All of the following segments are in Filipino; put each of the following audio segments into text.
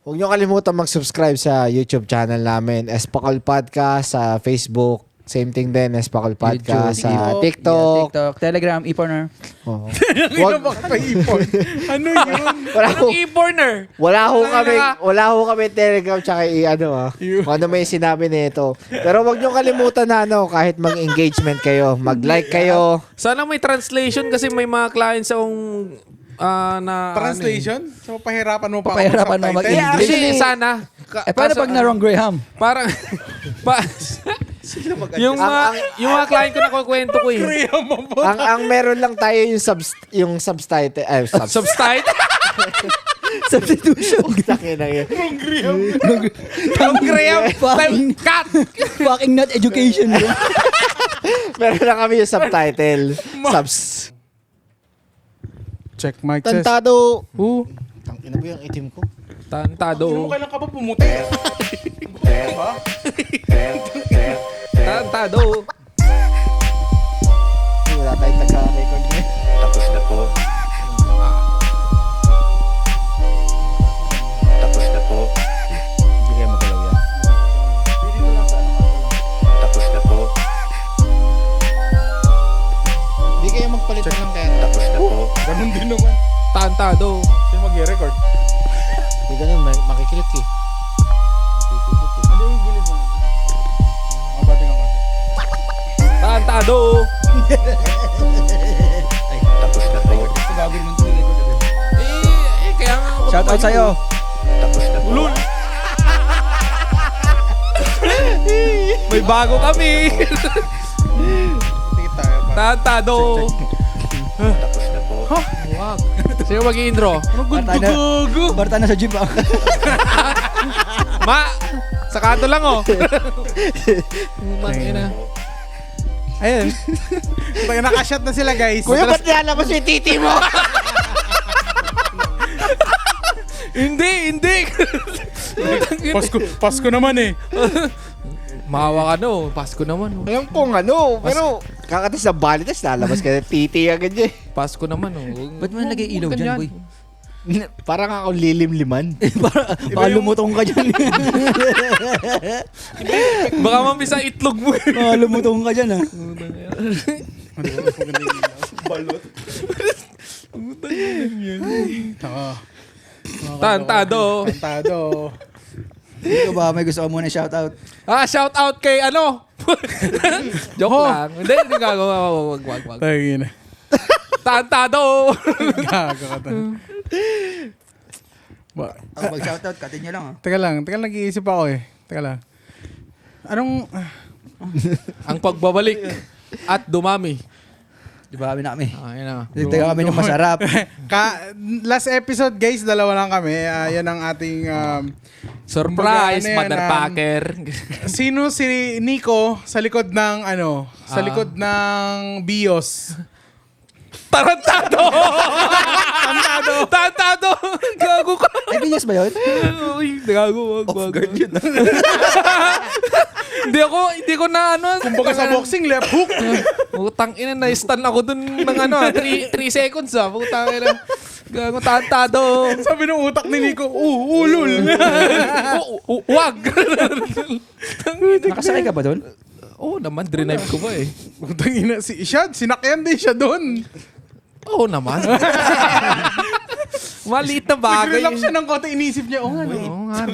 Huwag niyo kalimutan mag-subscribe sa YouTube channel namin, Espacol Podcast, sa Facebook. Same thing din, Espacol Podcast, sa TikTok. TikTok, Telegram, e-porner. Oh. Wag pa ipon. Ano yun? Anong e-porner? Wala ho kami Telegram tsaka kung ano may sinabi nito. Pero wag niyo kalimutan na kahit mag-engagement kayo, mag-like kayo. Sana may translation kasi may mga clients akong Translation? So, pahirapan mo pa Papahirapan mo mag-subtitle? mag-English. Actually, sana. Paano pag na-wrong Graham? Parang, yung mga client ko na kukwento ko eh. ang meron lang tayo yung subtitle. Subtitle? Substitution. Yung Graham. Fucking, Cut! fucking not education. Bro. Meron lang kami yung subtitle. Check mic test. Tantado. Tangina mo yung itim ko. Tantado. Kailan ka ba pumuti? Ba? Tantado. Wala tayong taga-record niya. Tapos na po. Tapos na po. Hindi kayo magalaw yan. Tapos na po. Hindi kayo magpalit na lang kaya. Tapos na po. Ganun din naman. Tantado. Sino mag-record? Hindi ganun, makikilit eh. Ano yung gilid mo? Mabating ako. Tantado. Tapos na po. Gagawin mo ito record. Kaya nga ako. Shout out sa'yo. Tapos na po. Ulul. May bago kami. Tingin tayo pa. Tantado. Tapos na po. Wag. Sino mag-i-intro? Barta na sa jeep ah. Sa kanto lang oh. Mangina. Ayun. Pag nakashot na sila guys. Kuya, ba't nilalabas yung titi mo? Hindi. Pasko naman eh. Mahawa ka no. Pasko naman. Oh. Alam kong pero kakatas na balitas, lalabas ka na titi agad niya. Pasko naman oh. Ba't mo nalagay ilaw dyan, boy? Parang ako lilim-liman. Baka lumutong ka dyan. Baka mambisa itlog mo. Baka lumutong ka dyan ah. Balot. Tantado. Tantado. Ikaw ba, may gusto ka muna shoutout? Shout out kay ano. Joke lang. Hindi gagawa. Wag. Tangin na. Tantado. Gago ka tayo. Ang mag-shoutout, katin nyo lang ah. Teka lang, nag-iisip ako eh. Teka lang. Anong... Ang pagbabalik at dumami. Di ba kami na kami? Ayun na. Dagdagan kami ng masarap. Last episode guys, dalawa lang kami. Yan ang ating... Surprise, Kumbaga, ano yan, motherfucker. sino si Nico sa likod ng sa likod ng BIOS? Tarantado! Tantado! Gago ka. Ay, binyas ba yun? Uy, gago. Wag. yun ah. Hindi ko na ano. Kumbaga sa boxing, left hook. Putang ina, na-stun ako dun ng 3 seconds ah. Putang ina. Gago, tantado. Sabi ng utak ni Nico, ulul. Wag. Nakasakay ka ba doon? Oo naman, drenave ko ba eh. Putang ina, sinakyan din siya doon. Oo naman. Maliit na bagay. Nag-relax siya ng konti, inisip niya, nga no. Oo nga.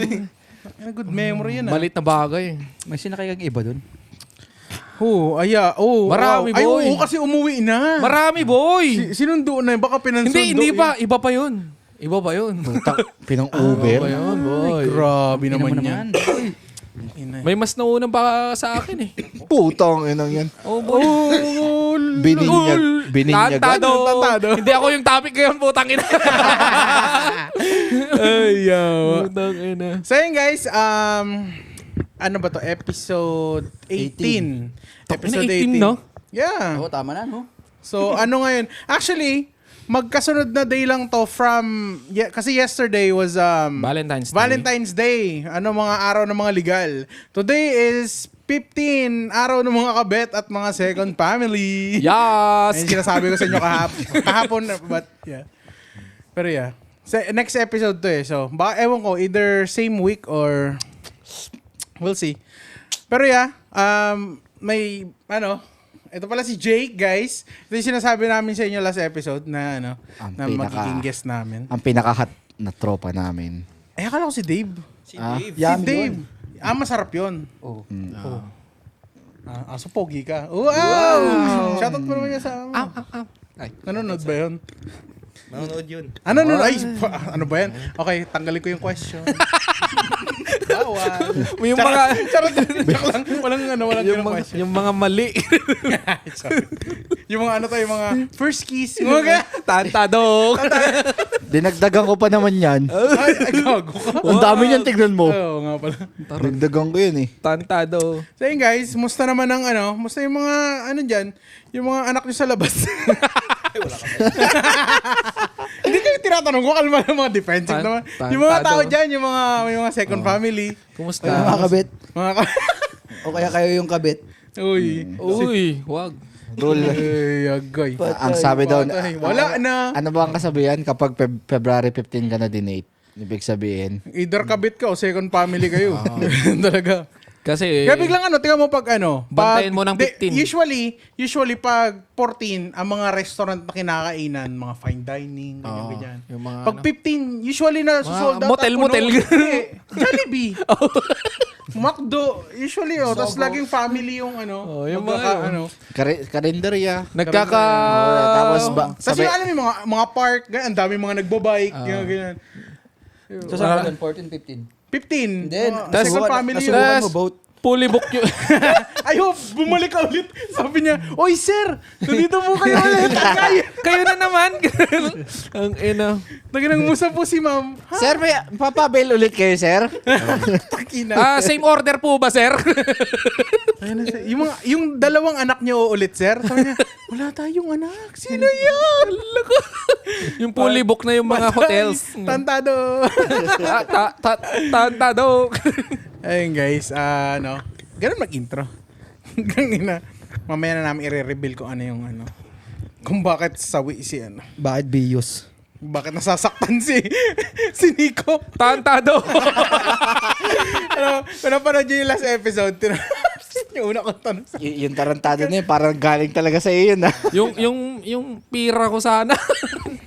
Good memory yan ah. Maliit na bagay. May sinakay kang iba doon? Marami Marami, boy. Ay, kasi umuwi na. Marami, boy. Sinundo na yun, baka pinansundo. Hindi pa. Iba pa yun. Pinang Uber. Iba yun, boy. Grabe naman yan. May mas naunang pa sa akin eh. Putong inang yan. Oh, boy. Bininyag. Tantado. Hindi ako yung topic ngayon, putang ina. Ay, yawa. Putang ina. So yun guys, ano ba to? Episode 18. Episode 18, no? Yeah. Oo, tama na, no? So ano ngayon? Actually, magkasunod na day lang to from... kasi yesterday was Valentine's Day. Ano mga araw ng mga legal. Today is 15 araw ng mga kabet at mga second family. Yes! Ayun sinasabi ko sa inyo kahapon. But yeah. Pero yeah. Next episode to eh. So, baka ewan ko, either same week or we'll see. Pero yeah, may, ito pala si Jake, guys. Ito yung sinasabi namin sa inyo last episode na, na magiging guest namin. Ang pinaka-hot na tropa namin. Eh, akala ko si Dave. Si Si Yummy Dave. yun. Masarap yun. Oh. So pogi ka. Wow! Shoutout mo naman niya sa... Ay. Nanonood ba yun? Manonood yun. Ano ba yan? Okay, tanggalin ko yung question. Bawal. Yung mga, Joke lang. Walang yung, ganung mga, question. yung mga mali. Sorry. Yung mga yung mga first kiss. Mga Tantado. Dinagdagan ko pa naman yan. ay, gago ka. Ang dami niyan, tignan mo. Oo nga pala. Dinagdagan ko yun eh. Tantado. So yun guys, musta naman ang musta yung mga dyan, yung mga anak nyo sa labas. Hindi kayo tinatanong ko, kalma ng mga defensive naman. Yung mga tao dyan, yung mga second family. Kumusta? Mga kabit. Mga O kaya kayo yung kabit. Uy. Uy, wag. Rule. Ay, agay. Ang sabi daw, Patay. Wala na. ano ba ang kasabihan kapag February 15 ka na dinate? Ibig sabihin, Either kabit ka o second family kayo. Talaga. Kasi, Kaya biglang tingnan mo pag Bantayan mo ng 15. Usually pag 14, ang mga restaurant na kinakainan, mga fine dining, ganyan. yung mga Pag 15, usually na susold out. motel. Hindi. Jollibee. McDo. Usually, tapos laging family yung yung mga karinderya. nagkaka... Tapos Tapos yung alam mo, mga park, ang dami mga nagbabike, ganyan. So sa 14, 15. 15. Hindi. Second family yun. Nasubukan mo boat. Fully book yun. Ayaw, bumalik ka ulit. Sabi niya, Oy sir, nandito po kayo ulit. Kayo na naman. Ang ina. Naginangmusa po si ma'am. Sir, may papabail ulit kayo, sir? Takina. Same order po ba, sir? Yung dalawang anak niyo ulit, sir. Sabi niya, wala tayong anak. Sino yan? Yung fully book na yung mga hotels. Tantado. Tantado. Ayun guys, ganun mag-intro. Gangina. Mamaya na namin i-reveal kung ano yung kung bakit sawi si Bakit bios? bakit nasasaktan si Nico. Tantado. Kung napanood nyo yung last episode, yung una kong tanong sa... Yung tarantado na yun, parang galing talaga sa iyo yun. yung pira ko sana.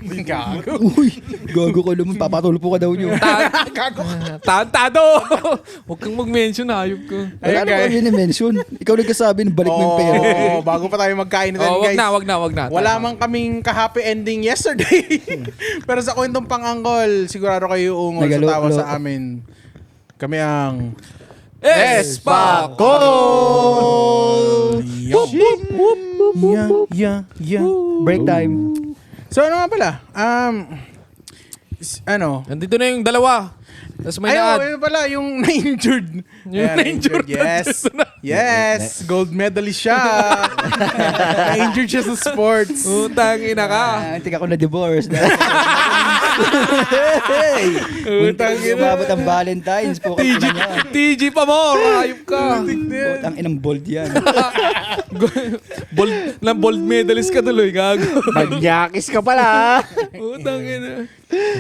Gago. Uy, gago ka naman. Papatulpo ka daw nyo. Tantado. Huwag kang mag-mention, hayop ko. Wala na ba yun i-mention? Ikaw nagkasabi ng balik mo yung pera. Bago pa tayo magkain natin, Wag guys. wag na. Wala mang kaming ka-happy ending yesterday. Pero sa kwentong pang-anggol, sigurado kayo ungol sa tawa sa amin. Kami ang... Espako! Yeah. Break time. So ano nga pala? Nandito na yung dalawa. Tapos may Ayun pala, yung na-injured. Yung Ayan, na-injured. Yes. Yes. Gold medalist siya. Na-injured siya sa sports. Utang ina ka. Hindi ako na-divorce. Utang ina. Umabot ang Valentine's. Pukit na niya. TG pa mo. Hayop ka. Ang inang bold yan. Bold medalist ka tuloy, gago. Magyakis ka pala. Utang ina.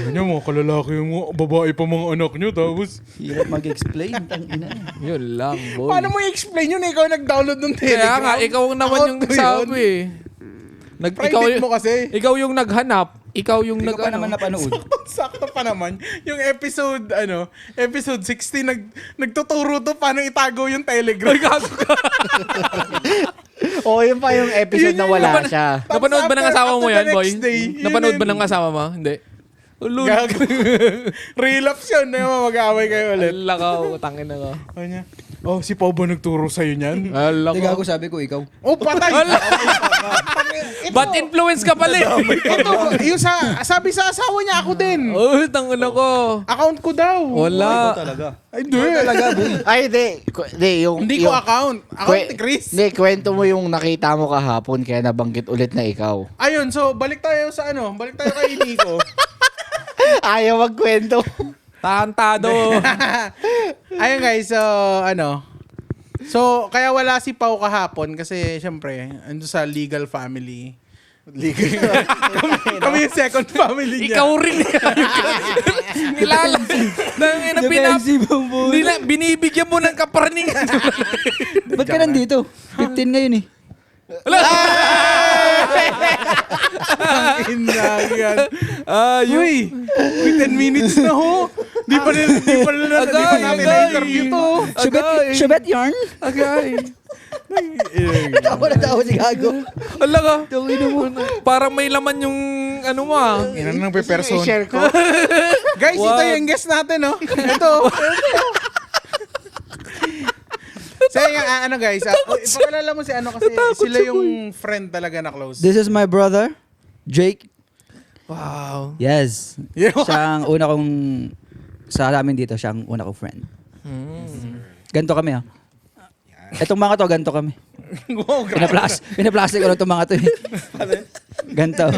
Ano mo, kalalaki mo, babae pa mga anak nyo, tapos... Hirap mag-explain. Ang ina. Yun lang, boy. Paano mo i-explain yun? Ikaw nag-download ng Telegram. Kaya nga, ikaw naman yung Account mo nagsabi eh. Private mo kasi. Ikaw yung naghanap. Ikaw yung Hindi ko pa naman napanood. Sakto pa naman. Yung episode, episode 60, nagtuturo to paano itago yung Telegram. Ay, gago ka. O, yun pa yung episode na wala siya. Napanood ba ng asawa mo After yan, the boy? next day, Napanood yun ba ng asawa mo? Hindi. Ulul. Gago. Relapse yun. Mag-aaway kayo ulit. Lakaw, tangin na ka. Ano niya? Oh, si Pau ba nagturo sa'yo niyan? Hindi Lakaw. gago sabi ko, ikaw. Oh, patay! Bad influence ka pala eh. Ito, yung sabi sa asawa niya, ako din. Oh, tangin na ko. Account ko daw. Wala. Talaga. Ay, hindi. Talaga, Ay, Hindi ko account. Account ni Chris. Hindi, kwento mo yung nakita mo kahapon kaya nabanggit ulit na ikaw. Ayun, so balik tayo sa Balik tayo kay Nico. Ayaw magkwento. Tantado. Ayun guys, so So, kaya wala si Pau kahapon kasi syempre, ando sa legal family. Kami yung second family niya. Ikaw rin. Nilala. Defensive ang boy. Binibigyan mo ng kaparningan. Ba't ka nandito? 15 ngayon eh. Inayan. Ayun. Uy, 10 minutes na ho. Di pa namin na-interview to. Shubet yarn? Agay. Tawa na tawa si Gago. Ala ka. Parang may laman yung ano mo ah. Yan ang pe-person. I-share ko. Guys, ito What? yung guest natin, no? Ito. So, yung, ano guys, ipakilala mo si ano kasi sila yung friend talaga na close. This is my brother, Jake. Wow. Yes. Siya ang una kong, sa amin dito, siya ang una kong friend. Ganto kami ah. Etong mga to, ganto kami. Wow, grabe. Pinaplastic ko lang itong mga to eh. Ganto.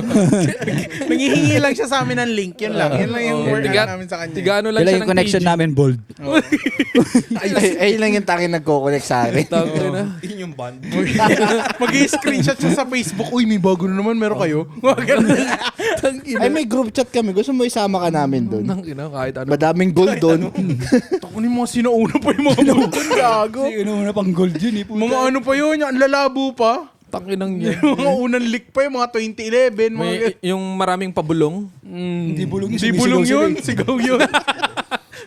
Nanghihingi lang siya sa amin ng link. Yun lang. Yun lang yung word namin sa kanya. Tigano lang Yun lang siya yung ng connection PG. namin, bold. Ayun lang yung tangin nagko-connect sa akin. Tawag na. Mag-i-screenshot siya sa Facebook. Uy, may bago na naman. Meron kayo? Mga ganun. Ay, may group chat kami. Gusto mo isama ka namin doon? Nang ina, kahit ano. Madaming gold doon. Takunin mo, sinauna pa yung mga bukan. Gago. Una pang gold yun eh. Mga ano pa yun, ang lalabo pa. Tanginang yan. Mga unang leak pa yung mga 2011. Mga May, yung maraming pabulong. Hindi bulong yun. Di bulong yun, sigaw yun.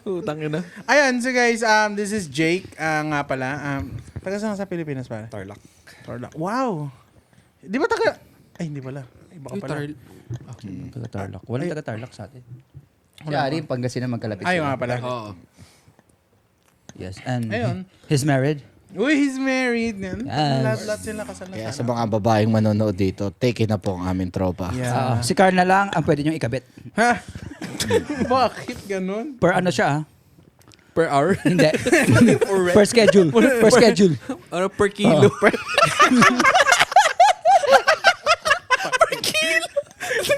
Utang ina. Ayan, so guys, this is Jake nga pala. Taga saan ka sa Pilipinas pala? Tarlac. Tarlac. Wow. Di ba taga... Ay, hindi pala. Iba ka pala. Taga-Tarlac. Walang taga-Tarlac sa atin. Si Ari, Pangasinan magkalapit. Ayun nga pala. Oo. Yes, and Ayun. he's married. Uy, he's married. Yes. Lahat sila kasal na Kaya sa sana. mga babaeng manonood dito, take it na po ang aming tropa. Yeah. Si Carl na lang ang pwede niyong ikabit. Ha? Bakit ganun? Per ano siya ah? Per hour? Hindi. Per schedule. Per schedule. Ano per kilo?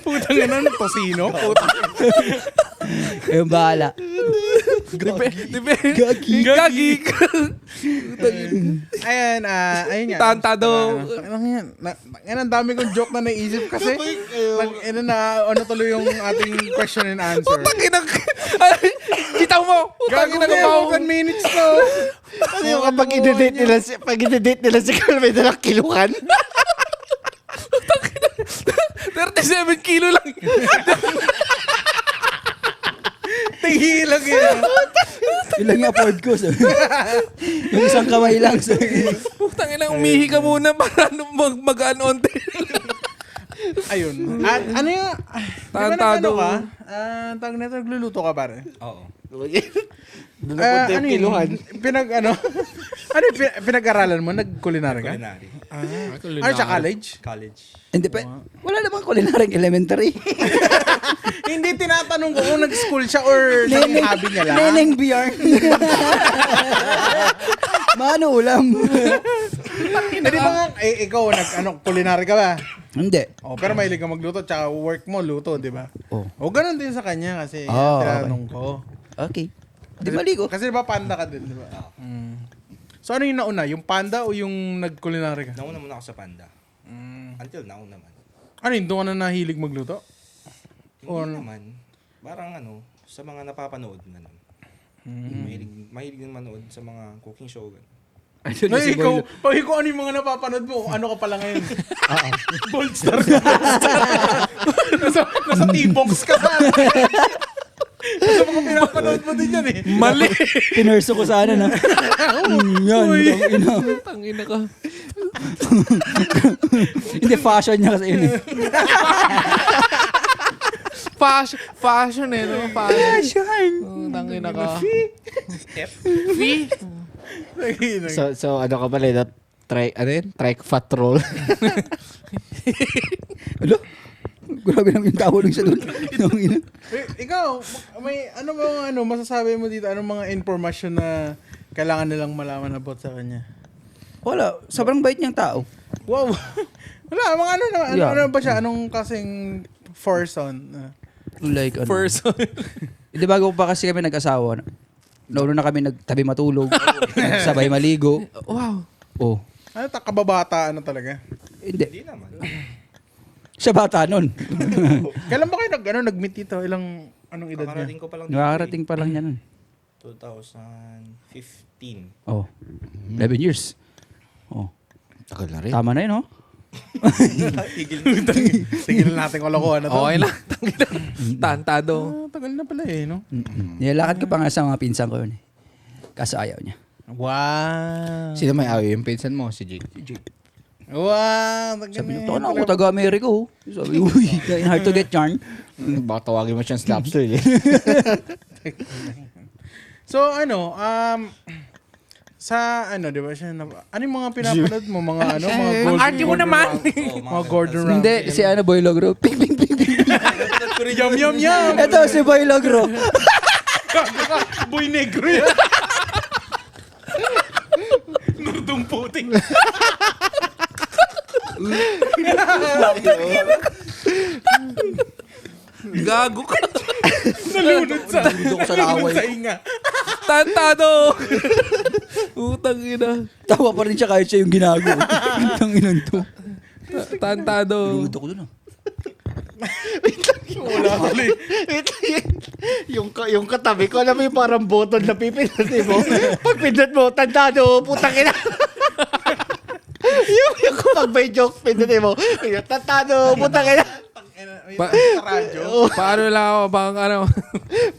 Putang ina, tosino? Yung bahala. Gagi. Gagi. Ayan, ayun nga. Tantado. Ang dami kong joke na naisip kasi. Ano tuloy yung ating question and answer. Tanginang. Bitaw mo. Gago Tanginang na, mo. 10 minutes na. Ano yung kapag i-date nila si Carl, may dalang kilukan? 37 kilo lang. Tigilang yun. Ilang yung afford ko. So. Yung isang kamay lang. So. Tanginang umihi ka muna para mag-ano onte. Ayun. At ano yung... Tantado. Ano ka? Tawag na ito, nagluluto ka pare? Oo. Doon na punta yung kiluhan. Ano yung pinag-aralan mo? Nag-culinary ka? Culinary. Ano sa college? College. Hindi pa. Wala namang kulinaring elementary. Hindi tinatanong ko kung nag-school siya or naging hobby niya lang. Neneng BR. Mano ulam. Hindi ba nga, ikaw, culinary ka ba? Hindi. Oh, pero mahilig ka magluto, tsaka work mo, luto, di ba? Oh. O, ganun din sa kanya kasi Oh, tinatanong ko. Okay. Di mali ko. Kasi di ba panda ka din, di ba? So ano yung nauna? Yung panda o yung nag-culinary ka? Nauna muna ako sa Panda. Until now naman. Ano yun? Doon ka na nahilig magluto? Hindi naman. Parang sa mga napapanood na lang. Mahilig din manood sa mga cooking show. Ay, ikaw ano yung mga napapanood mo? Ano ka pala ngayon? Bold star ka. nasa T-box ka sa Nasa mga pinapanood mo din yan eh. Mali. Pinerso ko sana na. Yan. Ina. Tangina ka. Hindi, fashion niya kasi yun eh. Fashion eh, no? Fashion. Tangina ka. Fee? So ano ka pala, trike fat roll. Ano? Grabe naman yung tao nung siya doon. Ikaw, may ano ba masasabi mo dito? Anong mga informasyon na kailangan nilang malaman about sa kanya? Wala. Sobrang bait niyang tao. Wow. Wala, mga ano ba siya? Anong kasing person? Like ano. Person. Hindi bago pa kasi kami nag-asawa. Nauna na kami nagtabi matulog. Sabay maligo. Wow. Oh. Ano, kababata, ano talaga? Hindi. Hindi naman. Siya bata nun. Kailan ba kayo nag-meet dito? Anong edad niya? Kakarating ko pa lang dito. Nakakarating pa lang niya nun. 2015. Oh. 11 years. Oh. Tagal na rin. Tama na yun, oh. Tigil natin kalokohan na to. Okay lang. Tantado. Tagal na pala eh, no? Nilalakad ko pa nga sa mga pinsan ko yun eh. Kaso ayaw niya. Wow. Sino may away yung pinsan mo? Si Jake. Wow. Tagal Sabi na niya, na ako, taga-America, oh. Sabi, uy, hard to get yarn. Baka tawagin mo siyang slapster eh. So, sa di ba siya, ano yung mga pinapanood mo? Mga mga Ang arte mo naman. Mga Gordon Ramsay. Hindi, si Boy Logro. Ping, ping, ping, ping. Yum, yum, yum. Ito, si Boy Logro. Boy negro yan. Nurdong puting. Gago ka. Nalunod sa ko sa laway. sa inga. Tantado. Utang ina. Tawa pa rin siya kahit siya yung ginago. Ang inan to. Tantado. Ludo ko dun, oh. Wala pala eh. yung katabi ko, alam mo yung parang button na pipindutin mo. Pag pindot mo, tandado, putang ina. yung pag may joke, pindutin mo. Tandado, putang ina. Radyo. Paano lang ako?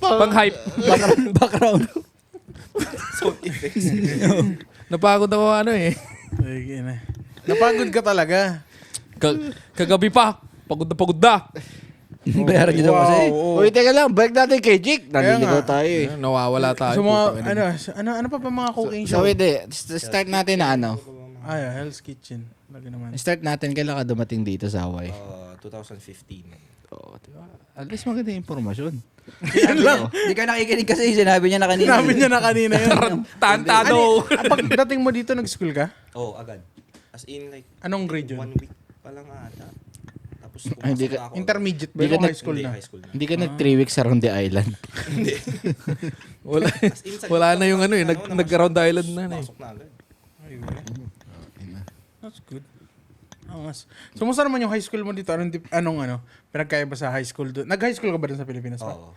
Pang hype. Background. Sound effects. Napagod ako eh. Ay, ina. Napagod ka talaga. Kagabi pa. Pagod na. Bayaran niyo daw kasi. Uy, teka lang, balik natin kay Jake. Naliligaw nga. tayo eh. Nawawala tayo. So mga, putang ina. ano pa ba mga cooking show? So, hindi. Start natin na ano. Hell's Kitchen. Lagi naman. Start natin, kailan ka dumating dito sa Hawaii? 2015. Oo, diba? At least maganda yung informasyon. Yan lang. Hindi ka nakikinig kasi sinabi niya na kanina. Sinabi niya na kanina yun. Tantado. Pagdating mo dito, nag-school ka? Oo, agad. As in like, Anong grade yun? 1 week pa lang ata. Tapos hindi pumasok ka- na ako. Intermediate ba Di ka yun? nag- High school Hindi, na? high school na. Hindi ka nag 3 weeks around the island. Wala, As in, sa wala likod na yung lang, ano eh. Nag-round island na eh. Pasok na agad. That's good. So, musta naman yung high school mo dito? Anong pinagkaiba sa high school doon? Nag-high school ka ba rin sa Pilipinas pa? Oo.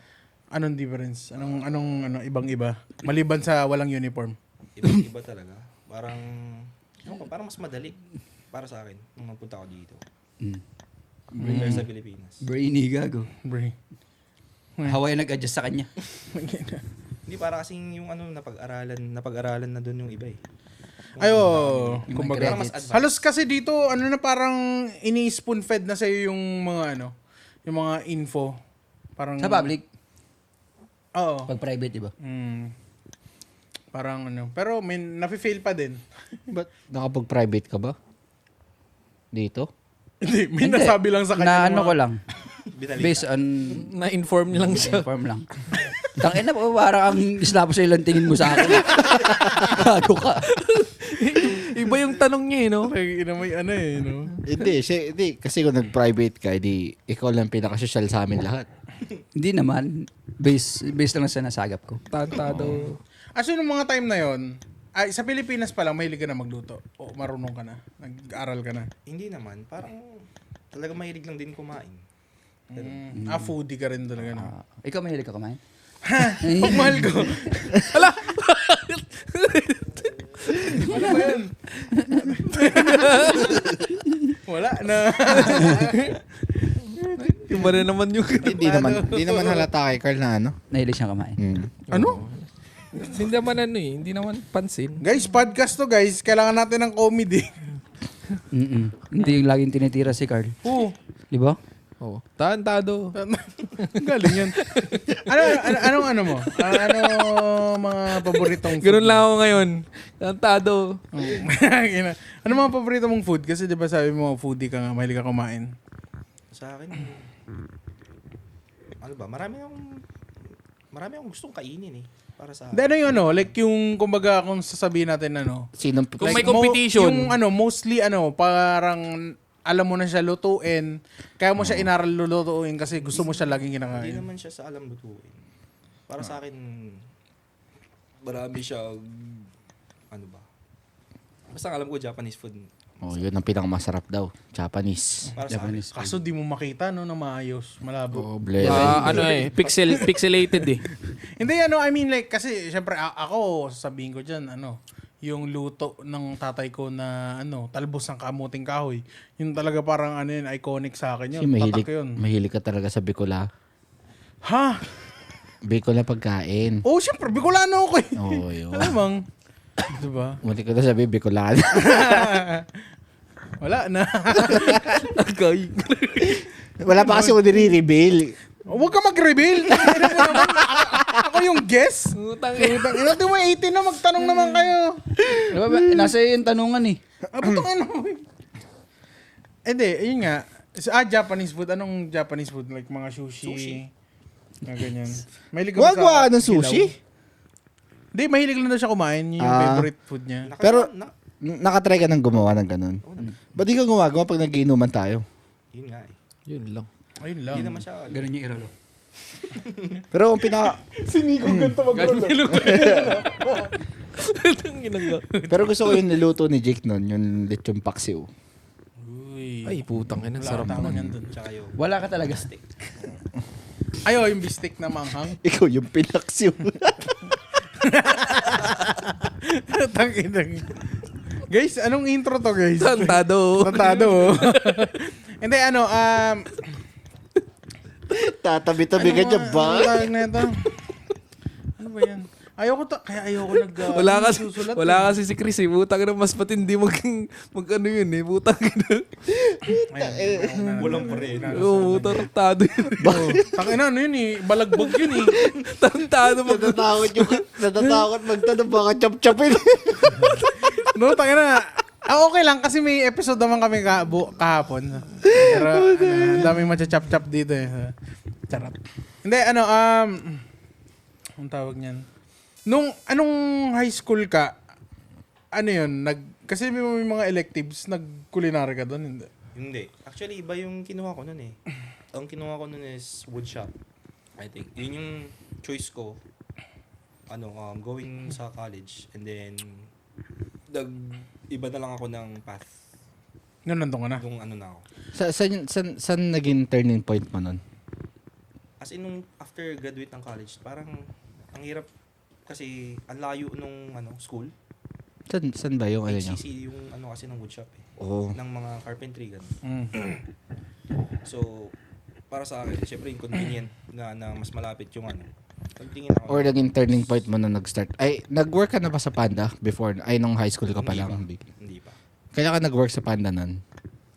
Anong difference? Anong ibang-iba? Maliban sa walang uniform. Iba talaga. Parang, parang mas madali para sa akin nung nagpunta ako dito. Compare sa Pilipinas. Brainy gago. Bray. Hawaii nag-adjust sa kanya. Hindi, para kasing yung napag-aralan na doon yung iba eh. Ayo, Yung kumbaga. mga Mas advanced. Halos kasi dito, na parang ini-spoon fed na sa'yo yung mga yung mga info. Parang Sa public. Oo. Pag private, diba? Parang pero nafe-fail pa din. But nakapag-private ka ba? Dito? Hindi, may nasabi lang sa Na kanya. ano ko lang. Binalita. Based on Na-inform niya lang siya. inform lang. Tangin na po, parang ang islapo sa ilang tingin mo sa akin. Gago ka. Iba yung tanong niya eh, no? May no? Hindi. Kasi kung nag-private ka, ikaw lang pinaka-social sa amin lahat. Hindi naman. Based lang sa nasagap ko. Tantado. So, nung mga time na yon, sa Pilipinas pa lang, mahilig ka na magluto. O marunong ka na. Nag-aral ka na. Hindi naman. Parang talaga mahilig lang din kumain. Foodie ka rin talaga na. Ikaw mahilig ka kumain? Pagmahal ko. Ano ba yan? Wala na. Iba na naman yung... Hindi naman halata kay Carl na ano. Nahilig siyang kumain. Ano? Hindi naman hindi naman pansin. Guys, podcast to guys. Kailangan natin ng comedy. Hindi yung laging tinitira si Carl. Oo. Di ba? Oh. Tantado. Galing yan. Ano mo? Ano mga paboritong food? Ganun lang ako ngayon. Tantado. Ano mga paborito mong food? Kasi di ba sabi mo, foodie ka nga, mahilig ka kumain. Sa akin, marami akong gustong kainin eh. Para sa Hindi, like yung, kumbaga, kung sasabihin natin, Sinong Kung may competition. Mostly, parang, alam mo na siya lutuin, kaya mo siya inaral lulutuin kasi gusto mo siya laging Hindi kinakain. naman siya sa alam lutuin. Para sa akin, marami siya, basta ang alam ko Japanese food. Oh, yun ang pinakamasarap daw. Japanese. Para sa akin. Japanese. Kaso di mo makita no na maayos, malabo. Oh, bleh. Ano pixelated eh. Hindi I mean like kasi syempre ako sasabihin ko diyan yung luto ng tatay ko na talbos ng kamuting kahoy. Yung talaga parang yun, iconic sa akin yun. Kasi Tatak yun. mahilig ka talaga sa Bicola. Ha? Bicola pagkain. Oh, syempre Bicolano ako eh. Oo, yun. Alamang. Diba? Muli ko na sabi, Bicolano. Wala na. Okay. Wala pa kasi ako nire-reveal. Huwag ka mag-reveal. Ako yung guest. Utang Ina, di mo 18 na magtanong naman kayo. Diba, nasa iyo yung tanungan eh. Putang ina mo. Hindi, yun nga. Japanese food. Anong Japanese food? Like mga sushi. Na ganyan. Mahilig ka ba Wag ka ng sushi. kilaw? Hindi, mahilig lang daw siya kumain. Yun yung favorite food niya. Pero, nakatry ka ng gumawa ng ganun. Ba't di ka gumagawa pag nagiinuman tayo? Yun nga eh. Yun lang. Ayun lang. Hindi naman siya. Ganun yung iralo. Pero ang pinaka... Pero gusto ko yung niluto ni Jake nun, yung lechon paksiw. Ay, putang ina, Wala sarap akong tama naman. niyan dun. Tsaka yung Wala ka talaga. Ayo, yung bistik na manghang. Ikaw yung pinaksiw. Tangin. Guys, anong intro to, guys? Tantado. Tantado. Hindi, Tatabi-tabi ka dyan ba? Ano tawag na ito? Ano ba yan? Ayoko susulat. Wala kasi si Chris eh. Butang na mas patindi mag ano yun eh. Butang na. walang pa rin. Oo, tantado yun. Tangin na, ano yun eh. Balagbag yun eh. Tantado mag... Natatakot magtanong baka chop-chopin. No, tangin na. Okay lang kasi may episode naman kami kahapon. Pero ang daming matcha-chop-chop dito eh. Charot. Hindi, ang tawag niyan. Anong high school ka, yun, kasi may mga electives, nag-culinary ka doon, hindi? Hindi. Actually, iba yung kinuha ko nun eh. Ang kinuha ko nun is woodshop. I think. Yun yung choice ko. Going sa college. And then, iba na lang ako ng path. Nandun ka na. Nung na ako. Saan naging turning point mo nun? As in, nung after graduate ng college, parang ang hirap kasi ang layo nung school. Saan ba yung ano niya? HCC yung kasi ng woodshop eh. Oo. Ng mga carpentry ganun. Mm. So, para sa akin, syempre inconvenient na mas malapit yung Pagtingin ako. Or naging turning point mo na nag-start? Ay, nag-work ka na ba sa Panda before? Ay, nung high school ka pa lang? Hindi pa. Kailan ka nag-work sa Panda nun?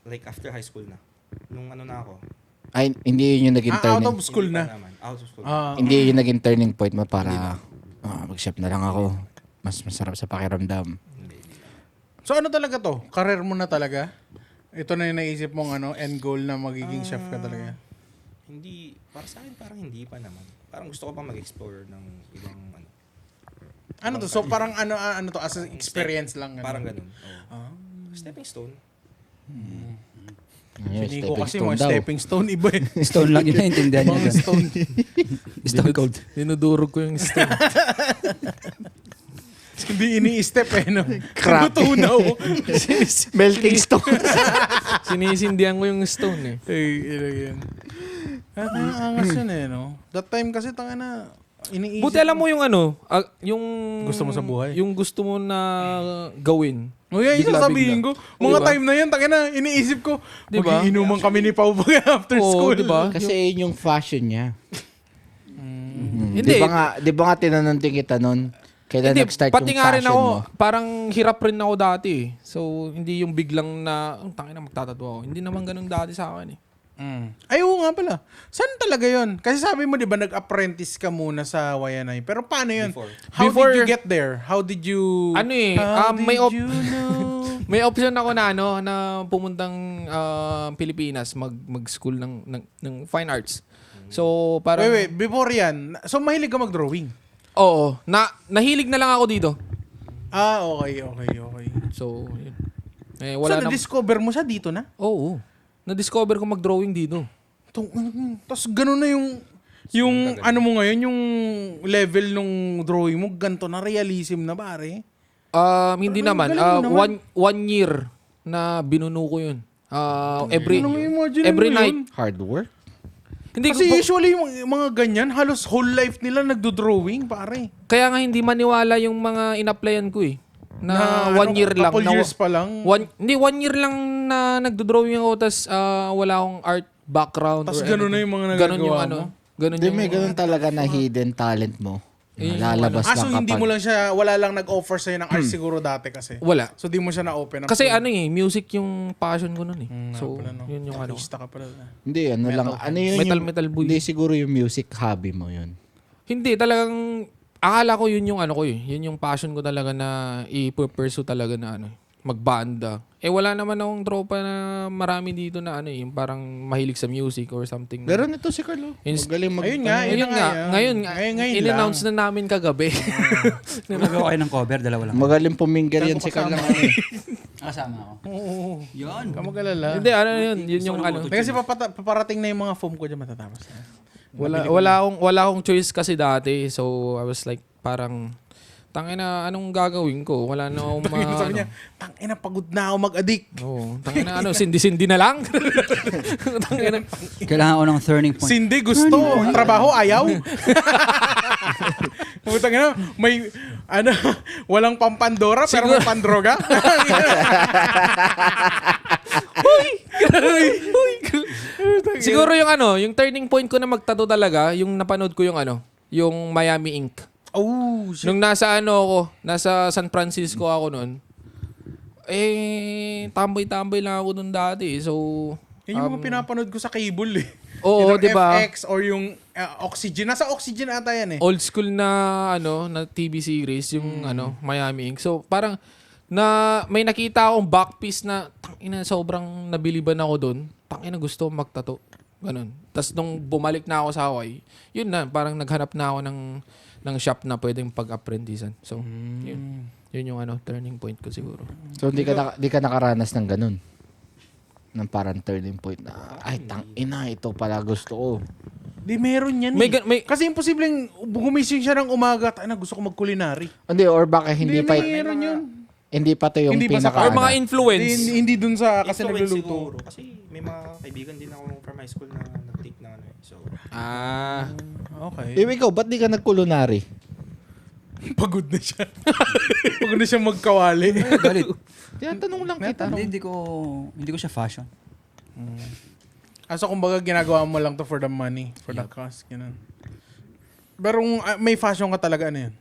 Like after high school na. Nung na ako. Ay, hindi yun yung naging Out turning... of school Hindi pa na. naman. Out of school. Hindi yung naging turning point mo para mag-chef na lang ako. Mas masarap sa pakiramdam. Hindi. So ano talaga to? Career mo na talaga? Ito na yung naisip mong end goal na magiging chef ka talaga? Hindi. Para sa akin, parang hindi pa naman. Parang gusto ko pa mag-explore ng ibang Ano to? So parang ano to? As an experience lang. Parang ganun. Oo. Stepping stone. Ayun, Hindi ko kasi stone mga daw. stepping stone iba eh. Stone lang yun naintindihan niya. Mga dun. stone. Stone cold. Dinudurog ko yung stone. Hindi ini-step eh, no? Crap. Tutunaw. Melting stone. Sinisindihan ko yung stone eh. Ay, yun. Angas yun eh, no? That time kasi tanga iniisip. Buti alam mo yung yung... Gusto mo sa buhay? Yung gusto mo na gawin. O yan, yung Bigla-bigla. sasabihin ko. Mga Diba? time na yun, tanga iniisip ko. Diba? Magiinuman kami ni Pau after Oo, school. diba? Kasi yun yung fashion niya. Hindi. Di ba nga tinanong kita nun? Kailan Hindi, nag-start pati yung nga rin fashion ako, mo? parang hirap rin ako dati eh. So, hindi yung biglang na, tangina magtatattoo ako. Hindi naman ganun dati sa akin eh. Ay, oo nga pala. Saan talaga yun? Kasi sabi mo, di ba, nag-apprentice ka muna sa Wayanay. Pero paano yun? Before. How Before- did you get there? How did you... Ano eh, How may did you know? may option ako na na pumuntang Pilipinas mag-school ng fine arts. So, parang Wait, before yan. So, mahilig ka mag-drawing? Oo, nahilig na lang ako dito. Okay. So, yun. Eh, So, wala na. na-discover mo siya dito na? Oo. Na-discover ko mag-drawing dito. Tapos gano'n na yung ano mo ngayon, yung level nung drawing mo, ganito na, realism na pare. Hindi Parang naman. galing mo naman. One year na binuno ko yun. Every Imagine every mo night. yun? Hard work? Hindi Kasi ko, usually yung mga ganyan, halos whole life nila nagdo-drawing, pare. kaya nga hindi maniwala yung mga in-applyan ko eh. Na 1 year lang. Couple years pa lang. 1 year lang na nagdo-drawing ako tas wala akong art background. Tas or ganun na anything. yung mga Ganun nagagawa yung mo? Ganun Hindi, yung may ganun talaga na hidden talent mo. Lalabas So lang hindi kapag... mo lang siya, wala lang nag-offer sa'yo ng art siguro dati kasi. Wala. So di mo siya na-open up. Kasi music yung passion ko nun eh. So, pala, no? yun yung Artista ka pala. Hindi, ano lang. Ano yun Metal boy. Hindi siguro yung music hobby mo yun. Hindi, talagang, akala ko yun yung ko eh. Yun yung passion ko talaga na i-pursue talaga na magbanda. Wala naman akong tropa na marami dito na yung parang mahilig sa music or something. Meron ito si Carlo. Magaling mag... Ayun nga, Ayun nga, ngayon in-announce lang. na namin kagabi. Gagawa kayo ng cover, dalawa lang. Magaling pumingger yan si Carlo. Kasama ako. Oo. Yun. Ka mag-alala. Hindi, yun yung Kasi paparating na yung mga foam ko dyan matatapos na. wala akong choice kasi dati. So, I was like, parang, tangina, anong gagawin ko? Wala na akong Sabi niya, tangina, pagod na ako mag-addict. Oo, tangina, sindi-sindi na lang. Tangina. Kailangan ko ng turning point. Cindy gusto, trabaho ayaw. Putang ina, may walang pampandora pero may pandroga. Siguro yung turning point ko na magtato talaga, yung napanood ko yung Miami Ink. Oh, shit. Nung nasa San Francisco ako noon, tambay-tambay lang ako noon dati. So, Yan yung mga pinapanood ko sa cable eh. Oo, Yung di ba? FX or yung Oxygen. Nasa Oxygen ata yan eh. Old school na na TV series yung Miami Ink. So, parang may nakita akong back piece na tangina sobrang nabiliban ako doon. Tangina gusto magtato. Ganun. Tapos nung bumalik na ako sa Hawaii, yun na parang naghanap na ako ng shop na pwedeng pag-apprenticean. So, yun yung turning point ko siguro. So, di ka nakaranas ng ganun. Ng parang turning point na, ay, tangina, ito pala gusto ko. Di meron yan eh. Kasi imposibleng gumising siya ng umaga. Gusto ko mag-culinary. Hindi, or baka hindi pa, meron yun. hindi pa to yung Hindi pa sa pinaka... Or mga influence. Hindi dun sa kasi Influence nagluluto. siguro. Kasi may mga kaibigan din ako from high school na nag-take na So, Okay. Ikaw, ba't di ka nag-culinary? Pagod na siya. Pagod na siya magkawali. Galit. Tanong lang kita. Hindi ko siya fashion. So, kumbaga, ginagawa mo lang to for the money, for the cost, ganun. Pero may fashion ka talaga, ano yun?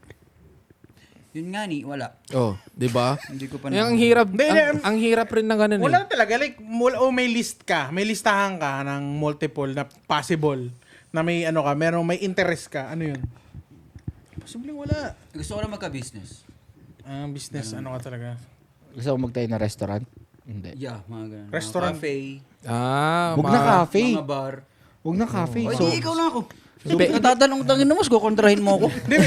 Yun nga wala. Oh, 'di ba? Hindi ko pa Ang hirap, Hindi, ang hirap rin ng ganun Wala talaga. Like, may list ka. May listahan ka ng multiple na possible. Na may may interest ka. Ano yun? Posibleng wala. Gusto ko lang magka-business. Business, ka talaga? Gusto mo magtayo ng restaurant? Hindi. Yeah, mga ganun. Restaurant. Mga cafe, Huwag na cafe. mga bar. Huwag na cafe. O, So, di, ikaw lang ako. Katatanong-tangin naman, kukontrahin mo ako. Hindi,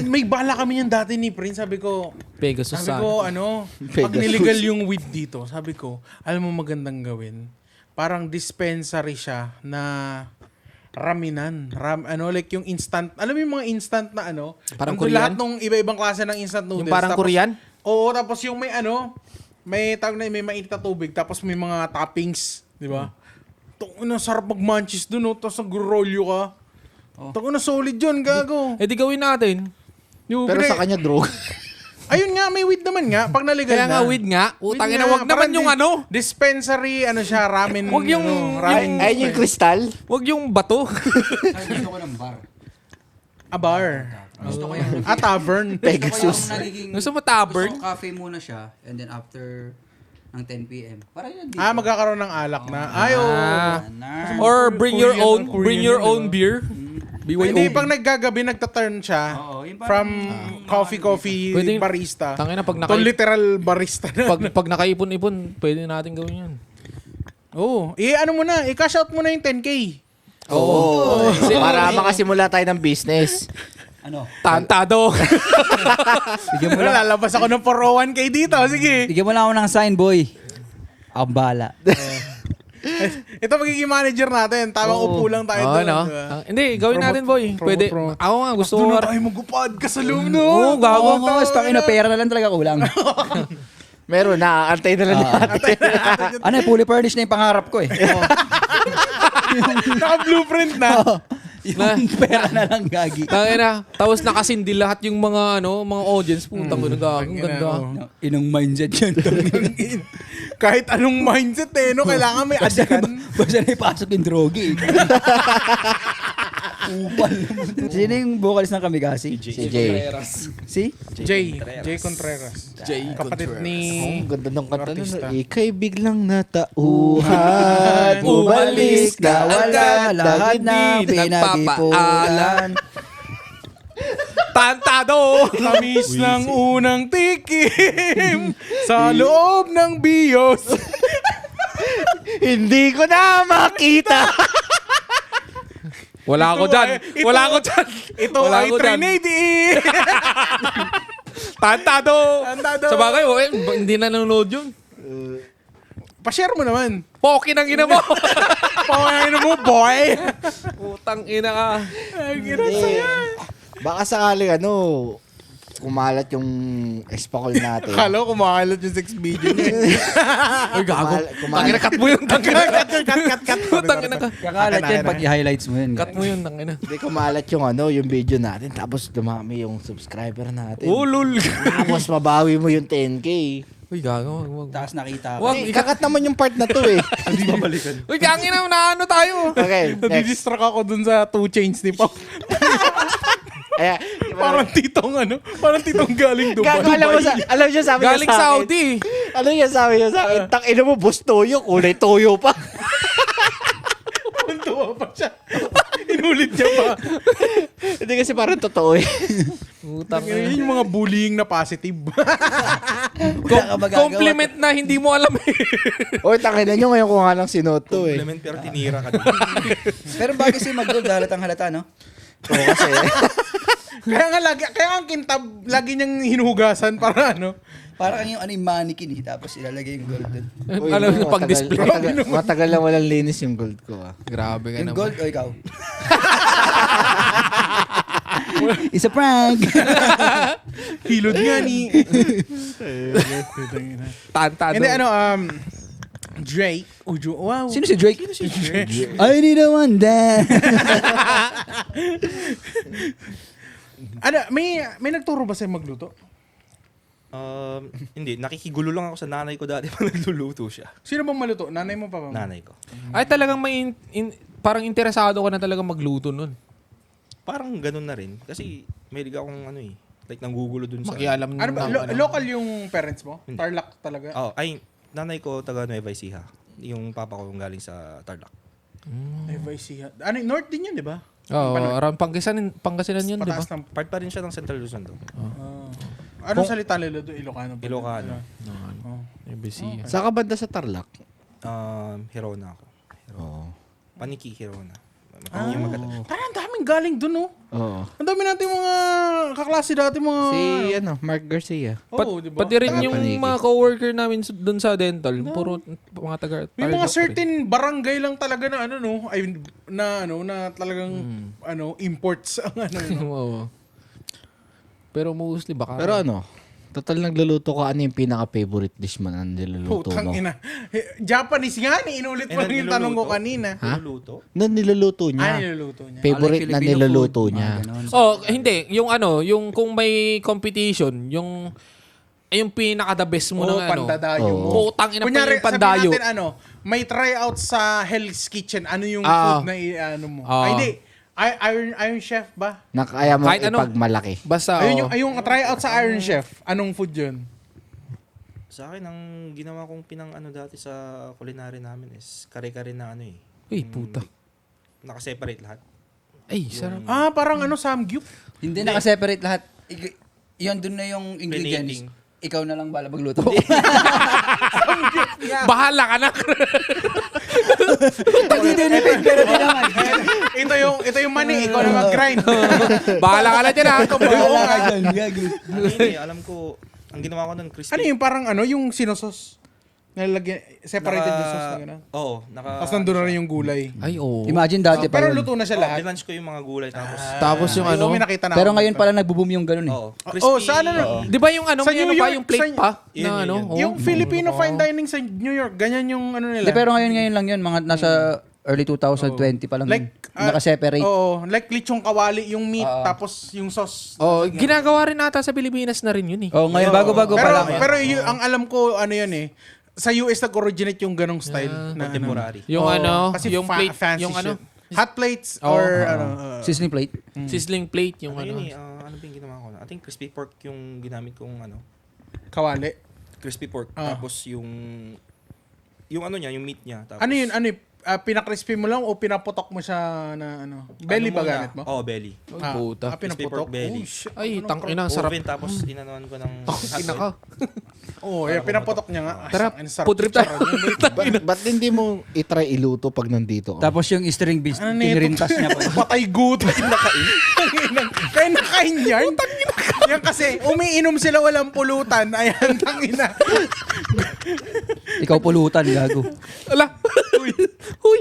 may bala kami yan dati ni Prince. Sabi ko, Pegasus pag Pegasus. niligal yung weed dito, sabi ko, alam mo magandang gawin. Parang dispensary siya na raminan. Like yung instant, alam mo yung mga instant na Parang nandun Korean? lahat ng iba-ibang klase ng instant noodles. Yung parang Tapos- Korean? Oo, tapos yung may may mainit na tubig, tapos may mga toppings, di ba? Tungina, sarap mag-munchies dun, tapos nag-rolyo ka. Tungina, solid yun, gago. Di gawin natin. pero sa kanya, drug. Ayun nga, may weed naman nga, pag naligal Kaya na. nga weed nga. Utang Weed ina, nga, wag naman parang yung dispensary, siya, ramen. Wag yung- ramen. Ayun yung kristal. wag yung bato. Gusto ko ng bar. A bar. Gusto ko yung... A tavern. Pegasus. Gusto mo tavern? Gusto ko cafe muna siya, and then after ng 10 p.m. Parang yun dito. Magkakaroon ng alak na. Ayo. Or bring your Korean own yun, beer. Hindi, pag naggagabi, nagtaturn siya Oo, yung from coffee Pwede- barista Tangina, pag to literal barista na. pag nakaipon-ipon, pwede natin gawin yan. Oo. Ano mo na, i-cash out mo na yung 10K. Oo. Para makasimula tayo ng business. Ano? Tantado. Bigyan mo lang, Lalabas ako ng 401K dito. Sige. bigyan mo lang ako ng sign, boy. Ang bala. Ito magiging manager natin. Tamang upo lang tayo doon. Diba? Hindi, gawin natin, boy. Pwede. promote. Ako nga, gusto ko. Doon na tayo magupad ka sa loom, no? Oo, gago nga. Basta ina, pera na lang talaga kulang. Meron, naaantay na lang natin. Ano eh, fully furnished na yung pangarap ko eh. Naka-blueprint na. Yung pera na lang gagi. Tangina, tapos nakasindi lahat yung mga mga audience, putang ina gagawin, ganda. Inong mindset yan. Kahit anong mindset no? Kailangan may adikan. Basta na ipasok yung drogi. Upal. Sino yung vocalist ng Kamigasi? Si Jay. Si? Jay Contreras. Kapatid ni... Ang ganda ng kanta Artista. nun. Ika'y biglang natauhan. Umalis na wala. Lahat na pinag-ipunan. Tantado! Tamis ng unang tikim sa loob ng BIOS. Hindi ko na makita. Wala ako dyan. Wala ako dyan. Ito Wala ay ako dyan. Trinity. Tantado! Tantado. Sa bagay, hindi na nanonood yun. Pa-share mo naman. Poki ng ina mo! Pakain mo, boy. Putang ina ka. Ang saya. Baka sakaling kumalat yung espakol natin. Kala ko kumakalat yung sex video niya. Ay, gago. Kumalat. Tangina, cut mo yun. Tangina. Cut. Tangina ka. Kakalat yan pag i-highlights mo yun. Cut mo yun, tangina. Hindi kumalat yung yung video natin. Tapos dumami yung subscriber natin. Oh, lol. Tapos mabawi mo yung 10K. Uy, gago. Wag. Tapos nakita ko. Wag. Ikakat naman yung part na to eh. Uy, tangina, na ano tayo? Okay, next. Nadidistract ako dun sa 2 chains ni Pop. Ayan. Parang titong galing Dubai. Gago, alam niyo sabi niya Galing sa akin. Saudi. Ano niya sabi niya sa akin? Tangina mo, boss toyo. Kulay toyo pa. Tuwa pa siya. Inulit niya pa. Hindi kasi parang totoo eh. Putang Yun yung mga bullying na positive. Wala ka magagawa. Compliment na hindi mo alam eh. Oy, tangina niyo ngayon ko nga lang sinuot to eh. Compliment pero tinira ka. Pero bagay si Magdog, halatang halata, no? Oo kasi. kaya ang kintab, lagi niyang hinuhugasan para Parang yung mannequin eh, tapos ilalagay yung gold dun. Uy, Alam mo, pag-display. Matagal na walang linis yung gold ko ah. Grabe ka Yung naman. gold o ikaw? It's a prank! hilod nga ni... Tantado. Hindi, Drake. Wow. Sino si Drake? I need a one dance! May nagturo ba sa'yo magluto? Hindi, nakikigulo lang ako sa nanay ko dati pag nagluluto siya. Sino bang maluto? Nanay mo pa ba? Nanay ko. Ay, talagang parang interesado ka na talagang magluto nun. Parang ganun na rin. Kasi may liga akong like nanggugulo dun sa... Makialam Ano ba? ng Local yung parents mo? Hindi. Tarlac talaga? Nanay ko taga Nueva Ecija. Yung papa ko galing sa Tarlac. FIC. North din yun, di ba? Oo, around Pangasinan yun, di ba? Pataas ng... Part pa rin siya ng Central Luzon doon. Anong salita nila doon? Ilocano ba? Ilocano. ABC. Saan ka banda sa Tarlac? Hirona ako. Oo. Paniki, Hirona. Yung magkatabi. Parang ang daming galing doon, Oo. Ang dami natin mga kaklase dati, mga... Si Mark Garcia. Oo, di ba? Pati rin Taga yung Paniki. mga coworker namin dun sa dental, puro mga taga May mga Tarlac certain barangay lang talaga na na talagang imports ang rin. Oo. Pero mostly baka. Pero total nagluluto ka, ano yung pinaka-favorite dish mo na niluluto Putang mo? ina. Japanese nga, inulit mo yung tanong ko kanina. Niluluto? Na niluluto niya. Niluluto niya. Favorite na Filipino niluluto food, niya. mga ganon. Oh, hindi. Yung kung may competition, yung pinaka-the best mo ng pandadayo mo. Putang ina pa Kunyari, yung pandayo. sabihin natin may tryout sa Hell's Kitchen. Ano yung Ah. food na i-ano mo? Ah. Ay, hindi. Iron Chef ba? Na kaya mo Kahit ano. ipagmalaki. Basta, Yung tryout sa Iron Chef. Anong food yun? Sa akin, ang ginawa kong dati sa culinary namin is kare-kare na Uy, puta. Nakaseparate lahat. Ay, sarap. Parang samgyup. Hindi naka-separate lahat. Yun dun na yung ingredients. Relating. Ikaw na lang bala magluto. Bahala ka na. Pag-dinipid, pero di naman. ito yung money. Ikaw na mag-grind. Bahala ka na dyan, ha? Wala ka dyan, gagi. Alam ko, ang ginawa ko nun, crispy. Ano yung parang yung sinosos? Nalalagyan, separated yung sauce na gano'n. Oo, Tapos nandun na rin yung gulay. Ay, oo. Imagine dati pa Pero yun. luto na siya lahat. Binanch ko yung mga gulay tapos Tapos yung Ay, ano. oo, may nakita na Pero ako. ngayon pala nagbo-boom yung ganun eh. Oo. Oh, sa ano na? Di ba yung ano, Sa may New ano pa, York, yung plate sa- pa? Yun, Na yun, ano? yun. oo. Yung Filipino fine dining sa New York, ganyan yung ano nila. Hindi, pero ngayon lang yun. Mga nasa early 2020 pa lang Like, yun. Naka-separate. Oo, like lechong kawali, yung meat, tapos yung sauce. Oh, ginagawa rin ata sa Pilipinas na rin yun eh. Oh, ngayon bago-bago pa Pero, lang. pero ang alam ko, ano yun eh, sa US nag-originate yung ganong style. Na, contemporary. Yung Oo, ano, kasi yung plate, fancy yung ano, shit. Hot plates Oo. or ano. Sizzling plate. sizzling plate, yung Ano ano. yun eh, ano ba yung ginawa ko na? I think crispy pork yung ginamit kong ano, Kawali. crispy pork. Ah. Tapos yung ano niya, yung meat niya. Tapos, Ano yun? Ano yun? Pinacrispy mo lang o pinaputok mo siya na ano? Belly ba gamit mo? Oo, belly. Ay, puta. Pinaputok? Crispy pork belly. Oh, shit. Ay, Ano, tangina, ang sarap. Oven, tapos inanuan ko ng Ina ka. Oo, yeah, pinaputok niya nga. Ah, Tara, ang sarap. food trip tayo. Ba't hindi mo itry iluto pag nandito ka? Tapos yung string beans, Ano nito? pinirintas niya pa. Patay gutom. Kaya nakain yan. Yan kasi, umiinom sila walang pulutan. Ayan, tangina. Ikaw pulutan, gago. Ala. Huy. Huy.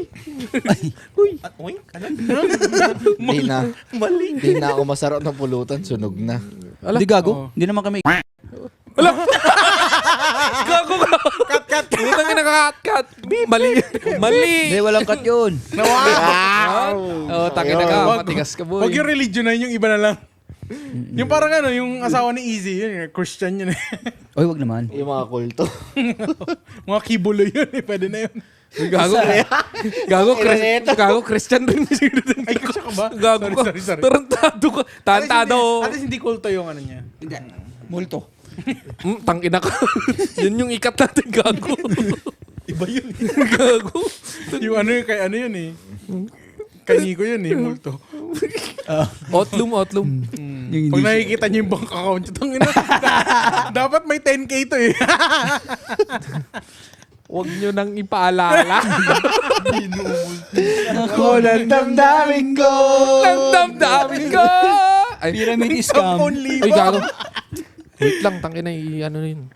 Uy, ano? Hindi na. Hindi na ako masarap ng pulutan, sunog na. Hindi gago. Hindi naman kami. Gago ka. Cut. Putang ina cut. Mali. Mali. Hindi, walang cut yun. Oh, tangina ka. Matigas ka, boy. Huwag yung religion na yung iba na lang. Yung parang ano, yung asawa ni Easy, yun, yung Christian yun eh. Oy, wag naman. Yung mga kulto. Mga kibulo yun eh, pwede na yun. Gago. Gago, Christian rin. Ay, kasi ka ba? Gago ka. Sorry. Tarantado ka. Tarantado. At least hindi kulto yung ano niya. Multo. Tangina ka. Yun yung ikat natin, gago. Iba yun. Gago. Yung ano yun, kay ano yun eh. Kay Nico yun eh, multo. Otlum. Yung Pag hindi nakikita niyo yung bank account niyo, tangina. Dapat may 10K to eh. Huwag nyo nang ipaalala. Ako ng damdamin ko! Ang damdamin ko! Ay, pyramid scam. Only. ay, gago. Wait lang, tangina, ano yun.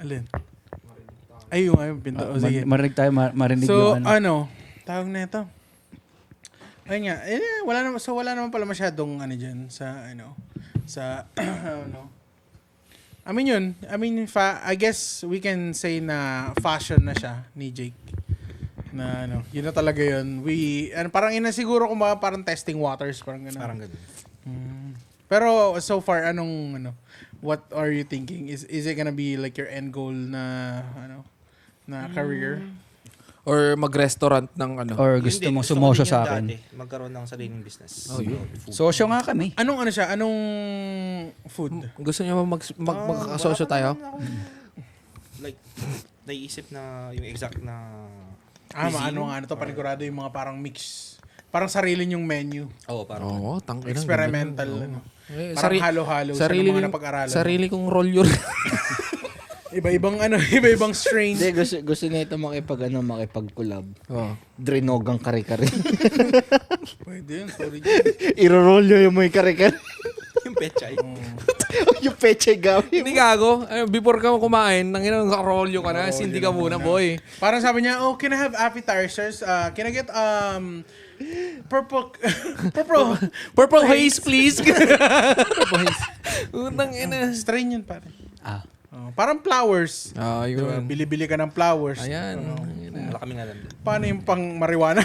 Alin? Ay, yung pinto. O, sige. Marinig tayo, marinig So, yung ano. ano, tawag na ito. Ayun nga, wala naman pala masyadong ano dyan sa, ano, sa, ano. I mean, I guess we can say na fashion na siya ni Jake. Na ano, yun na talaga yun. Parang siguro kung baka parang testing waters, parang gano'n. Parang ganun. Pero so far, what are you thinking? Is it gonna be like your end goal na, na career? Or mag-restaurant ng ano. Or gusto Hindi, mong ko sumosyo din sa yun akin. dati, magkaroon ng sariling business. Oh, yun. Food. Sosyo nga kami. Anong ano siya? Anong food? Gusto niyo magkasosyo tayo? Like, naiisip na yung exact na Ah, cuisine. ano to, panigurado yung mga parang mix. Parang sarili yung menu. Oo, parang Oo, tangina. Experimental. Ano. Eh, Parang halo-halo sa mga napag-aralan. Sarili kong role yun. Iba-ibang strains. Hindi, gusto nito makipag-collab. Oh. Drinogang kare-kare. Pwede yun, sorry. Iro-roll nyo yung may kare-kare. yung pechay. Yung peche gawin. Hindi gago. Before ka kumain, nanginang rolyo ka na. Hindi ka muna, boy. Parang sabi niya, oh, can I have appetizers? Can I get, Purple haze, please. Utang ina. strain yun, pare. Ah. Oh, parang flowers. Ah, Diba? yun. Bili-bili ka ng flowers. Ayan. Wala kami nga nandun. Paano yung pang marijuana?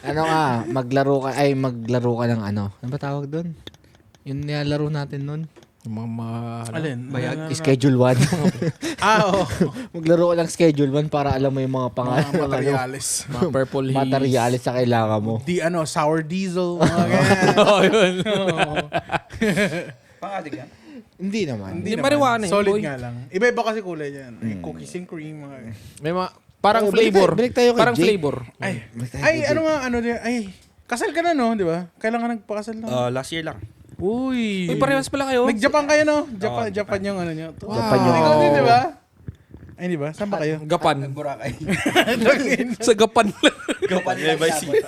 Ano ka, maglaro ka ng ano. Ano ba tawag doon? Yung nilalaro natin nun. Alin? Bayag? Schedule 1. Oo. Maglaro ka ng Schedule 1 para alam mo yung mga pangalan. Mga materials. Mga purple haze. Materialis sa kailangan mo. Sour diesel. Mga ganyan. Oh, yun. Pangadig yan? Hindi naman. Hindi marijuana eh, Solid boy. nga lang. Iba-iba kasi kulay yan. Cookies and cream. Mga... May parang Oh, flavor. balik tayo kay Parang Jake. flavor. Ay, kasal ka na, no? Di ba? Kailan ka nagpakasal na? Last year lang. Uy. Uy, parehas pala kayo. Nag-Japan kayo, no? Oo, Japan yung ano nyo. Japan yung- Ikaw din, di ba? Ay, di ba? Saan ba kayo? Gapan. Boracay. Sa Gapan lang. Gapan Nueva Ecija.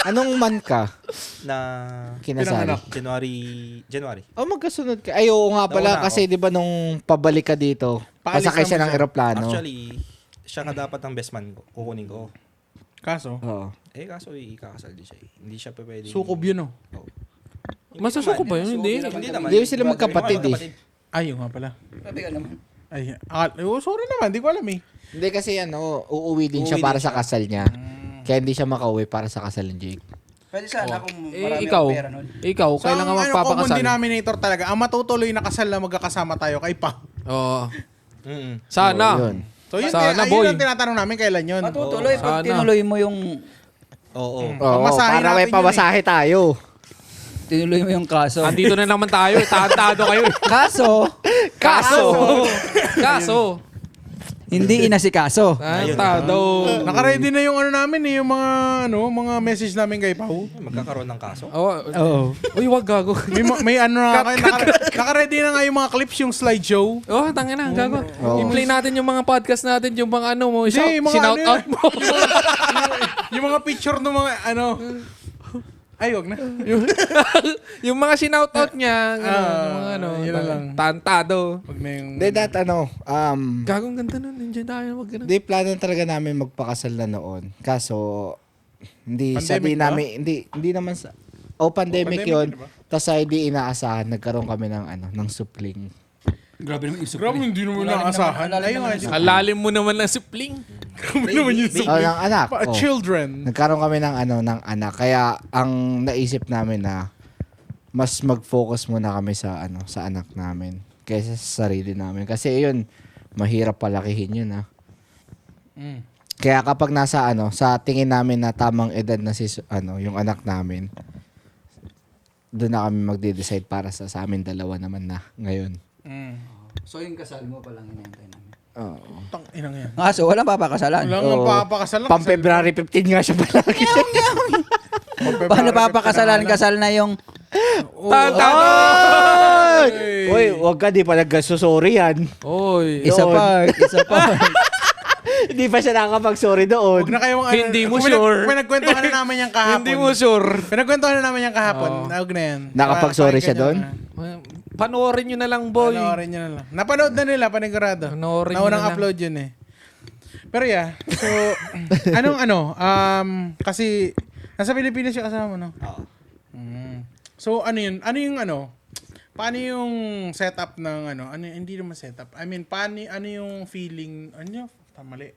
Anong month ka Na kinasal? Pinanganak. January. Oh, magkasunod ka. Ay, oo nga pala. Nauna Kasi di ba nung pabalik ka dito, Paalis pasakay siya naman ng siya. eroplano. Actually, siya nga dapat ang best man ko. Kukunin ko. Kaso, Oo. Kaso ikakasal din siya. Hindi siya pa pwede. sukob yun, oh. Masusuko ba yun? Hindi. Hindi naman. Hindi sila magkapatid Ay, yun nga pala. Sabi ka naman. Ay, sorry naman, di ko alam eh. Hindi kasi uuwi din siya Uuwi para din sa kasal niya. Kaya hindi siya makauwi para sa kasal ni Jake. Pwede sana kung Eh, marami ikaw. akong pera nun. Ikaw, So, kailan ka ang common magpapakasal? denominator talaga, ang matutuloy na kasal na magkakasama tayo kay Pao. Oo. Mm. Sana. Oo, yun. So, yun, Sana, yun boy. ang tinatanong namin kailan yun. Matutuloy pag Sana. tinuloy mo yung Oo. Oo, Pamasahe para may natin yun pamasahe tayo. tinuloy mo yung kaso. Andito na naman tayo. Tantado kayo. Kaso, Kaso. hindi inasikaso. Tantado. Naka-ready na yung namin yung mga message namin kay Pao. Magkakaroon ng kaso. Oo. Uy, wag gago. May naka-ready na nga yung mga clips, yung slideshow. Oh, tangin na, gago. Oo. I-play natin yung mga podcast natin, yung mga mo, Hindi, yung mga sinout out mo. Yung mga picture ng mga Ay, wag na. yung mga sinout out niya, yun na lang. tantado. Wag na yung... Hindi, Gagong ganda nun, nandiyan tayo, wag ganun. Hindi, plano talaga namin magpakasal na noon. Kaso, hindi Pandemic sabi ba? namin, hindi naman sa, pandemic pandemic yun. yun ba? Tapos hindi inaasahan, nagkaroon kami ng supling. Grabe naman yung Grabe, hindi naman naasahan. Ayun nga. Ang lalim mo naman ng sipling. Grabe naman yung Ng anak. Children. Nagkaroon kami ng anak. Kaya, ang naisip namin na, mas mag-focus muna kami sa anak namin. Kaysa sa sarili namin. Kasi yun, mahirap palakihin yun Kaya kapag nasa sa tingin namin na tamang edad na yung anak namin, doon na kami magde-decide para sa amin dalawa naman na ngayon. So yung kasal mo palang hinihintay namin. Oo. Tang inang yan. Kaso, walang papakasalan. Wala nga Oo. papakasalan. Pang February 15 nga siya palagi. Paano papakasalan? Kasal na yung... Tantado! Uy, wag ka, di pa nagkasusori yan. Oy. Isa Doon. part. Hindi pa siya nakakapag-sorry doon. Huwag na kayong Hindi mo sure. Pinagkwentuhan na namin yung kahapon. Hindi mo sure. Pinagkwentuhan na namin yung kahapon. Huwag na yan. Nakapag-sorry siya doon? Panoorin nyo na lang, boy. Panoorin nyo na lang. Napanood na nila, panigurado. Panoorin nyo Naunang na lang. upload yun eh. Pero yeah, so, kasi, nasa Pilipinas yung kasama mo, no? Oo. So, paano yung setup ng hindi naman setup. I mean, ano yung feeling, mali.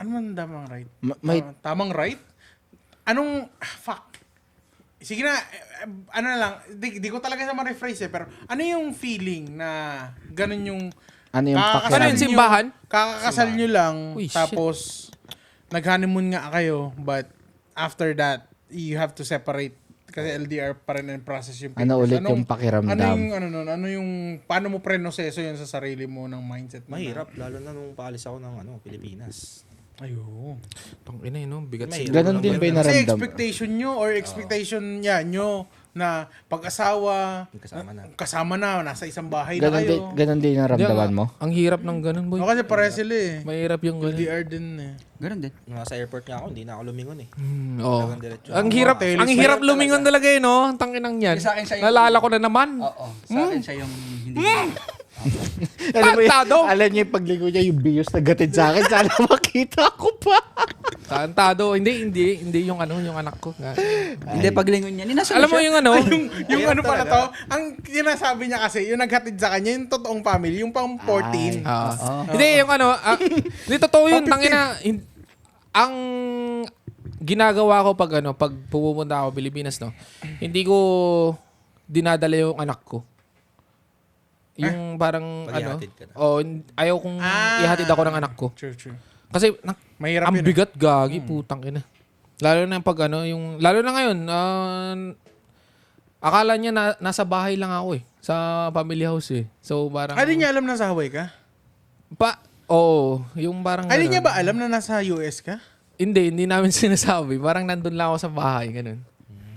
Ano man tamang right? Tamang right? Fuck. Sige na, na lang, di ko talaga sa ma-rephrase pero ano yung feeling na ganun yung Ano yung kakakasal Ano pakiramdam? yun, simbahan? Kakakasal nyo lang, Uy, shit. tapos nag-honeymoon nga kayo, but after that, you have to separate kasi LDR pa rin ang process yung papers. Ano ulit yung pakiramdam? Ano yung, paano mo prenoseso yun sa sarili mo ng mindset mo? Mahirap, lalo na nung paalis ako ng Pilipinas. Ayun. Tangina yun, no? Bigat Mahirap. Ganon din ba yung Kasi naramdam? expectation nyo or expectation nyo na pag-asawa, Kasama na. nasa isang bahay na kayo. Ganon din yung naramdaman mo? Ang hirap ng ganun, boy. O kasi pare sila eh. Mahirap yung ganun. LDR din eh. Ganun din. Nasa airport nga ako, hindi na ako lumingon eh. Oo. Talagang diretso. Ang hirap, ang hirap lumingon talaga eh, no? Ang tanginang yan. Sa akin siya yung- Nalala ko na naman. Oo. Sa akin siya yung hindi. Tantado! Alam niyo yung pagligo niya, yung bios na gatid sa akin. Sana makita ko pa. Tantado. Hindi yung anak ko. Hindi paglingon niya. Ninasa Alam mo yung ano? Yung ano pala to, ang sinasabi niya kasi, yung naghatid sa kanya, yung totoong family, yung pang 14. Hindi, yung hindi totoo yun. Tangina, ang ginagawa ko pag pupunta ako Pilipinas, no, hindi ko dinadala yung anak ko. Yung parang Pag-ihatid ka na. ayaw kong ihatid ako ng anak ko. True. Kasi Mahirap ang yun. bigat gagi, putang ina. Lalo na pag lalo na ngayon, akala niya nasa bahay lang ako eh. Sa family house eh. So parang... Ay, di niya alam na sa Hawaii ka? yung parang... Ay, di ganun. niya ba alam na nasa US ka? Hindi namin sinasabi. Parang nandun lang ako sa bahay, ganun.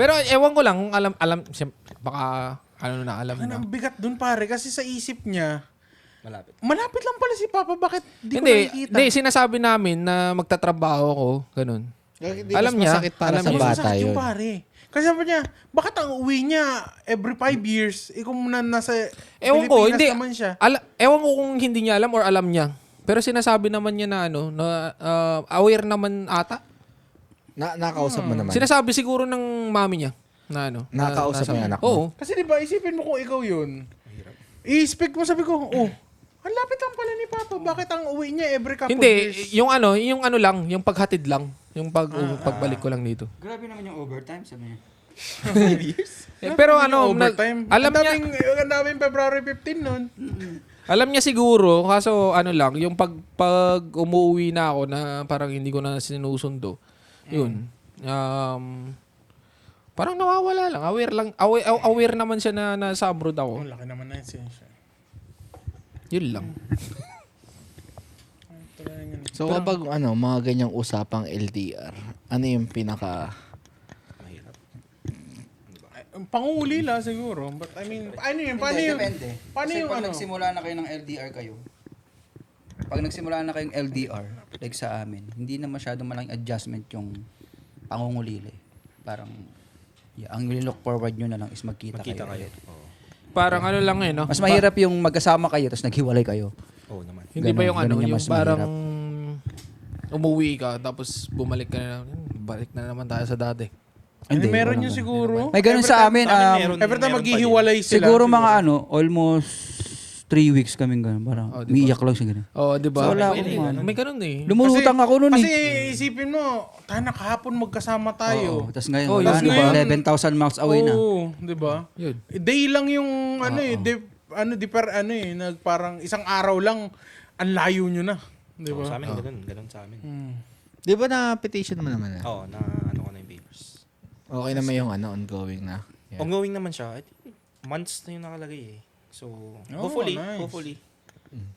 Pero ewan ko lang kung alam, baka na alam Ano, na. ang bigat dun pare, kasi sa isip niya, Malapit. malapit lang pala si Papa, bakit di ko Hindi, nakikita? sinasabi namin na magtatrabaho ako, ganun. Alam niya, Masakit para alam sa niya. bata Masakit yun. yung pare. Kasi sabi niya, bakit ang uwi niya every 5 years? Ikaw muna nasa Ewan ko, Pilipinas hindi. naman siya. Ewan ko kung hindi niya alam or alam niya. Pero sinasabi naman niya na aware naman ata. Nakausap mo naman. Sinasabi siguro ng mami niya na Nakakausap mo yung anak mo? Oo. Kasi di ba isipin mo kung ikaw yun. I-speak mo, sabi ko, ang lapit lang pala ni Papa. Bakit ang uwi niya every couple Hindi, years? yung ano lang, yung paghatid lang. Yung pagbalik ko lang dito. Grabe naman yung overtime, sabi niya. Pero Yung overtime. alam niya, Ang daming February 15 nun. alam niya siguro, kaso lang, yung pag umuwi na ako na parang hindi ko na sinusundo, yun. Parang nawawala lang. Aware naman siya na nasa abroad ako. Ang laki naman na yun siya. Yun lang. So kapag mga ganyang usapang LDR, ano yung pinaka... Pangungulila siguro. But I mean, paano yun? Paano yun? Depende. Paano Kasi yung pag ano? nagsimula na kayo ng LDR kayo, pag nagsimula na kayong LDR, like sa amin, hindi na masyadong malaking adjustment yung pangungulila. Parang, ang look forward nyo na lang is magkita kayo. Oo. Parang lang no? Mas mahirap yung magkasama kayo tapos naghiwalay kayo. Oo naman. Hindi ba yung Ganun yung yung mas parang mahirap. umuwi ka tapos bumalik ka na, balik na naman tayo sa dati. Hindi, Hindi, meron walang yun ganun. siguro. May ganun Every sa time- amin. meron. Every time Meron maghihiwalay sila. Siguro mga almost 3 weeks kaming ganun. Parang Oh, diba? umiiyak lang siya ganun. Oh, di ba? So, wala may, akong ano. may ganun eh. Lumulutang ako nun Kasi eh. isipin mo, tayo nakahapon magkasama tayo. Tapos ngayon, Oh, wala yun na. ngayon. 11,000 miles away na. Oo, di ba? Yun. Day lang yung parang isang araw lang ang layo nyo na. Di Oo, sa ba? amin, ganun sa amin. Di ba na-petition mo naman na? Oo, na ko na yung papers. Okay naman yung ongoing na. Yeah. Ongoing naman siya. I think months na yung nakalagay eh. So, hopefully, nice.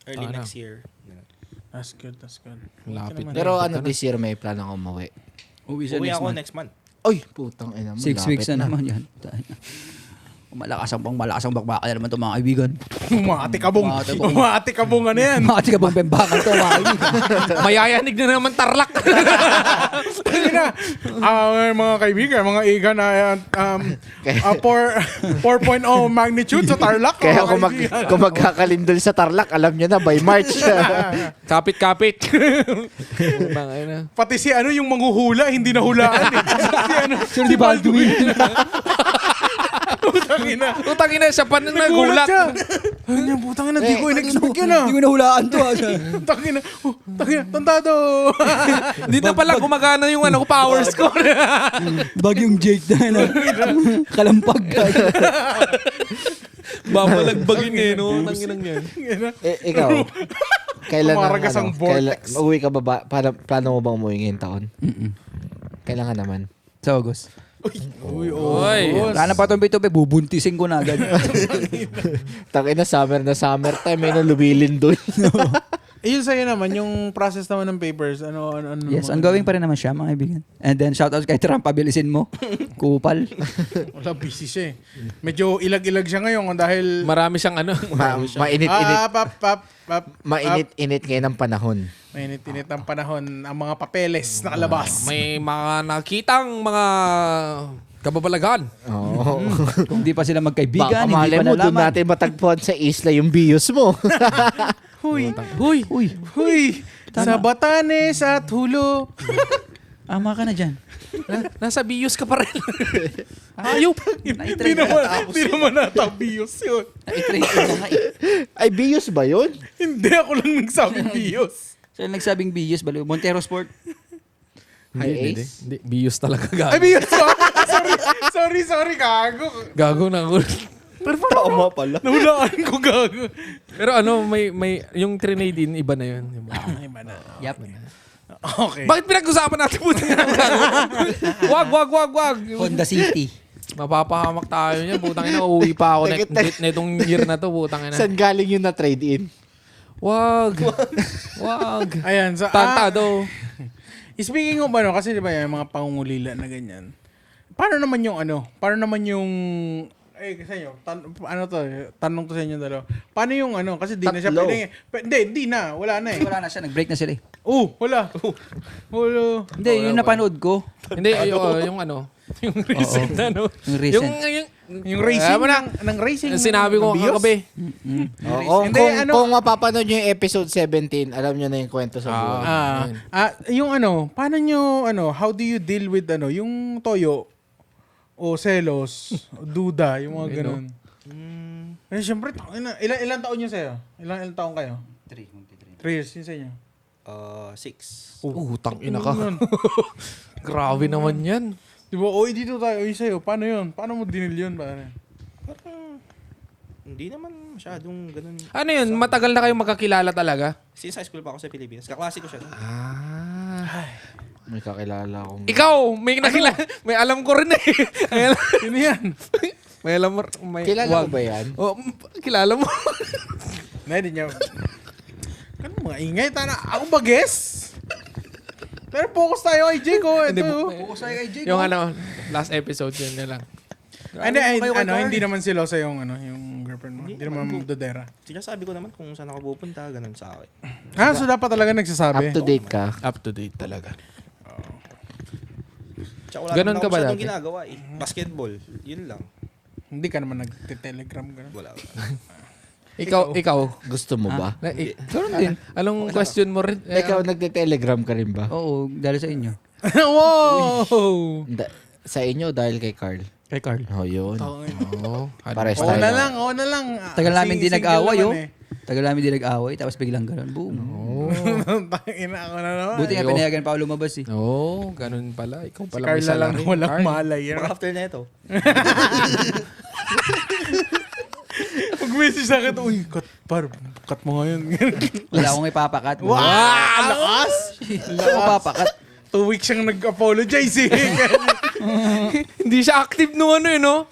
early Sana. next year. Ganun. That's good, that's good. Lapit na. Pero this year may plan akong umuwi. Uwi siya Uwi next ako month. next month. Oy, putang ina mo. 6 weeks lapit na naman yan. Malakas ang bakbaka na naman itong mga kaibigan. Umatikabong. Umatikabong. Umatikabong ano yan. Makati ka bang pembakan to mga kaibigan. Mayayanig na naman tarlak. Hindi na. Mga kaibigan, mga iga na 4.0 magnitude sa Tarlac. Kaya mga kaibigan. kung magkakalindol sa Tarlac, alam nyo na by March. Kapit-kapit. Bangay na. Pati si yung manghuhula, hindi nahulaan eh. Si Baldwin. Utang ina, siya pa nang nagulat. siya. Ano yung putang ina, di ko in-expect yun ah. Hindi ko nahulaan to. Tangina, tantado. Dito pala gumagana yung power score. Bagyong Jake na kalampag ka. Babalagbagin eh, no? Tanginang yan. Ikaw, kailan Umaragas ang vortex. uwi ka ba? Plano mo bang umuwi ngayong taon? Kailangan naman. Sa August. Uy, Oy. Wala na pa itong bito, bubuntisin ko na agad. Tangina summer time, may lubilin doon. Yun sa'yo naman, yung process naman ng papers. Ano Yes, naman? ongoing pa rin naman siya mga kaibigan. And then shoutout kay Trump, pabilisin mo. Kupal. Wala, busy siya eh. Medyo ilag-ilag siya ngayon dahil... Marami siyang Mainit-init ngayon ang panahon. Mainit-init ang panahon. Ang mga papeles nakalabas. may mga nakitang mga kababalagan. Oo. Kung di pa sila magkaibigan, Baka hindi malay pa mo, doon nalaman. natin matagpuan sa isla yung bios mo. Huy! Huy! Uy, Huy! Sa Batanes at Hulo. ama ka na dyan. Nasa bios ka pa rin. Ayop! Hindi naman natabiyos yun. Na-trade na nga eh. Ay, bios ba yun? Hindi ako lang nagsabing biyos. So yung nagsabing bios, baliw. Montero Sport. Ay, Ace? Hindi, bios talaga gago. Ay, biyos ba? Sorry, gago. Gago na ako. Pero tama pala. Nahulaan ko gago. Pero may yung Trinidad iba na yun. Iba na. Yep. Okay. Bakit pinag-usapan natin po Wag. Honda City. Mapapahamak tayo niyan. Putang ina, uuwi pa ako netong year na to. Putang ina. Saan galing yung na-trade in? Wag. Ayan. Tantado. Speaking of kasi di ba yung mga pangungulila na ganyan. Paano naman yung sa inyo, tanong to sa inyo dalawa. Paano yung kasi di na siya Tatlo. pwede. Hindi na, wala na eh. Wala na siya, nag-break na sila eh. Wala. Wala. Hindi, yung napanood ko. Hindi, yung yung recent Yung recent. Yung racing ng racing. yung sinabi ko ng Bios. kagabi. Kung, Hindi, kung mapapanood nyo yung episode 17, alam nyo na yung kwento sa buhay. Yung paano nyo, how do you deal with yung toyo o selos, o duda, yung mga ganun. Eh, syempre, ilan taon nyo sa'yo? Ilan taon kayo? 3 years, yun sa inyo. 6. Tangina ka. Grabe naman yan. Diba, dito tayo, sa'yo, paano yun? Paano mo dinil yun? Parang, Hindi naman masyadong ganun. Ano yun? Matagal na kayong magkakilala talaga? Since high school pa ako sa Pilipinas, kaklase ko siya. May kakilala akong... Ikaw, may nakilala. May alam ko rin eh. yun yan. May alam mo. Kilala ko ba yan? Kilala mo. Hindi niya. Ano mga ingay? Ako ba guess? Pero focus tayo kay Jake, ito. Focus tayo kay Jake. Yung last episode yun na lang. Hindi naman silosa yung girlfriend mo. Hindi naman dodera. Sinasabi ko naman kung saan ako pupunta, ganun sa akin. So dapat talaga nagsasabi. Up to date ka. Up to date talaga. Tsaka wala Ganun naman ka ako ba masyadong dati? ginagawa eh. Basketball, yun lang. Hindi ka naman nagte-telegram gano'n. Wala. Ikaw. Gusto mo ba? Ganun din. Anong question mo rin? Ikaw nagte-telegram ka rin ba? Oo, dahil sa inyo. Wow! Sa inyo dahil kay Carl? Kay Carl. Oh, yun. Oo. Pares Oo tayo. na lang. Tagal namin di nag-away, oh. Tagal namin di nag-away, tapos biglang ganun. Boom. Tangina ako na naman. Buti nga pinayagan pa ako lumabas eh. Oo, ganun pala. Ikaw Si pala Carl may na lang salary. walang Carl. malay. Baka after na ito. Pag-message sa akin, cut mo ngayon. Wala akong ipapakat. Wow! Lakas! Wala akong ipapakat. 2 weeks siyang nag-apologize eh. Hindi siya active nung no?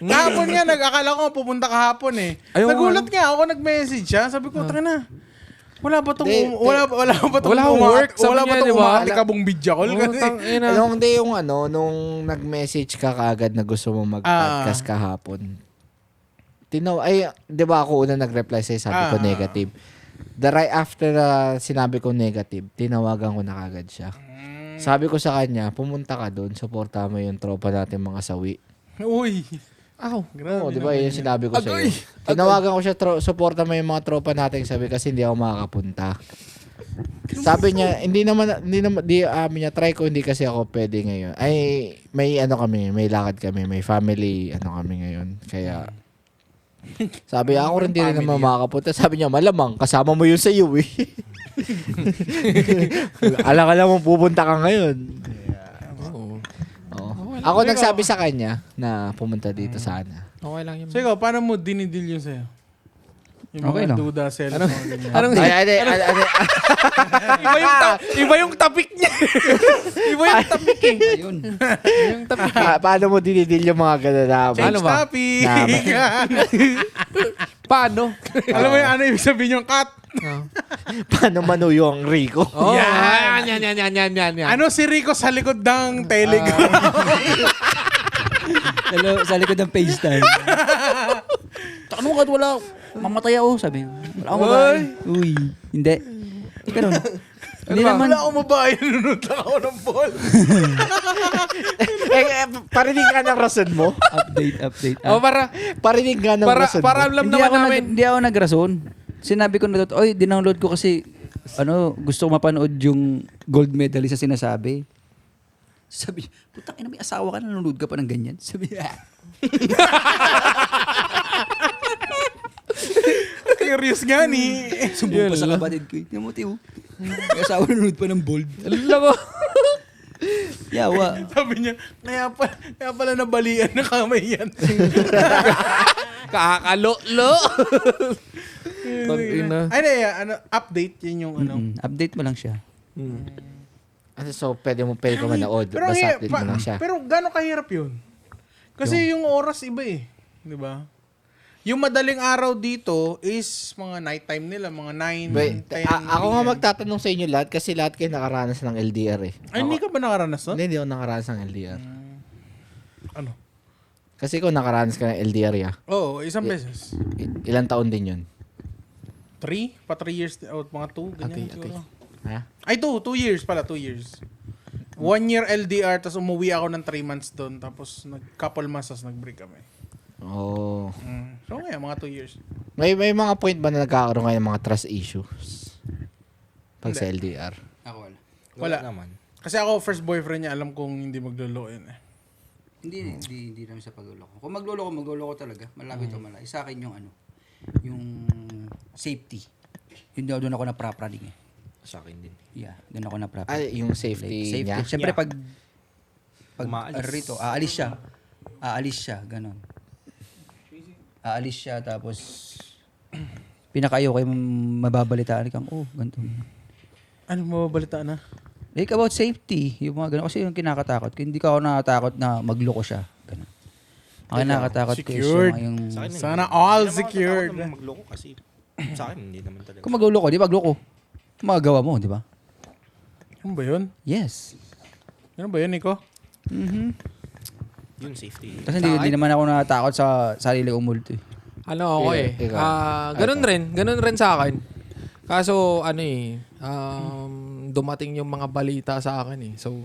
Kahapon nga, akala ko pupunta kahapon eh. Ayaw Nagulat nga ako, nag-message siya. Sabi ko, taka na. Wala ba tong Wala work, sabi wala ba niya, tong di ba? umakabong video call? Nung hindi yung nung nag-message ka kaagad na gusto mo mag-podcast kahapon. Di ba ako una nag-reply sa'yo, sabi ko negative. The right after sinabi ko negative, tinawagan ko na kaagad siya. Sabi ko sa kanya, pumunta ka doon, suporta mo yung tropa natin mga sawi. Uy. Grabe. Oo, di ba yun yung sinabi ko sa'yo. Tinawagan ko siya, suporta mo yung mga tropa natin sabi kasi hindi ako makakapunta. Sabi niya, hindi naman, niya, try ko, hindi kasi ako pwede ngayon. May may lakad kami, may family, kami ngayon. Kaya, sabi ako rin, di rin naman makakapunta. Sabi niya, malamang, kasama mo yun sa iyo eh. Alam mo, pupunta ka ngayon. Oo. Ako nagsabi sa kanya na pumunta dito sana. Okay lang yun. So ikaw, paano mo dinidil yun sa'yo? Yung Okay mga lang. duda, selos, mga ganyan. Anong iba yung topic niya. Iba yung topic eh. Ayun. Yung topic. Paano mo dinidil yung mga gano'n na Change Ano ba? topic! Paano? Alam mo yung ibig sabihin yung cut? paano manuyo ang Rico? Oh, yan. Ano si Rico sa likod ng Telegram? Sa likod ng FaceTime. Ano ka wala? Mamatay ako, sabi ko. Wala akong babae. Uy, hindi. Ganun. Hindi naman. Wala akong mabahay, nanonood lang ako ng ball. Parinig ka ng rason mo? Update. Oh, Parinig ka ng rason para mo? alam naman namin. Hindi ako nagrason. Sinabi ko na doon, dinownload ko kasi gusto ko mapanood yung gold medalist sa sinasabi. Sabi, putang ina, may asawa ka, nanonood ka pa ng ganyan. Sabi, Curious nga ni. sumbong pa sa kapatid ko. Timothy, may asawa nanonood pa ng bold. Alam ko. Yawa. Sabi niya, kaya pala nabalian na kamay yan. Kakalo-lo. Tangina. Update yun yung Update mo lang siya. So, pwede ka manood. Pero, Basta update mo lang siya. pero gano'ng kahirap yun? Kasi yung oras iba eh. Di ba? Yung madaling araw dito is mga nighttime nila, mga 9, Wait, 10. ako nga magtatanong sa inyo lahat kasi lahat kayo nakaranas ng LDR eh. Ay, hindi ka ba nakaranas nun? Hindi ako nakaranas ng LDR. Ano? Kasi kung nakaranas ka ng LDR ya, Oo, isang beses. ilang taon din yun? 3? Pa 3 years, o mga 2, ganyan Ate. siguro. Ha? Ay, 2 years pala, 2 years. 1 year LDR, tapos umuwi ako ng 3 months doon, tapos couple months, tapos nag-break kami. Oh. So, kaya mga 2 years. May mga point ba na nagkakaroon kayo ng mga trust issues? Pag sa LDR? Ako wala. Wala. naman. Kasi ako, first boyfriend niya, alam kong hindi maglolo yun eh. Hindi naman sa pagluloko. Kung magluloko talaga. Malapit o malayo. Sa akin yung yung safety. Yun doon ako naprapraning eh. Sa akin din. Yeah, doon ako naprapraning. Ay, yung safety niya? Siyempre Yeah. pag Umaalis. rito, aalis siya, ganon. Aalis siya, tapos pinakayo kayo mababalitaan kang, ganito. Ano mababalita na? Like about safety, yung mga ganun. Kasi yung kinakatakot ko, hindi ka ako nakatakot na magloko siya. Ganun. Ang nakakatakot ko is Secured. yung Sa akin, Sana hindi all naman ako secured. natatakot na magloko kasi sa akin hindi naman talaga. kung magloko, di ba magloko? Magagawa mo, di ba? Ano ba yun? Yes. Ano ba yun, Nico? Yun safety. Kasi hindi naman ako natatakot sa sarili kong multo. Ano ako eh. Ikaw. Ganun rin sa akin. Kaso dumating yung mga balita sa akin eh. So,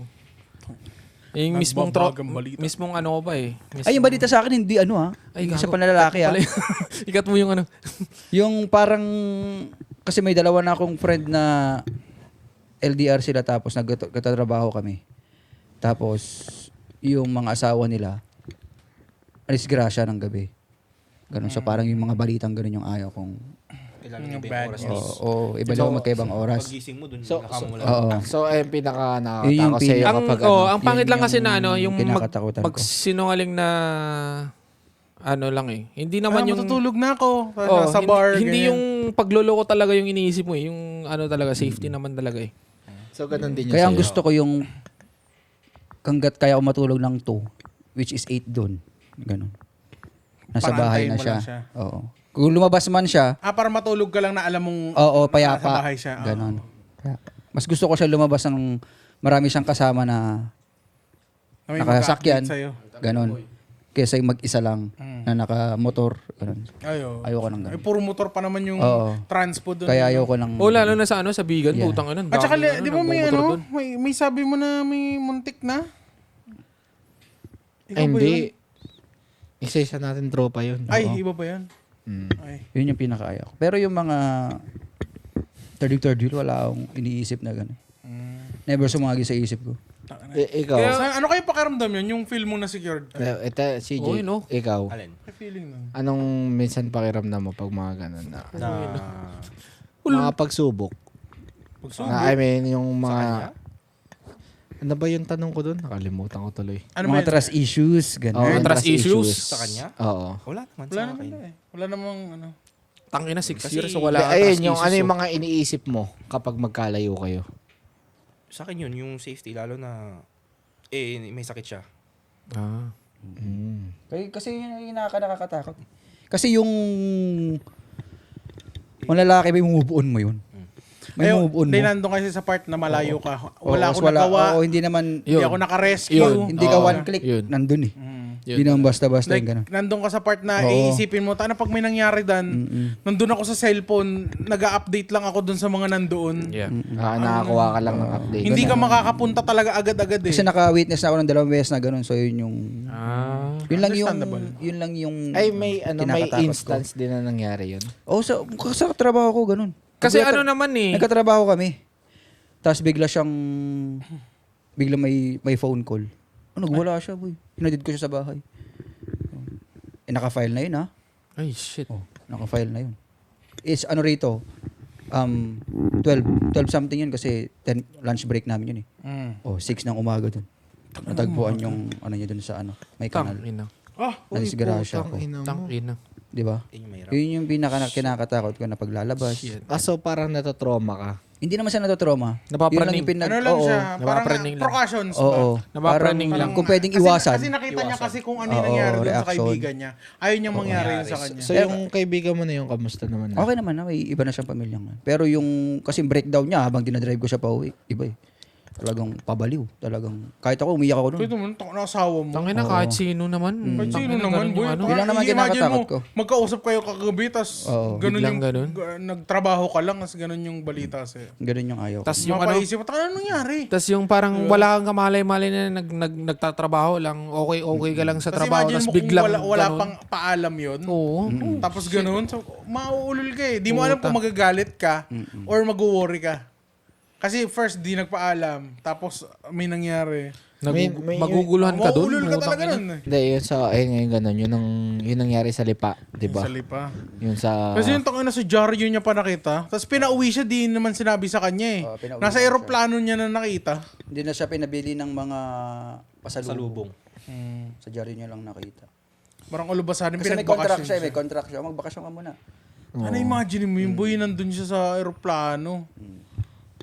yung Nagbabagang balita. mismong ano ko ba eh. Ay, yung balita sa akin, hindi Ay, hindi sa gago. panlalaki Pala yun. Ikat mo yung ano. Yung parang, kasi may dalawa na akong friend na LDR sila tapos nagtatrabaho kami. Tapos, yung mga asawa nila, alisgrasya ng gabi. Ganun. So parang yung mga balitang ganun yung ayaw kong, Kailangan Yung iba bad yung oras news. mo. iba daw magkaibang oras. Pagising mo dun, So, nakamulan. Oo. So, ay, pinaka Yun yung nakakatakot sa'yo pinaka- kapag ang pangit yun lang kasi na yung yung kinakatakutan ko. magsinungaling na ano lang eh. Hindi naman yung matutulog na ako. Sa hindi, bar, hindi ganyan. yung pagloloko talaga yung iniisip mo eh. Yung ano talaga safety naman talaga eh. So, ganun din yun Kaya ang sa'yo. gusto ko yung hanggat kaya ako matulog ng 2, which is 8 doon. Ganun. Nasa bahay Parantayin na mo siya. lang siya. Oo. Kung lumabas man siya, Para matulog ka lang na alam mong oo, nasa payapa. bahay siya. Oo. Ganon. Kaya, mas gusto ko siya lumabas ng marami siyang kasama na Na may nakasakyan. mag-update sa'yo. Ganon. Kesa yung mag-isa lang na nakamotor. Ganon. Ayoko ng Ay, ganon. puro motor pa naman yung Oo. transpo doon. Kaya ayoko ng... O lalo na sa ano sa Bigan, Yeah. putang ina. At saka, daming di ba may nagbomotor ano? dun. May sabi mo na may muntik na? Ikaw Ay, ba hindi. yun? Isa-isa natin tropa yun. Ay, Oo. iba ba yan? Mm. Ay. Yun yung pinakaaya ko. Pero yung mga third wheel, wala akong iniisip na gano'n. Never sumagi sa isip ko. Ikaw. Ano kayo pakiramdam yun? Yung feel mo na secured? Ito, CJ. Oo, no? Ikaw. Alin? May feeling nun. Anong minsan pakiramdam mo pag mga ganun na? Na, Mga pagsubok. Na, I mean, yung sa mga... kanya? Ano ba yung tanong ko doon? Nakalimutan ko tuloy. Ano ba Mga yun? trust issues, Oo, gano'n. trust issues. Sa kanya? Oo. Wala naman Wala sa naman akin. na eh. Wala namang ano. Tangina 6 Kasi- years so wala ka Ayun, trust yung issues, ano yung so. mga iniisip mo kapag magkalayo kayo. Sa akin yun, yung safety, lalo na, may sakit siya. Ah. Kasi yun yung nakakatakot. Kasi yung lalaki, may move on mo yun. May Ayun, move on hindi mo. nandun kasi sa part na malayo ka. Oo, Wala so akong nagawa. Oo, hindi naman, Hindi Yun. ako naka-rescue. Yun. hindi ka Oo. one click, Yun. nandun eh. Yun. Hindi naman basta-basta yung Like, gano'n. nandun ka sa part na Oo. iisipin mo, tana pag may nangyari dan, nandun ako sa cellphone, nag-update lang ako dun sa mga nandoon. Yeah. Nakakuha ka lang ng update. Hindi ka makakapunta talaga agad-agad eh. Kasi naka-witness na ako ng 2 beses na gano'n, so yun yung... Ah. Yun lang yung Ay, may kinakatakot ko. instance din na nangyari yun. Oh, sa trabaho ko ganun. Kasi ano naman eh. Nagkatrabaho kami. Tapos bigla may phone call. Oh, nagwala siya, boy. Hinadid ko siya sa bahay. Naka-file na yun, ha? Ay shit. Oh, naka-file na yun. Is ano rito? 12 something yun kasi 10 lunch break namin yun eh. Oh, 6 ng umaga dun. Natagpuan yung ano niya dun sa ano, may kanal. Tangina. Nadisgrasya ko. Tangina. Di ba? Yun yung mahirap. Yun yung kinakatakot ko na paglalabas. Shit. So, parang natotrauma ka. Hindi naman siya natotrauma. Napapraning. Yun lang yung ano lang oo. siya, parang Napapraning lang. precautions Oo. ba? Napapraning Parang lang. kung pwedeng iwasan. Kasi nakita niya kasi kung ano Oo, yung nangyari dun sa reaction. kaibigan niya. Ayaw niyang mangyari yun sa kanya. So, yung kaibigan mo na yung kamusta naman na? Okay naman na, may iba na siyang pamilya nga. Pero yung, kasi breakdown niya habang dinadrive ko siya pa uwi, iba eh. Talagang pabaliw. Talagang, kahit ako, umiyak ako Ito doon. mo, asawa mo. Tangina, kahit sino naman. Kahit sino Tangina, naman, ganun boy. yung ano. Yun lang naman I-imagine kinakatakot mo, ko. Magkausap kayo kagabi, tas Oo. ganun Biglang yung, ganun. nagtrabaho ka lang, tas ganun yung balita sa'yo. Ganun yung ayaw ko. Tas yung ano, Mapaisip mo, ano nangyari? tas yung parang wala kang kamalay-malay na nagtatrabaho lang, okay ka lang sa Tapos trabaho, imagine tas mo kung biglang wala ganun. pang paalam yun. Oo. Tapos ganun, so mauulol ka eh. Di mo alam kung magagalit ka or mag-worry ka. Kasi first, di nagpaalam. Tapos may nangyari. Maguguluhan ka dun. Mauulol ka putang talaga ina. nun eh. Hindi, yun sa, ayun ngayon ganun, yun nangyari sa Lipa, di ba? Sa lipa. Yun sa, Kasi yung tangina sa Jaryo niya pa nakita. Tapos pinauwi siya, di naman sinabi sa kanya eh. Pinauwi Nasa siya. aeroplano niya na nakita. Hindi na siya pinabili ng mga pasalubong. Salubong. Sa Jari niya lang nakita. Parang ulubasanin, Kasi may contract pinagbakasyon siya, siya. may contract siya. Magbakasyon ka muna. Ano imagine mo, yung boy nandun siya sa aeroplano.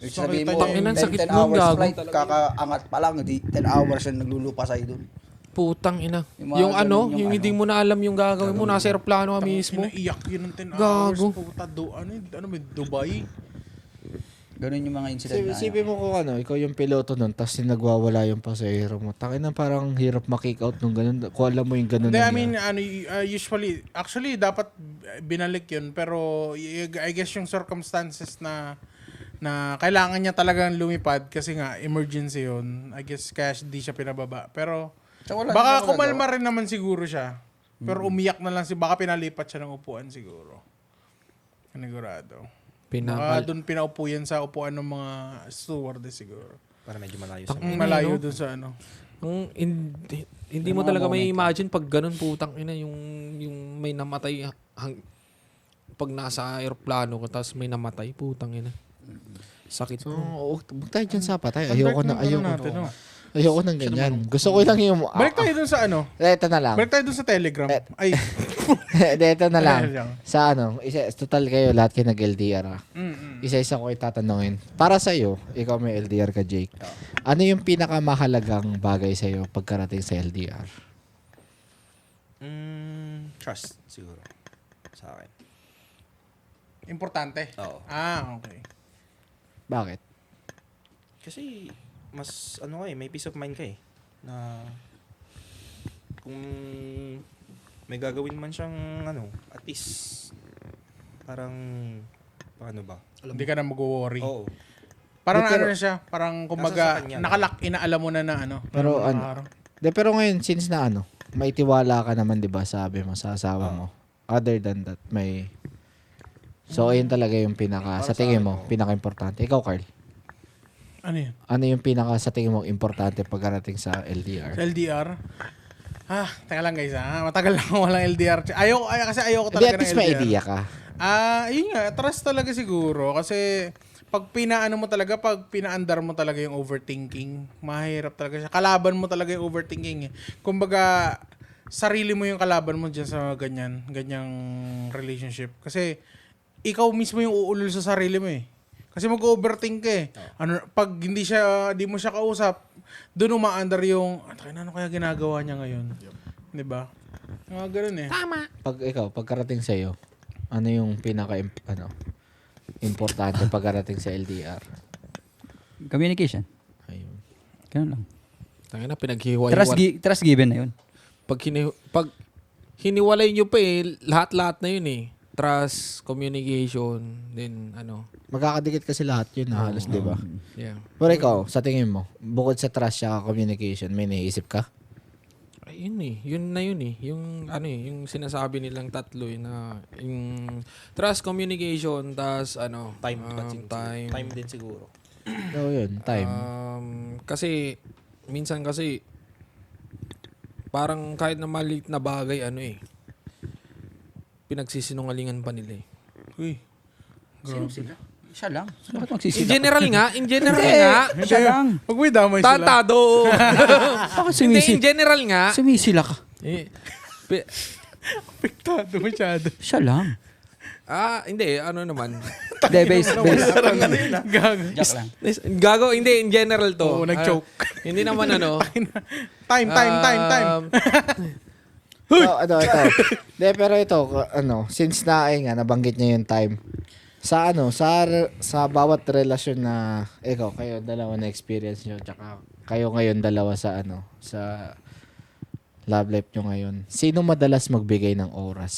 Sabihin Nakita mo, niya Tanginan, 10 sakit nun, hours gago. flight, kakaangat pa lang, 10 hours siya naglulupasay doon. Putang ina. Yung mga Yung ganun, ano, yung yung ano. hindi mo na alam yung gagawin mo, nasa aeroplano ka mismo. Inaiyak yun ng 10 hours. Gago. Puta, ano, may Dubai. Ganun yung mga incident na. Isipin mo kung ikaw yung piloto nun, tapos nagwawala yung pasahero mo. Tangin na parang hirap ma-kick out nung ganun. Kung alam mo yung ganun. Hindi, I nangyari. mean, usually, actually, dapat binalik yun. Pero, I guess yung circumstances na kailangan niya talagang lumipad kasi nga, emergency yun. I guess, kaya di siya pinababa. Pero, So, wala baka naman kumalma rin naman siguro siya. Pero umiyak na lang baka pinalipat siya ng upuan siguro. Panigurado. Baka doon pinaupo yan sa upuan ng mga stewardess siguro. Para medyo malayo sa Malayo doon sa ano. Hindi mo talaga may imagine pag ganun putang ina yung may namatay pag nasa aeroplano ko tapos may namatay putang ina. Sakit mo. Oo, huwag tayo dyan sa patay. Ayoko na, ayoko. natin, no? Ayoko nang ganyan. Gusto ko lang yung... Balik tayo doon sa ano. Ito na lang. Balik tayo doon sa Telegram. Ay, Ito na lang. Ayun lang. Sa total kayo lahat kayo nag-LDR ah. Isa-isa ko itatanungin. Para sa'yo, ikaw may LDR ka, Jake. Ano yung pinakamahalagang bagay sa'yo pagkarating sa LDR? Trust, siguro. Sa akin. importante. Oo. Okay. Bakit? Kasi, mas, may peace of mind ka eh. Na, kung may gagawin man siyang, at least, parang, paano ba? Hindi ka na mag-worry. Oo. Parang Pero- na siya, parang Nasa kumbaga, sa kanya. nakalak, inaalam mo na Pero na araw. Pero ngayon, since na may tiwala ka naman, di ba, sabi mo sa asawa mo. Other than that, may... So, ayun talaga yung sa tingin mo, pinaka-importante. Ikaw, Carl. Ano yun? Ano yung sa tingin mo importante pagkarating sa LDR? Sa LDR? Teka lang guys matagal lang walang LDR. Kasi ayoko Hindi, talaga at least ng may LDR. idea ka. Yun nga, trust talaga siguro. Kasi pag pag pinaandar mo talaga yung overthinking, mahirap talaga siya. Kalaban mo talaga yung overthinking eh. Kumbaga, sarili mo yung kalaban mo dyan sa ganyang relationship. Kasi, ikaw mismo yung uulol sa sarili mo eh. Kasi mag-overthink ka eh. Pag di mo siya kausap, doon umaandar yung, ano kaya ginagawa niya ngayon? Di ba? Ganun eh. Pagkarating sa'yo, ano yung importante pagkarating sa LDR? Communication. Ayun. Ganun lang. Tangina pinaghiwa-hiwa. Trust given na yun. Pag hiniwalay nyo pa lahat-lahat na yun eh. Trust, communication, then Magkakadikit kasi lahat yun halos, di ba? Yeah. Pero ikaw, sa tingin mo, bukod sa trust at communication, may naisip ka? Ayun yun na yun eh. Yung yung sinasabi nilang tatlo na yung trust, communication, tas Time din siguro. Oo, yun. Time. Kasi minsan parang kahit na maliit na bagay pinagsisinungalingan pa nila eh. Uy. Sino sila? Siya lang. Bakit In magsisila? general nga. Siya lang. Huwag mo idamay sila. Tantado. Bakit Hindi, in general nga. Sumisila ka. Apektado masyado. Siya lang. Hindi, naman. Hindi, base. Gago. Joke lang. Gago, hindi, in general to. Oo, nag-choke. Hindi naman Time. Ito. De, pero ito, since nabanggit niya yung time, sa bawat relasyon na kayo dalawa na experience nyo, tsaka kayo ngayon dalawa sa sa love life nyo ngayon, sino madalas magbigay ng oras?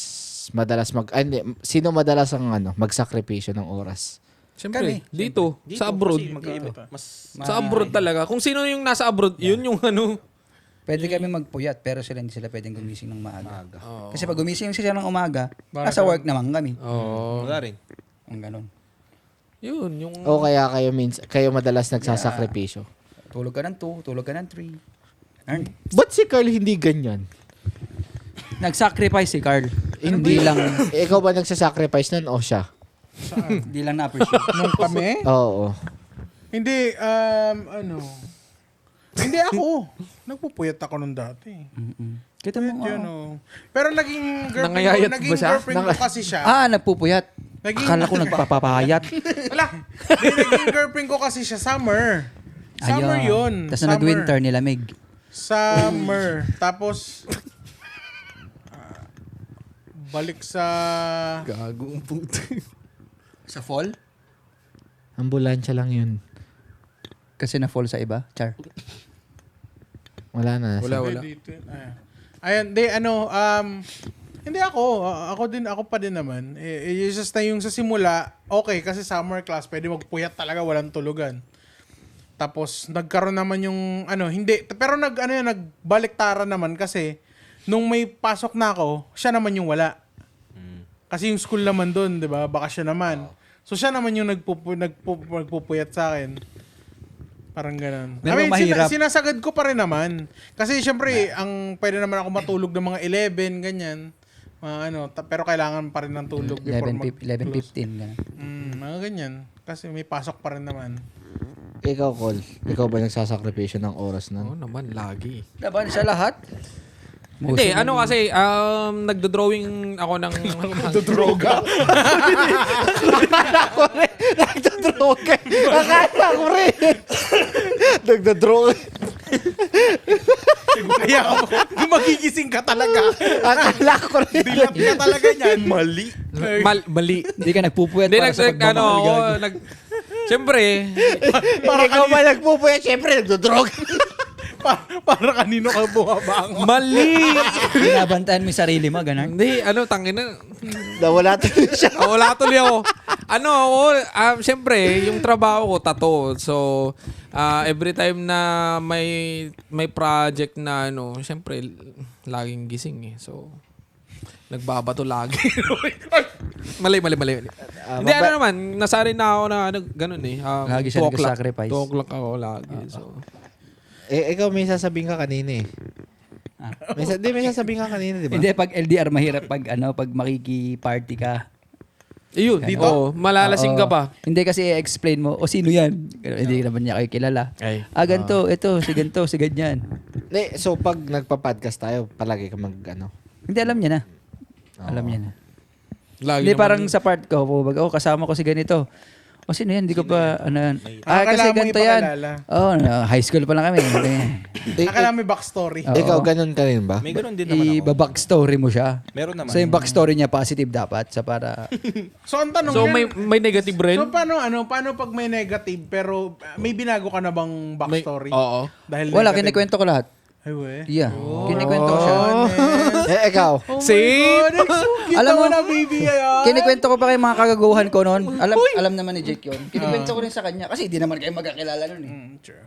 Sino madalas ang magsakripisyo ng oras? Siyempre, Kami. dito, sa abroad. Kasi magkaiba. Mas Sa abroad talaga. Kung sino yung nasa abroad, yun yung Pwede kami magpuyat, pero hindi sila pwedeng gumising ng maaga. Oo. Kasi pag gumising sila ng umaga, nasa work naman kami. Oo. wala rin. Ang ganon. Yun, yung... O kaya kayo madalas nagsasakripisyo? Tulog ka ng 2, tulog ka ng 3. Earn. Ba't si Carl hindi ganyan? Nag-sacrifice si Carl. Hindi lang, Ikaw ba nagsasacrifice nun o siya? hindi lang na-appreciate. Nung kami? Oo. Hindi, hindi ako. Nagpupuyat ako nung dati. Kita mo nga. Yun, oh. Pero naging Nangayayat ba naging siya? girlfriend ko kasi siya. Nagpupuyat. Naging- Akala ko nagpapapayat. Wala. Naging girlfriend ko kasi siya summer. Summer yun. Tapos Summer. nag-winter nilamig. Summer. Tapos, balik sa... Gagong puto. Sa fall? Ambulansya lang yun. Kasi na-fall sa iba. Char. Wala na. Wala. Dito, ayan, hindi ako. Ako pa din naman. It's just na yung sa simula, okay, kasi summer class, pwede magpuyat talaga, walang tulugan. Tapos, nagkaroon naman yung, hindi. Pero nagbaliktaran naman kasi, nung may pasok na ako, siya naman yung wala. Kasi yung school naman doon, di ba? Bakasyon naman. So, siya naman yung nagpupuyat sa akin. Parang ganun. Pero mahirap. Sinasagad ko pa rin naman. Kasi syempre, pwede naman ako matulog ng mga 11, ganyan. Pero kailangan pa rin ng tulog before 11:15. Ganun. mga ganyan. Kasi may pasok pa rin naman. Ikaw, Col. Ikaw ba nagsasakripisyo ng oras Oo nun? naman, lagi. Laban sa lahat. Hindi, kasi, nagdo-drawing ako ng... Droga. Nagdodroga. Akala ko rin. Nagdodroga. Kaya magigising ka talaga. Akala ko rin. Dilat ka talaga niyan. Mali. Mali. Hindi ka nagpupuyat Hindi, para sa pagmamahal. Siyempre, Ikaw ba nagpupuya? Siyempre, nagdodroga. Para kanino ka bumabangon. mali. Binabantayan mo yung sarili mo, ganun. Hindi, tangina. Nawala tuloy siya. Wala tuloy ako. Siyempre, yung trabaho ko, tato. So, every time na may project na siyempre, laging gising eh. So, nagbabato lagi. mali. Hindi, naman, nasanay na ako na ganun eh. Lagi siya nag-sacrifice. 2 o'clock ako lagi. So, Ikaw may sasabihin ka kanina eh. May sasabihin ka kanina, di ba? Hindi, pag LDR, mahirap pag makiki-party ka. Yun, dito. Malalasing ka pa. Hindi kasi i-explain mo, sino yan? Ganun, hindi naman niya kayo kilala. Ay. Ganito, ito, si ganyan. So, pag nagpa-podcast tayo, palagi ka Hindi, alam niya na. Alam niya na. Lagi Hindi, naman parang sa part ko, kasama ko si ganito. Sino yan? Hindi ko pa, kasi kailangan mo ganito yan. ipakilala. High school pa lang kami. Akala may backstory. Oo. Ikaw, ganun ka rin ba? May ganun din naman ako. I-backstory mo siya. Meron naman. So, yung backstory niya positive dapat. Para... So, ang tanong So, yan, may negative rin? so paano pag may negative pero may binago ka na bang backstory? Oo. Dahil Wala, negative. kinikwento ko lahat. Ay, we. Yeah. Kinikwento ko siya. Ikaw. See? Alam Alam mo mo- na, baby. Ayan. Kinikwento ko pa kay mga kagaguhan ko noon. Alam naman ni Jake yun. Kinikwento ko rin sa kanya. Kasi di naman kayo magkakilala noon eh. True.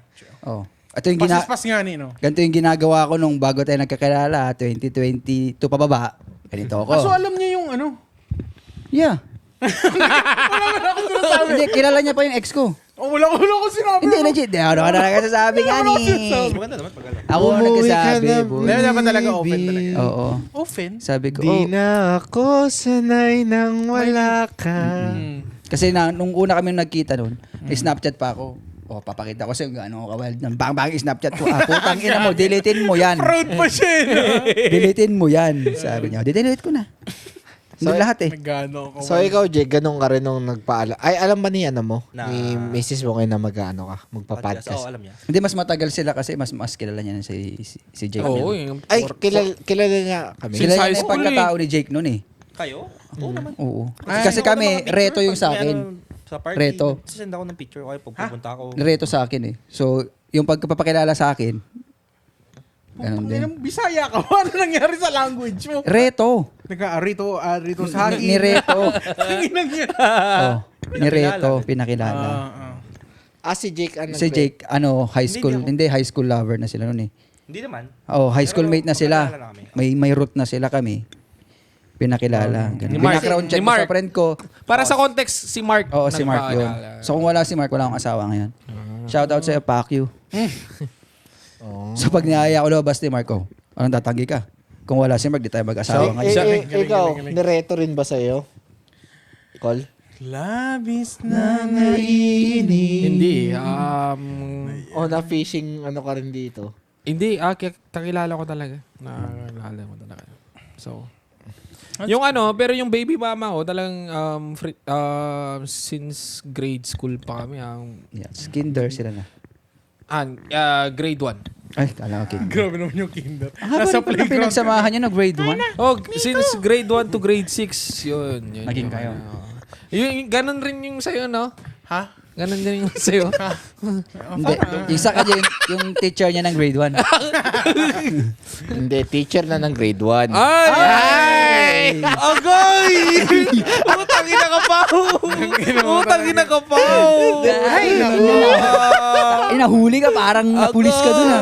Oh. Ito yung Pasispas nga ni, no? ganito yung ginagawa ko nung bago tayo nagkakilala, 2022 pababa. Ganito ako. So, alam niya yung Yeah. Hindi, kilala niya pa yung ex ko. wala ko sinabi. Hindi, legit. Di ako na nagsasabi nga ni. Maganda naman pag alam. Ako ang Umuwi ka nagsasabi. na, boy. Hindi, dapat talaga open talaga. Oo. Open? Sabi ko, Di na ako sanay nang wala ka. Kasi nung una kami nagkita noon, may Snapchat pa ako. Papakita ko sa'yo gaano ka-wild nun. Bang Snapchat ko. Putang ina mo, deletein mo yan. Proud pa siya. Deletein mo yan. Sabi niya, delete ko na. Hindi lahat eh. Nagano ako. So, ikaw, Jake, ganun ka rin nung nagpaalam. Ay, alam ba ni mo? Na- Ni misis mo kayo na mag-ano ka? Oo, Magpa-podcast. alam niya. Hindi, mas matagal sila kasi mas kilala niya si Jake. Oo. Yun. Ay, kilala niya kami. Since Sila high yun yung school pagkatao ni Jake noon eh. Kayo? Oo naman. Oo. Ay, Kasi Send ako ng kami, mga picture reto yung pag sa may akin. Sa party, Reto. send ako ng picture. Okay, pag pupunta ako. Reto sa akin eh. So, yung pagpapakilala sa akin, ganun din. Bisaya ka. Ano nangyari sa language mo? Reto. Rito sa akin. Ni Reto. Inang yan. Oh, ni Reto, pinakilala. Si Jake, ano? Si Jake, high school, Hindi high school lover na sila noon eh. Hindi naman. Oh, high school Pero mate na sila. magkakilala na kami. May route na sila kami. Pinakilala. Ni Ganun. Mark. Background check Ni ko Mark. sa friend ko. Para sa context, si Mark. Oo, si Mark yun. nagpaalala. So kung wala si Mark, wala akong asawa ngayon. Shout out sa'yo, Pacquiao. So pag niyaya ko lumabas ni Mark, anong tatanggi ka? Kung wala si Mark, di tayo mag-asawa ngayon. Ikaw, nireto rin ba sa'yo? Call? Labis na naiinig. Hindi. O na-fishing ano ka rin dito? Hindi. Kakilala ko talaga. Nakakilala ko talaga. So, yung pero yung baby mama ko, talagang since grade school pa kami. Yeah, Skinder sila na. Grade 1. Ay, kala ko kinder. Grabe naman yung kinder. Nasa pinagsamahan nyo na grade 1? Oh, since grade 1 to grade 6, yun. Naging yung, kayo. Ganun rin yung sa'yo, no? Ha? Ganun din yung sa'yo. Hindi. Yung sa kanya, yung teacher niya ng grade 1. Hindi, teacher na ng grade 1. Ay! Agay! Utang ina ka pa! Utang ina ka pa! Ay, nahuli ka, parang napulis ka dun ah.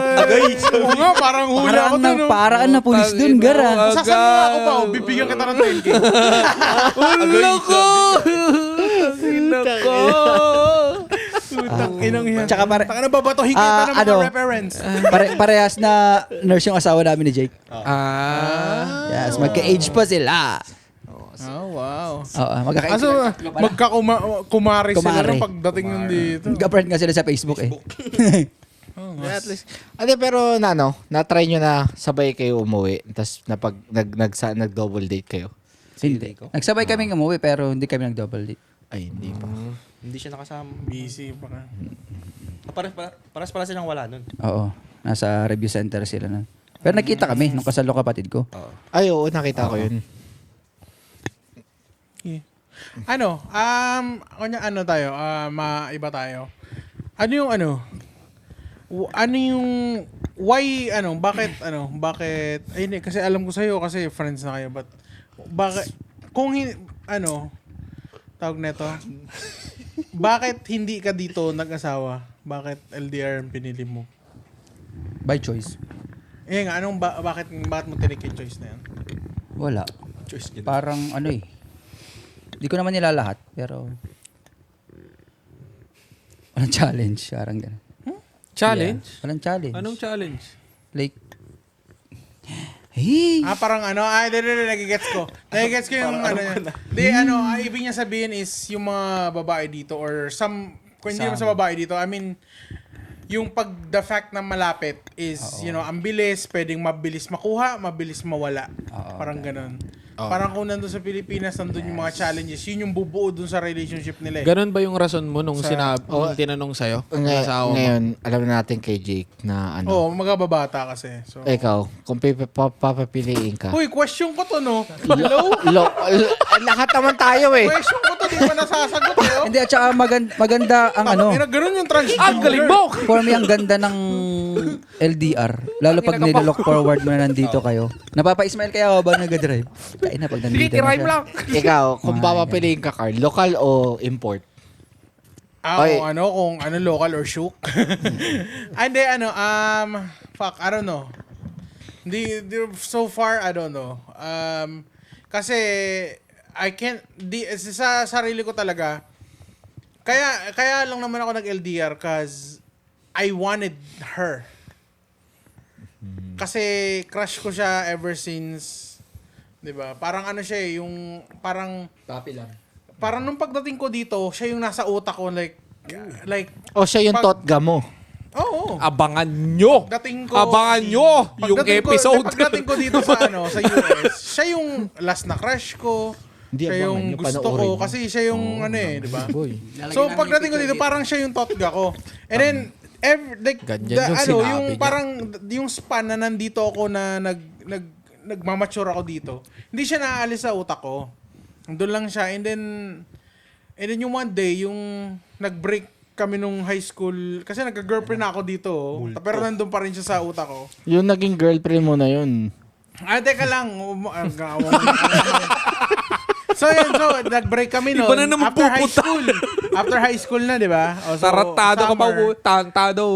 Oo nga, parang huli ako dun. No? Parang napulis dun, gara. Sasabi mo ako pa, bibigyan kita ng 10K. Ulo ko! Ina ko! Utang inang yan. Tsaka Taka na babatuhin kita ng mga reference. Parehas na nurse yung asawa namin ni Jake. Yes, magka-age pa sila. Oh, wow. Oo, magka-age. Aso, magkakumari sila Kumari. nung pagdating nun dito. Magka-friend nga sila sa Facebook eh. At least. Pero na-try nyo na sabay kayo umuwi. Tapos nag-double date kayo. Hindi. Nagsabay kaming umuwi pero hindi kami nag-double date. Ay, hindi pa. Hindi siya nakasama. Busy pa ka. Paras pala silang wala nun. Oo. Nasa review center sila na. Pero nakita kami nung kasal ng kapatid ko. Ay, oo, nakita ko yun. Tayo? Maiba tayo. Bakit, ay hindi, kasi alam ko sa'yo, kasi friends na kayo, but, bakit, tawag neto, bakit hindi ka dito nag-asawa? Bakit LDR ang pinili mo? By choice. Bakit mo tinik yung choice na yan? Wala. Choice niya. Parang Hindi ko naman nilalahat, pero walang challenge. Parang gano'n. Challenge? Yeah, walang challenge. Anong challenge? Like, hey! Parang nagigets ko. Nagigets ko yung yan. Ibig niya sabihin is yung mga babae dito or kung hindi naman sa babae dito, I mean, yung the fact na malapit is, ang bilis, pwedeng mabilis makuha, mabilis mawala. Parang ganun. Parang kung nandun sa Pilipinas, nandun yung mga challenges, yun yung bubuo dun sa relationship nila eh. Ganun ba yung rason mo nung nung tinanong sa'yo? Ngayon, alam natin kay Jake na Oo, magababata kasi. So, Ikaw, kung papapiliin ka. Uy, question ko to, no? Hello? Lahat naman tayo eh. Question ko to, di ba nasasagot eh? Hindi, at saka maganda ang Ganun yung transgender. Galing mo! For me, ang ganda ng LDR. Lalo pag nilolook forward mo na nandito kayo. Napapa-smile kaya ako ba nag-drive? Kaya na pag nandito na siya. Ikaw, kung papapiliin ka, Carl, local o import? Kung local or shook. Hindi, I don't know. So far, I don't know. Kasi, sa sarili ko talaga, kaya lang naman ako nag-LDR cause I wanted her. Kasi crush ko siya ever since, 'di ba? Parang siya yung parang Papi lang. parang nung pagdating ko dito, siya yung nasa utak ko like O siya yung totga mo? Oo. Abangan nyo! Pagdating ko Abangan nyo yung episode. Pagdating ko dito sa sa US, siya yung last na crush ko. Hindi, Siya abangan yung nyo, gusto panoorin ko nyo. kasi siya yung di ba? Boy. So pagdating ko dito, parang siya yung totga ko. And then Ganyan yung sinabi yung niya. parang yung span na nandito ako na nagmamature ako dito, hindi siya naaalis sa utak ko. Doon lang siya. And then yung one day, yung nag-break kami nung high school, kasi nagka-girlfriend na ako dito. Pero nandun pa rin siya sa utak ko. Yung naging girlfriend mo na yun. Teka lang. So nag-break kami noon. Iba na naman After high pupunta. school. After high school na, di ba? O, so, Taratado ka pa, summer. tantado.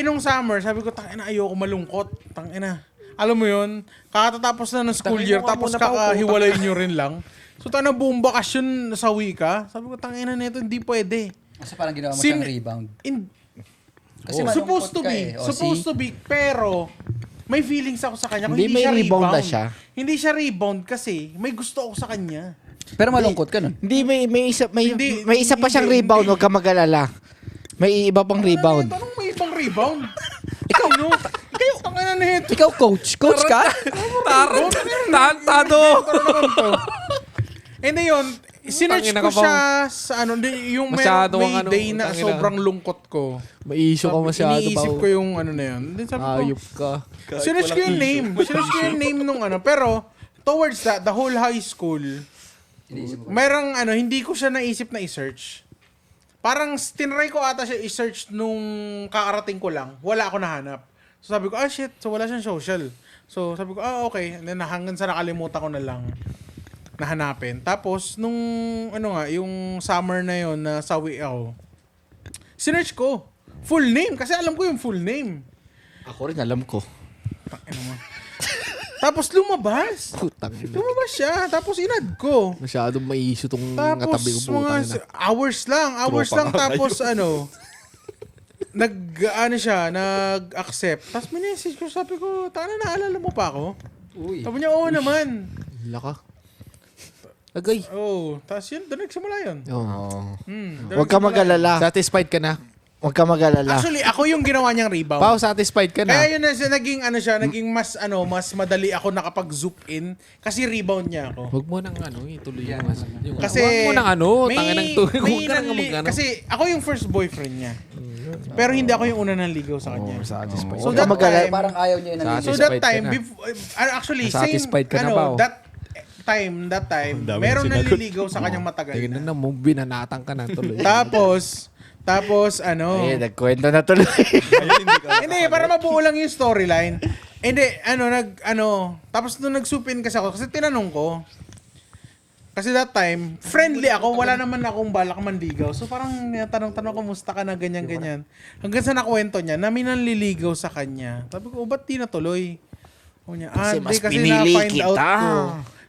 Nung summer, sabi ko, tangina, ayoko malungkot. Tangina. Alam mo yun, kakatapos na ng school year, tapos kakahiwalay nyo rin lang. So, buong bakasyon sa wika. Sabi ko, tangina nito, hindi pwede. Kasi parang ginawa mo siyang rebound. Kasi malungkot Supposed to ka be. eh. O, Supposed to be. Pero, may feelings ako sa kanya. Kung Hindi, hindi may siya rebound rebound. na siya. Hindi siya rebound kasi may gusto ako sa kanya. Pero malungkot ka nun. Hindi, may isa Hindi, may isa pa siyang hindi, rebound, hindi. huwag ka mag-alala. May iba pang rebound. Anong may ibang rebound? Ikaw, no? Ikaw, ang ano na ito? Ikaw, coach. Coach ka? Tantado. And then yun, sinerch Tangina ko ka pa. siya sa ano, yung Masyado may kang ano, day na tangina. sobrang lungkot ko. May issue ka masyado, Iniisip Pao. ko yung ano na yun. Then sabi ko, Ayop ka. sinerch ko yung name. Sinerch ko yung name nung ano. Pero, towards that, the whole high school, merong ano, hindi ko siya naisip na i-search. Parang tinry ko ata siya i-search nung kakarating ko lang. Wala ako nahanap. So sabi ko, shit. So wala siyang social. So sabi ko, okay. And then hanggang sa nakalimutan ko na lang nahanapin. Tapos, nung ano nga, yung summer na yon na sawi ako, sinerch ko. Full name. Kasi alam ko yung full name. Ako rin alam ko. Tapos lumabas. Putang ina. Lumabas siya. Tapos inad ko. Masyadong may issue tong Tapos katabi ko, mga putang ina. hours lang. Tapos nag-accept. Tapos minessage ko, sabi ko, naalala mo pa ako? Uy. Sabi niya, oo naman. Hila ka. Agay. Oo. Tapos yun, doon nagsimula yun. Oh. Doon Huwag ka nagsimula mag-alala. Satisfied ka na? Huwag ka mag-alala. Actually, ako yung ginawa niyang rebound. Pao, satisfied ka na? Kaya yun na siya, naging mas madali ako nakapag-zoom in kasi rebound niya ako. Huwag mo nang ituloy yung Kasi huwag mo nang tangin ng tuloy. Huwag ka nang mag-ano. kasi ako yung first boyfriend niya. Pero hindi ako yung una nang ligaw sa kanya. Satisfied. So Huwag that ka mag-alala. time, Parang ayaw niya yung So Satisfied that ka time, na. actually, Satisfied ka na ba, oh? that time, meron naliligaw sa kanyang matagal Tingnan na. na mo, binanatang ka na tuloy. Tapos, Eh, nagkwento na tuloy. hindi, para mabuo lang yung storyline. Hindi, tapos nung nagsupin kasi ako, kasi tinanong ko, kasi that time, friendly ako, wala naman akong balak manligaw. So parang tanong-tanong, kumusta ka na, ganyan-ganyan. Hanggang sa nakwento niya, na may nanliligaw sa kanya. Sabi ko, ba't di natuloy? O niya, Kasi mas kasi pinili na-find out kita. ko.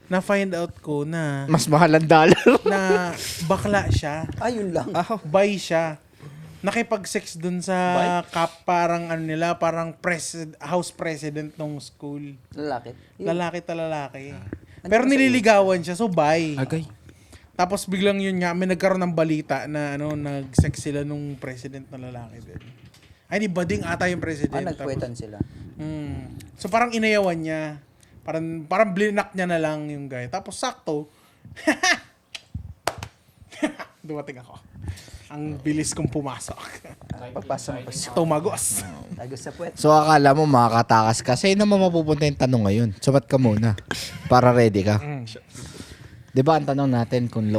Na-find out ko na Mas mahal ang dollar. na bakla siya. Ayun lang. Bi siya. Nakipag-sex dun sa parang parang house president ng school. Lalaki. Lalaki ta lalaki. Pero nililigawan siya, so bi. Agay. Tapos biglang yun nga, may nagkaroon ng balita na nag-sex sila nung president na lalaki din. Ay, di bading ata yung president. Nagkwetan sila. So parang inayawan niya. Parang blinak niya na lang yung guy. Tapos sakto, dumating ako. Ang bilis kong pumasok. Pagpasok mo. Tumagos. Tagos sa puwet. So akala mo makakatakas ka. Sa'yo naman mapupunta yung tanong ngayon. Sumat ka muna. Para ready ka. Di ba ang tanong natin kung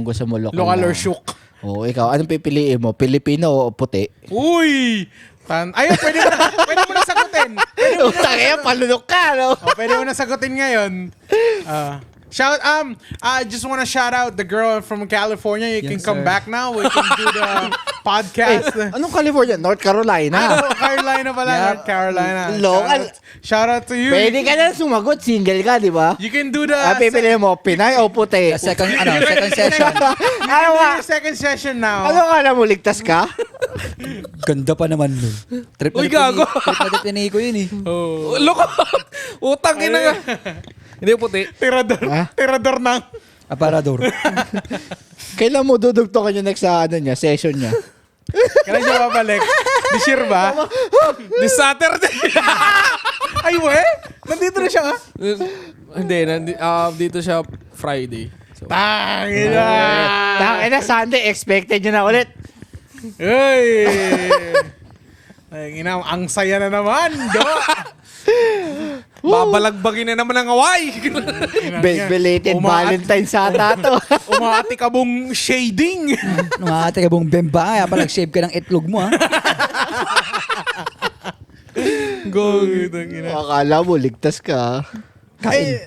gusto mo lokal Local na- or shook. Oo, ikaw. Anong pipiliin mo? Pilipino o puti? Uy! Ayun, pwede mo na sagutin. Utang yan, palunok ka, no? Pwede mo na sagutin ngayon. I just want to shout out the girl from California. You can come back now. We can do the podcast. Anong California? North Carolina. Carolina pala. North Carolina. Local. Shout out to you. Pwede ka na sumagot. Single ka, di ba? You can do the Pipiliin mo, Pinay o puti? Second session. Ano nga? second session now. Ano ka na mo? Ligtas ka? Ganda pa naman nun. Trip Uy, gago. Trip na ko yun eh. Oh. Loko! Utang ina nga. Hindi puti. Tirador ng Aparador. Kailan mo dudugtong yung next session niya? kailan siya babalik? This year ba? This Saturday. Ay, we? Nandito na siya, ha? Hindi, dito siya Friday. So, Tangina! Tangina, Sunday, expected nyo na ulit. Ay! Ay, ang saya na naman, do! Babalagbagin na naman ang away. Belated Valentine's ata to. Umati ka bong shading. Nung ate ka bong bemba, kaya pa nag-shave ka ng itlog mo, ha? Akala mo, ligtas ka. I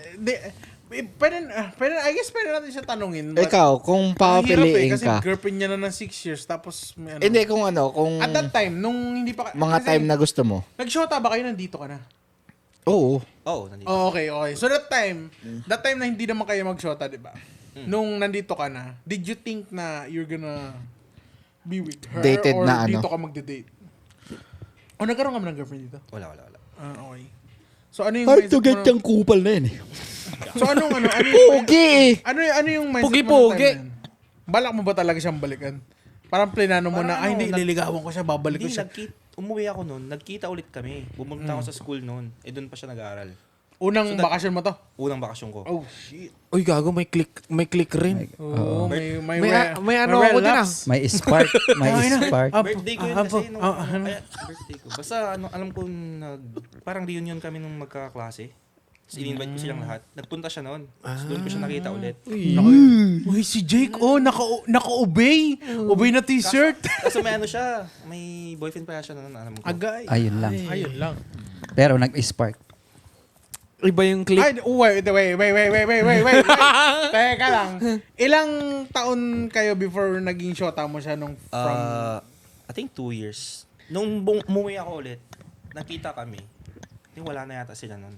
guess pwede natin siya tanungin. but Ikaw, kung ang hirap papapiliin kasi ka. girlfriend niya na ng 6 years, tapos may ano. Hindi, kung ano, kung At that time, nung hindi pa... mga kasi time na gusto mo. Nag-shota ba kayo, nandito ka na? Oo. Oo, nandito. Oh, okay. So that time na hindi naman kayo mag-shota, di ba? Nung nandito ka na, did you think na you're gonna be with her? Dated or na ano? dito ka magde-date? O nagkaroon ka ba ng girlfriend dito? Wala. Okay. So ano yung Hard mindset to get mo? yung kupal na yun, eh. So ano yung Pogi! ano yung mindset Pugi-pugi. mo na time na yun? Balak mo ba talaga siyang balikan? Parang plinano mo Parang na, ay ano, hindi, ililigawan ko siya, babalik ko Hindi, siya. umuwi ako noon. Nagkita ulit kami. Pumunta ako sa school noon. Doon pa siya nag-aaral. Unang bakasyon mo to? Unang bakasyon ko. Oh, shit. Uy, gago, may click rin. Oo, may May ano ako din, relapse. May spark. May spark. Birthday ko yun kasi nung birthday ko. Basta alam ko parang reunion kami nung magkaklase. Tapos in-invite ko silang lahat. Nagpunta siya noon. Tapos doon ko siya nakita ulit. Uy, si Jake, naka-obey. Obey na t-shirt. Kasi may ano siya, may boyfriend pa siya noon, alam ko. Agay. Ayun lang. Ayun lang. Pero nag-spark. Iba yung click. Ay, wait. Teka lang. Ilang taon kayo before naging shota mo siya nung from... I think 2 years. Nung umuwi ako ulit, nakita kami. Wala na yata sila noon.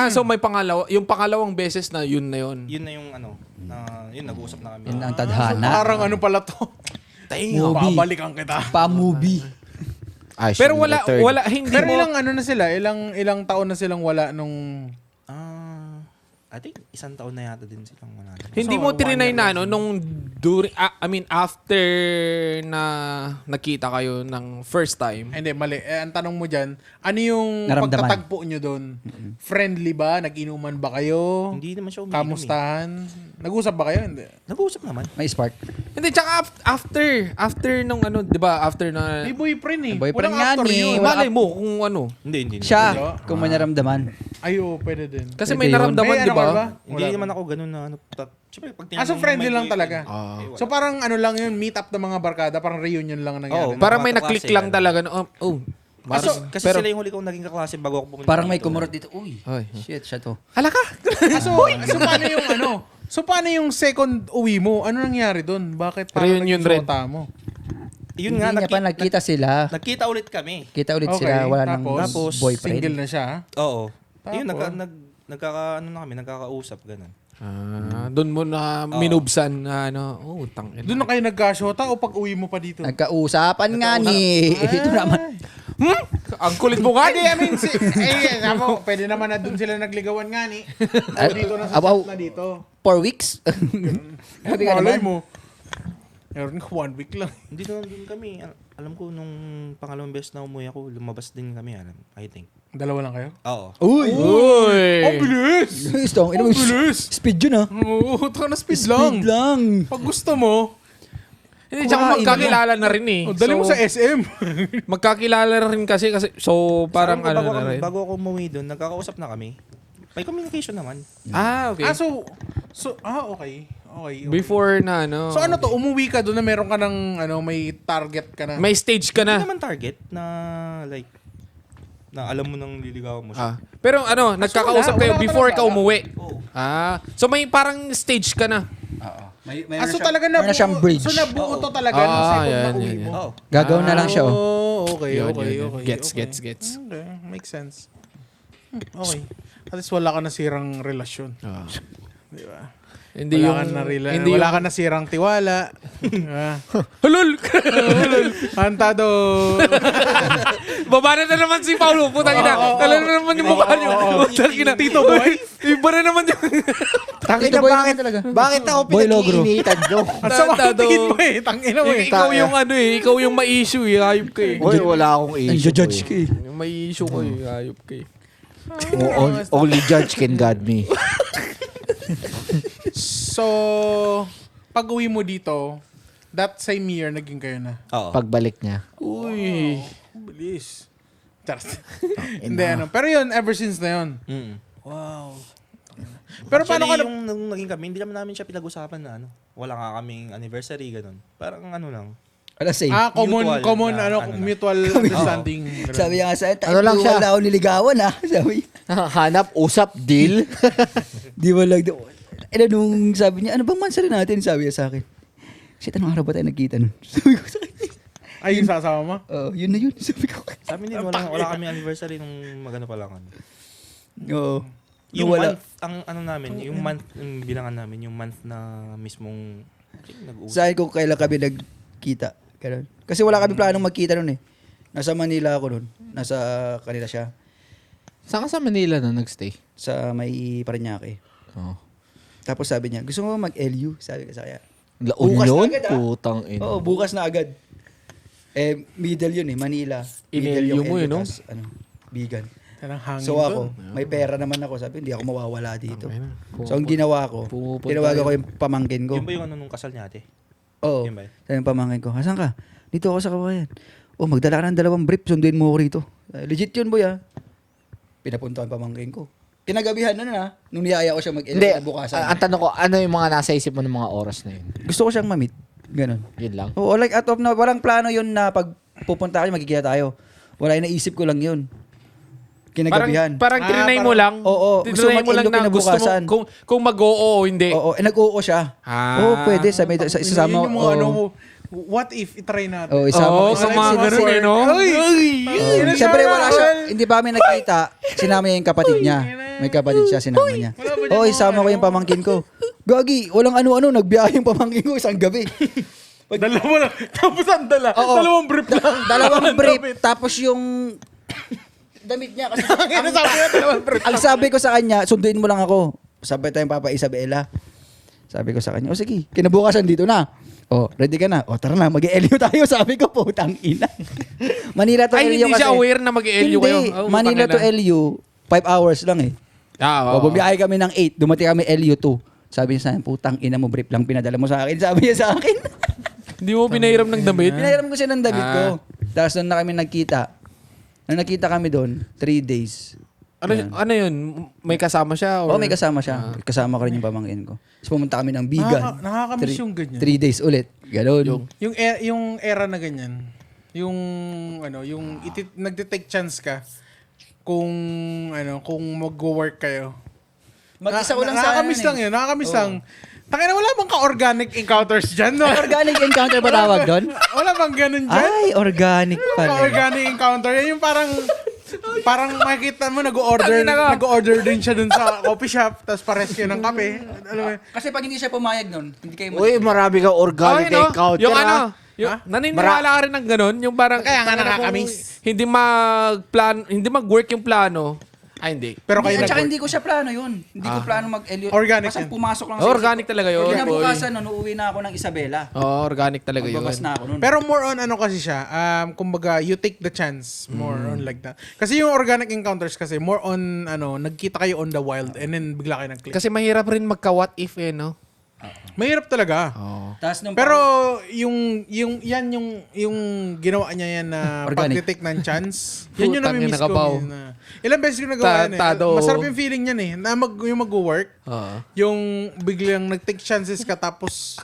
So may pangalawa. Yung pangalawang beses na yun na yun. Yun na yung yun, nag-uusap na kami. Yun ang So tadhana. parang ano pala to? Movie. Babalikan kita. Pa-movie. I Pero should return. wala, hindi Pero mo... ilang ano na sila? Ilang taon na silang wala nung... I think 1 taon na yata din silang wala. Hindi So, mo trinay one na, year nung during, after na nakita kayo ng first time. Hindi, mali. Ang tanong mo dyan, ano yung Naramdaman. pagtatagpo nyo doon? Friendly ba? Nag-inuman ba kayo? Hindi naman siya umiinom. Kamustahan? Nag-usap ba kayo? Hindi. Nag-uusap naman. May spark. Hindi, tsaka after nung ano, di ba, after na... May boyfriend eh. Boyfriend Walang nga after ni- yun. Malay mo kung ano. Hindi. Siya, kung may naramdaman. Ay, oo, pwede din. Kasi Pwede may yun. naramdaman, May di ano ka ba? ba? Hindi naman ako ganun na ano. Siyempre, pag So friendly lang talaga. wala. So parang ano lang yun, meet up ng mga barkada, parang reunion lang ang nangyari. Oo, Parang may Mga na-click kaklase, lang ano. talaga. Kasi pero, sila yung huli kong naging kaklase bago ako pumunta. Parang may dito. kumurot dito. Uy, Ay. shit, siya to. hala ka. So paano yung ano? So paano yung second uwi mo? Ano nangyari doon? Bakit parang Reunion naging rin. shota mo? Yun nga, Hindi niya pa nagkita sila. nagkita ulit kami. Kita ulit Okay, sila. Wala nang tapos, boyfriend. Single na siya. Oo. Yun, Tapos? nagkakausap, ganun. Doon mo na minubsan na ano. Oh, tangin. Doon na kayo nagka-shota o pag uwi mo pa dito? Nagkausapan nga ni. Ito naman. Ang kulit mo nga. Hindi, I mean, sabi, pwede naman na doon sila nagligawan nga ni. O dito na sa Abaw. chat na dito. 4 weeks. Grabe ka Malay naman. mo. Meron ka 1 week lang. Hindi naman din kami. Alam ko, nung pangalawang beses na umuwi ako, lumabas din kami, I think. Dalawa lang kayo? Oo. Uy! Uy. Ang bilis! Gusto Ang bilis! Speed yun, ah. Oo, taka na speed lang. Speed lang. Pag gusto mo, Hindi, tsaka magkakilala na rin eh. dali mo sa SM. Magkakilala na rin kasi so parang Saan ko, ano na rin. bago ako umuwi doon, nagkakausap na kami. May communication naman. Okay. Okay. Okay. Before na ano. So ano to, umuwi ka doon na meron ka ng, may target ka na. May stage ka Hindi na. naman target na like na alam mo nang liligawan mo siya. Pero ano, nagkakausap wala kayo ka before ka talaga. umuwi. Oo. So may parang stage ka na. So talaga meron na siyang bridge. So nabuo to talaga nung Ah, second na yan, uwi yan, mo. Oo. Gagawin na lang siya, oh. Okay, Yun, okay, yun, yun. okay. Gets, okay. gets. Okay, makes sense. Okay. At least wala ka nasirang relasyon. Di ba? Hindi Wala yung... ka na hindi wala yung- ka nasirang tiwala. Ah. Hulul! Antado. Baba na naman si Paulo. Putang ina. Tala na naman yung mukha niyo. Putang ina. Tito boy. Iba na naman yung... Tangina, Ito boy bakit, naman talaga. bakit ako Boy Logro. pinag-iinitan do? Ang sama ng Tado. tingin mo eh. Tangina mo eh. Ikaw yung ano eh. Ikaw yung may issue eh. Hayop ka eh. Uy, wala akong issue. Nag-judge ka eh. May issue ko eh. Hayop ka eh. Only judge can guide me. So, pag uwi mo dito, that same year naging kayo na. Oo. Pagbalik niya. Uy. Bilis. Charot. Hindi, ano. Pero yun, ever since na yun. Mm. Wow. Pero paano ka Actually, yung nung naging kami, hindi naman namin siya pinag-usapan na ano. Wala nga kaming anniversary, ganun. Parang ano lang. Same. common, na, ano, ano na. mutual understanding. Sabi niya nga sa akin, Ano lang siya? wala ako niligawan ha. Sabi, Hanap, usap, deal. di ba lang, nung sabi niya, ano bang mansari natin? Sabi niya sa akin, shit, anong araw ba tayo nagkita nun? Sabi ko sa kanya, Ay, yung sasama mo? yun na yun. Sabi ko, Sabi din, wala kami anniversary nung magano pa lang. Ano. oo. Yung Wala. month, ang ano namin, yung month, yung bilangan namin, yung month na mismong nag-uusap. Sa akin kung kailan kami nagkita. Ganun. Kasi wala kami planong magkita nun eh. Nasa Manila ako nun. Nasa kanila siya. Saan ka sa Manila na nagstay? Sa may Parañaque. Oh. Tapos sabi niya, gusto mo mag-LU? Sabi ko sa kanya. La Bukas Union? na agad, ah. Putang ina. Oo, bukas na agad. Middle yun eh, Manila. In-LU mo yun, no? tas, Bigan. Tanang hangin So ako, doon. may pera naman ako. Sabi, hindi ako mawawala dito. Ayun na. So ang ginawa ko, Pumupunta tinawagan ko yun. yung pamangkin ko. Yun ba yung ano nung kasal niya ate? Oo. Yun ba yun? Sabi yung pamangkin ko, asan ka? Dito ako sa kawayan. Oh, magdala ka ng 2 brief, sunduin mo ako rito. Legit yun, boy ah. Pinapunta ko yung pamangkin ko. Kinagabihan na nung niyaya ko siya Hindi, bukasan. ang tanong ko, ano yung mga nasa isip mo ng mga oras na yun? Gusto ko siyang ma-meet. Ganon. Yun lang? Oo, like out of na, walang plano yun na pag pupunta kayo, magkikita tayo. Wala, naisip ko lang yun. Kinagabihan. Parang trinay mo lang. Oo, gusto Trinay mo lang mag-ilo na gusto mo, kinabukasan. kung mag-oo o hindi. Oo, nag-oo siya. Ah. Oo, pwede. Isasama Yun yung mga oo. ano mo, what if itry natin? Oo, isama Oo, ko. kung mga ganun eh, no? Siyempre wala siya, hindi pa kami nagkita. Sinama niya yung kapatid niya. May kapatid siya, sinama niya. Oo, isama ko yung pamangkin ko. Gagi, walang ano-ano, nagbiyahe yung pamangkin ko isang gabi. Dalawa lang. Tapos ang dala. Oo. Dalawang brief lang. Dalawang brief, tapos yung damit niya kasi Ano sabi niya? Dalawang brief. ang sabi ko sa kanya, sunduin mo lang ako. Sabay tayong Papa Isabela. Sabi ko sa kanya, o sige, kinabukasan dito na. O, ready ka na? O, tara na, mag-LU tayo. Sabi ko, putang ina. Manila to Ay, LU hindi kasi. siya aware na mag-LU kayo. Hindi, Oh, Manila to tangina. LU, 5 hours lang eh. Ah, O, bumiyahe kami ng 8, dumating kami LU 2. Sabi niya sa akin, putang ina mo, brief lang pinadala mo sa akin. Sabi niya sa akin. Hindi mo pinahiram ng damit. Pinahiram ko siya ng damit ko. Ah. Tapos doon na kami nagkita. Nung nakita kami doon, 3 days. Ano yun? May kasama siya? Or? Oo, may kasama siya. Kasama ko rin yung pamangkin ko. Tapos pumunta kami ng Bigan. Nakakamiss yung ganyan. 3 days ulit. Ganon. Yung era na ganyan. Yung nagde-take chance ka kung kung mag-work kayo. Mag-isa ko lang sa Nakakamiss lang yun. Nakakamiss lang. Tangina, wala bang ka-organic encounters dyan, no? Organic encounter ba tawag doon? Wala bang ganun dyan? Ay, organic pala. Ka-organic encounter. Yan yung parang makikita mo nag-order din siya dun sa coffee shop tapos pares kayo ng kape. Alam mo yun? Kasi pag hindi siya pumayag nun, hindi kayo Uy, marami kang organic no? encounter. Yung ah. naniniwala ka rin ng ganun, yung parang Kaya nga tangina kung nakakamiss. hindi mag-work yung plano. Ay, hindi. Pero kayo At saka nag-work. hindi ko siya plano yun. Hindi ko plano mag-LU. Organic Basta yan. pumasok lang Organic talaga yun. Kinabukasan nun, uuwi na ako ng Isabela. Oo, organic talaga yun. Magbabas na ako nun. Pero more on kasi siya, kumbaga you take the chance, more on like that. Kasi yung organic encounters kasi more on nagkita kayo on the wild and then bigla kayo nag-click. Kasi mahirap rin magka-what if no? Mahirap talaga. Tapos nung Pero yung ginawa niya yan na Organic. pag-take ng chance, yan yung Putang nami-miss ina, ko. kabaw. Ilang beses ko nagawa yan eh. Tado. Masarap yung feeling yan eh. Na yung mag-work, Oo. yung biglang nag-take chances ka tapos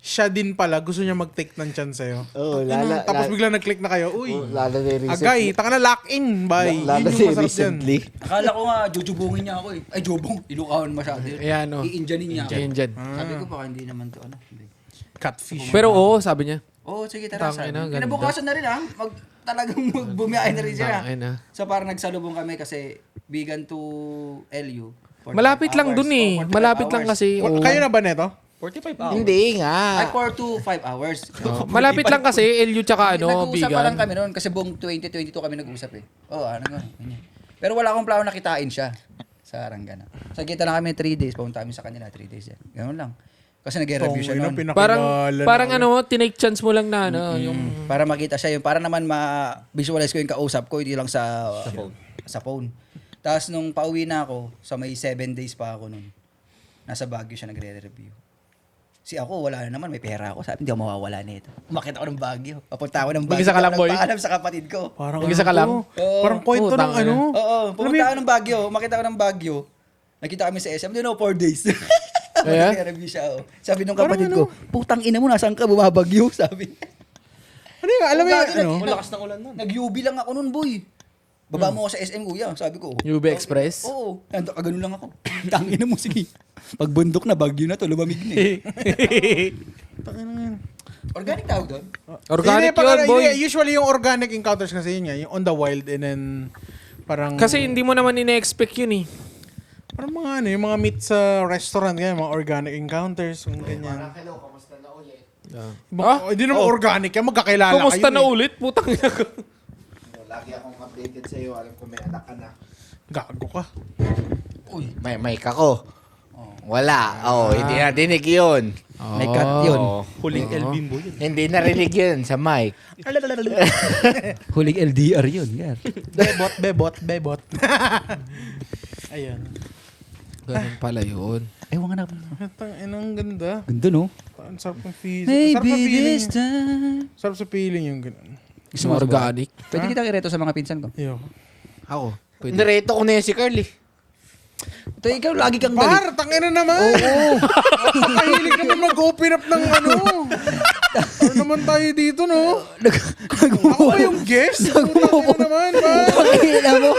siya din pala gusto niya mag-take ng chance sa'yo. Oo, Tapos biglang nag-click na kayo. Uy, lalo na recently. agay, taka na lock-in, bye. Lalo Yun na yung masarap dyan. recently. akala ko nga, jujubungin niya ako eh. Ay, jubong. Ilukahon masyado yun. Ayan, no. I-injanin niya ako. Yan dyan. Sabi ko baka hindi naman to Hindi. Catfish. Pero oo, sabi niya. Oo, sige tara. Tangina, Sabi. ganda. Kinabukasan na rin talagang bumiyahe na rin sila. Tangina. So parang nagsalubong kami kasi Bigan to LU. 45 Malapit lang hours. dun eh. Oh, 45 Malapit lang hours. kasi. oo. Kayo na ba neto? 45 hours. Hindi Ay, nga. 4 to 5 hours. Malapit lang kasi LU tsaka Nag-uusap pa lang Bigan. kami noon kasi buong 2022 kami nag-usap eh. Oo, ganyan. Pero wala akong plano nakitain siya sa Arangana. So kita lang kami 3 days, pumunta kami sa kanila 3 days yan. Ganun lang. Kasi nag-review siya noon. Parang tinake chance mo lang na yung Para makita siya yun. Para naman ma-visualize ko yung kausap ko, hindi lang sa phone. Tapos nung pauwi na ako, sa may 7 days pa ako nun. Nasa Baguio siya nagre-review. Si ako, wala na naman, may pera ako. Sabi, hindi ako mawawala nito. Umakit ako ng Baguio. Papunta ako ng Baguio. Mag-isa ka lang, boy? Nagpaalam sa kapatid ko. Parang Mag-isa ka lang? Oo. Parang kwento Putang ng ano. ina. Oo, pumunta ako ng Baguio. Umakit ako ng Baguio. Nakita kami sa SM. Hindi 4 days. Kaya? Mag-review siya. Oh. Sabi nung kapatid ko, putang ina mo, nasaan ka bumabagyo? Sabi. Ano yung, alam mo yung, Gago, ano? Malakas ng ulan nun. Nag-UB lang ako nun, boy. Baba mo ako sa SM, kuya. Sabi ko. UB Express? Oo. Kagano lang ako. Tangina mo, sige. Pag bundok na, bagyo na to, lumamig na eh. Organic tawag doon? Organic Hindi, yun, boy. hindi, usually yung organic encounters kasi yun nga, yung on the wild and then parang... Kasi hindi mo naman ine-expect yun eh. Parang mga ano, yung mga meet sa restaurant, ganyan, mga organic encounters, yung ganyan. Hindi naman organic yan, magkakilala Kumusta kayo. na ulit? Putang ina ko. Lagi akong updated sa'yo. Alam ko may anak ka na. Gago ka. May mic ako. Wala. Hindi narinig yun. May cut yun. Huling El Bimbo yun. Hindi narinig yun sa mic. Huling LDR yun. Gar. Bebot. Ayan. Ganun pala yun. Ewan ka na. Ang ganda. Ganda, no? Ang sarap ng feeling. Sarap ng feeling. time. Sarap sa feeling yung ganun. Gusto mo Organic. Pwede kita ireto sa mga pinsan ko. Yo. Ako. Pwede. Nareto ko na yun si Carly. Ito, ikaw lagi kang galit. Par, tangina naman. Oo. Kahilig naman mag-open up ng ano. Ano naman tayo dito, no? Ako ba yung guest? Ano naman, par? Pakinggan mo.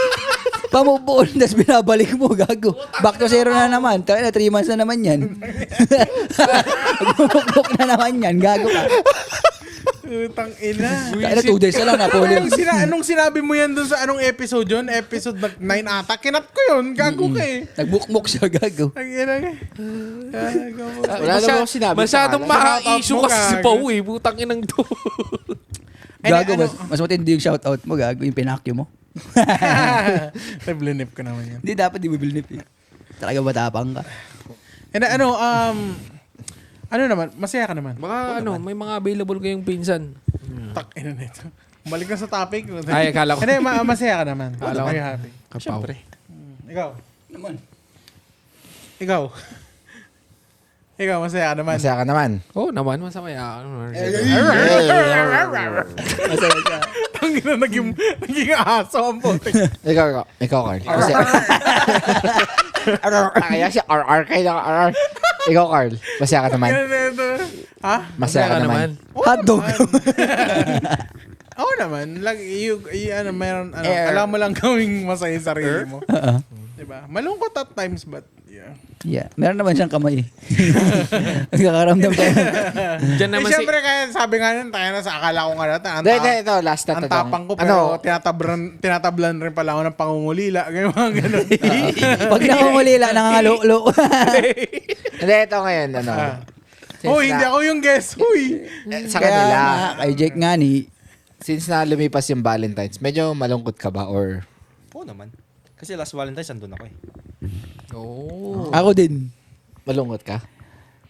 Pamubuon, tapos binabalik mo, gago. Back to zero na naman. Tayo na, 3 months na naman yan. Magmumukmuk na naman yan, gago ka. Tangina. Tayo na, 2 days na lang, napuli. Anong sinabi mo yan dun sa anong episode yun? Episode 9 ata. Kinat ko yun. Gago ka eh. Nagbukmuk siya, gago. Tangina ka. Gago mo. Wala naman akong sinabi. Masyadong pangalan. maka-issue Shoutout mo, kasi si gago. Pau eh. Putang inang to. Gago, mas matindi yung shoutout mo, gago. Yung pinakyo mo. Blinip ko naman yan. Hindi, dapat di mo bilnip eh. Talaga matapang ka. And ano naman, masaya ka naman. Baka ano, may mga available kayong pinsan. Tak, ina nito. Balik na sa topic. Ay, akala ko. Hindi, masaya ka naman. Akala ko. Are you happy? Kapaw. Siyempre. Ikaw. Naman. Ikaw. Ikaw, masaya ka naman. Masaya ka naman. Oo naman, masaya. Masaya siya. Tangina, naging aso ang putik. Ikaw, Carl. Masaya. Kaya si RR kayo ng RR. Ikaw, Carl. Masaya ka naman. Ha? Masaya ka naman. Hotdog. Oo naman. Like, alam mo lang gawing masaya sa sarili mo. Diba? Malungkot at times, but yeah. Yeah. Meron naman siyang kamay. Nagkakaramdam tayo. Diyan naman si... Siyempre, kaya sabi nga nun, tayo na sa akala ko nga natin. Hindi, ito. Last na Ang tanong. tapang ko, pero tinatablan rin pala ako ng pangungulila. Ganyan mga ganun. Pag nakangulila, nangangalo-lo. Hindi, ito ngayon. Hoy, hindi ako yung guest. Hoy. Sa Kaya kanila, nga, kay Jake nga ni, since na lumipas yung Valentine's, medyo malungkot ka ba? Or Oo naman. Kasi last Valentine's, andun ako eh. Oo. ako din. malungkot ka?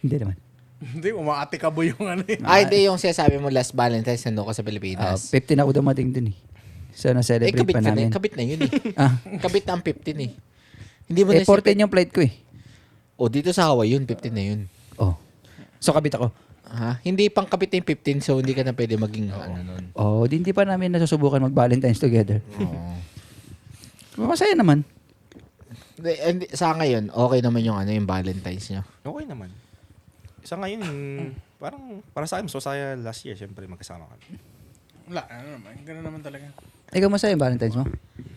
Hindi naman. Hindi, umaati ka ba yung ano eh. Ay, hindi yung sinasabi mo last Valentine's nandun ka sa Pilipinas. 15 ako dumating dun eh. So, na-celebrate kabit pa ka na, namin. kabit na yun eh. Ah, Kabit na ang 15 eh. Hindi mo eh, na 14 yung flight ko eh. O, dito sa Hawaii yun, 15 na yun. Oh. So, kabit ako. Ha? Hindi pang kabit na yung 15, so hindi ka na pwede maging ano nun. Oh, hindi pa namin nasusubukan mag-Valentine's together. Oo. Masaya naman. Sa ngayon, okay naman yung ano yung Valentine's niya. Okay naman. Isa ngayon, parang para sa akin, masaya last year, syempre magkasama kami. Wala, ano naman. Ganun naman talaga. Ikaw masaya yung Valentine's mo?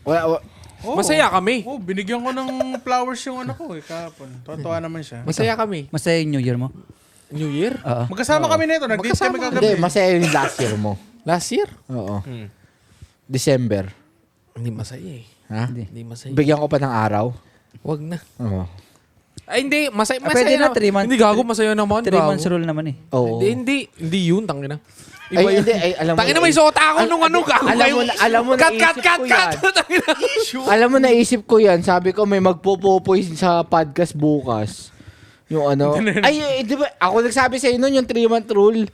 Wala, Masaya kami. Oh, binigyan ko ng flowers yung anak ko eh, kahapon. Totoo naman siya. Masaya kami. Masaya yung New Year mo? New Year? Oo. Magkasama kami nito. Nag-date kami hindi, kagabi. masaya yung last year mo. Last year? Oo. Hmm. December. Hindi masaya eh. Ha? Hindi masaya. Bigyan ko pa ng araw. Wag na. Oo. Ay, hindi. Masaya, Ah, pwede na, naman. 3 months. Hindi, gago. Masaya naman. 3 months rule naman eh. Oo. Hindi yun. Tangina. Ay, hindi. Ay, alam mo. Tangina, may sota ako nung ano. Gago. Alam mo, Cut. naisip ko yan. Tangina. Alam mo, naisip ko yan. Sabi ko, may magpo-popoy sa podcast bukas. Yung ano. Ay, di ba? Ako nagsabi sa inyo yung 3-month rule.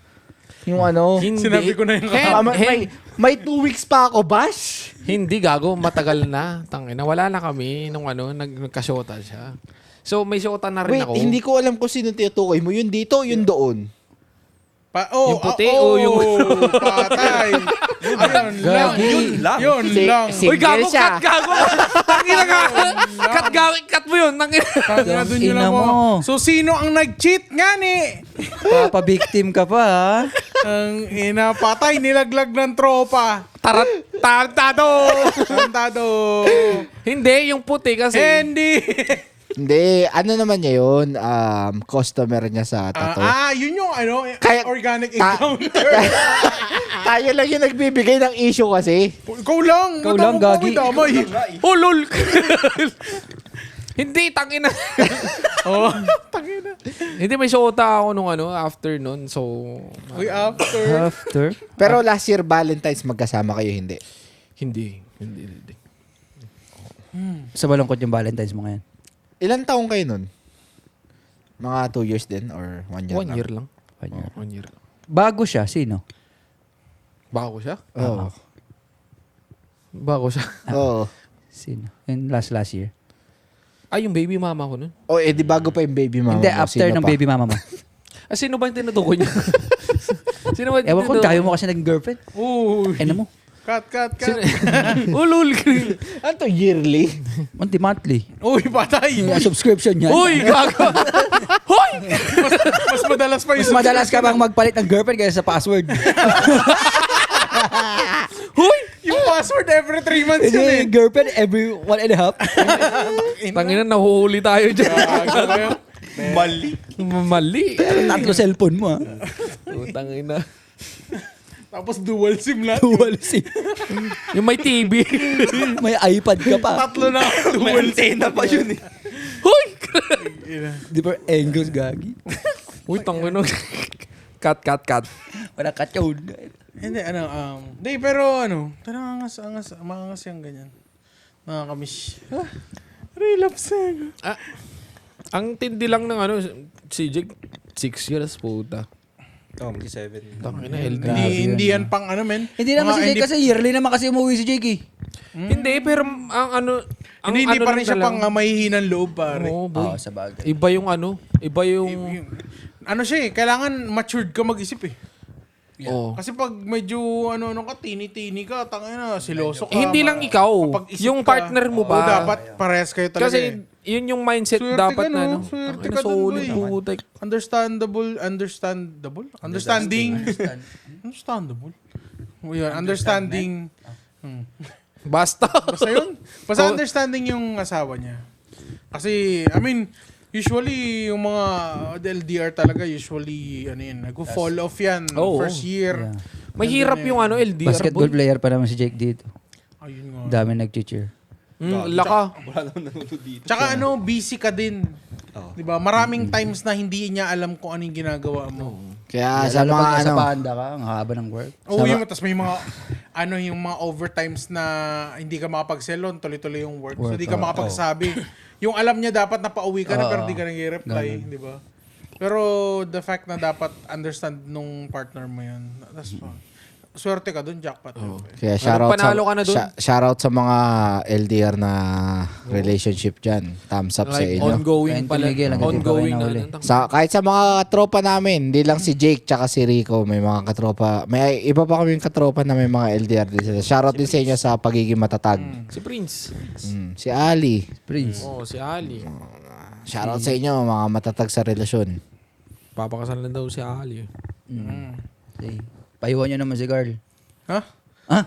Yung ano. Hindi. Sinabi ko na yung May 2 weeks pa ako, bash. Hindi, gago. Matagal na. Tangina. Wala na kami nung ano. Nagkasyota siya. So, may shota na rin Wait, ako. hindi ko alam kung sino tinutukoy mo. Yun dito, yun doon. Yung puti o yung- patay. Ayun lang. Gagi. Yun Si- lang. si- Uy, gago, Single siya. gago. Tangina ka. Cut mo yun. Tangina. Tangina, dun yun Ina ako. mo. So, sino ang nag-cheat nga ni? Papa-victim ka pa, ha? Ang inapatay, nilaglag ng tropa. Tarantado. Tantado. Hindi, yung puti kasi. Andy. Hindi, ano naman niya yun? Customer niya sa tattoo. Yun yung ano, Kaya- organic Ta- encounter. Tayo lang yung nagbibigay ng issue kasi. Ikaw lang. Ikaw lang, Gagi. Damay. Oh, lol. Hindi, tangina. Oh. Hindi, may shota ako nung after nun. So, Uy, after. After? Pero last year, Valentine's, magkasama kayo, hindi. hindi. Sa balongkot yung Valentine's mo ngayon. Ilan taong kayo nun? Mga 2 years din or 1 year 1 lang? year lang. One year. 1 year. Bago siya, sino? Bago siya? Oo. Bago siya. Oo. Sino? Yung last year. Ay, yung baby mama ko nun. Oh, di bago pa yung baby mama Hindi, mo. after Sino ng pa? baby mama mo. Sino ba yung tinutukoy niya? Sino ba yung Ewan ko, tinutukoy? tayo mo kasi naging girlfriend. Uy. Ano mo? Cut. Oh, lol. Ano to, yearly? Monthly. Uy, patay. Yung subscription niya. Uy, gago. Hoy! Mas madalas pa Mas yung madalas ka bang magpalit ng girlfriend kaysa sa password? Hoy! yung password every 3 months yun eh. Yung girlfriend every 1.5. Tangina, nahuhuli tayo dyan. Mali. Mali. 3 cellphone mo, ha? Tangina. Tapos dual SIM lang. Dual SIM. Yung may TV. May iPad ka pa. Tatlo na May dual SIM. antena pa yun eh. Hoy! Different angles, gagi. Uy, tangina. Cut. Wala katyod. Hindi, pero tarang maangas yung ganyan. Nakakamiss. Relapse na. Ang tindi lang ng si Jake, 6 years puta. Oh, mag-7. Tangina, LD. Hindi yan pang men. Hindi naman Mga si Jake kasi yearly naman kasi umuwi si Jake, eh. Hindi, pero ang Hindi pa lang rin siya talaga- pang mahihinang loob, pare. Oo, boy. sa bagay. Iba yung iba yung... Siya kailangan matured ka mag-isip eh. Oo. Kasi pag medyo ka, tini-tini ka, tangina, siloso ka. Hindi lang ikaw, kapag-isip yung ka. partner mo Oo, ba? dapat parehas kayo talaga Kasi eh. yun yung mindset Swerte dapat ka, na no? Swerte ka dun, solid boy. putek. Understandable? Yun, understanding. Basta. Basta yun. Basta understanding yung asawa niya. Kasi, usually, yung mga LDR talaga, usually, nag-fall off yan. Oo. First year. Yeah. Mahirap yung LDR Basketball boy. player pa naman si Jake dito. Ayun nga. Dami nag-cheer. Laka. Wala naman nanonood dito. Tsaka busy ka din. Diba? Maraming times na hindi niya alam kung anong ginagawa mo. Kaya sa Lalo mga pag nasa panda ka, ang haba ng work. Oo, tapos may mga yung mga overtimes na hindi ka makapag-selon, tuloy-tuloy yung work. So hindi ka makapagsabi. Yung alam niya dapat na pauwi ka na pero hindi ka nag-reply, di ba? Pero the fact na dapat understand nung partner mo yan, that's fine. Swerte ka dun, jackpot. Kaya shoutout panalo ka na dun. shoutout sa mga LDR na relationship dyan. Thumbs up sa Like inyo. ongoing Kaya pala. tumigil, hanggang di pa Ongoing kayo na. nahuli. Kahit sa mga tropa namin, hindi lang si Jake tsaka si Rico, may mga katropa. May iba pa kaming katropa na may mga LDR din sila. Shoutout din sa inyo sa pagiging matatag. Si Prince. Si Ali. Prince. Oh, si Ali. Shoutout sa inyo, mga matatag sa relasyon. Papakasal na daw si Ali. Okay. Paiwan nyo naman si Carl. Ha? Ha?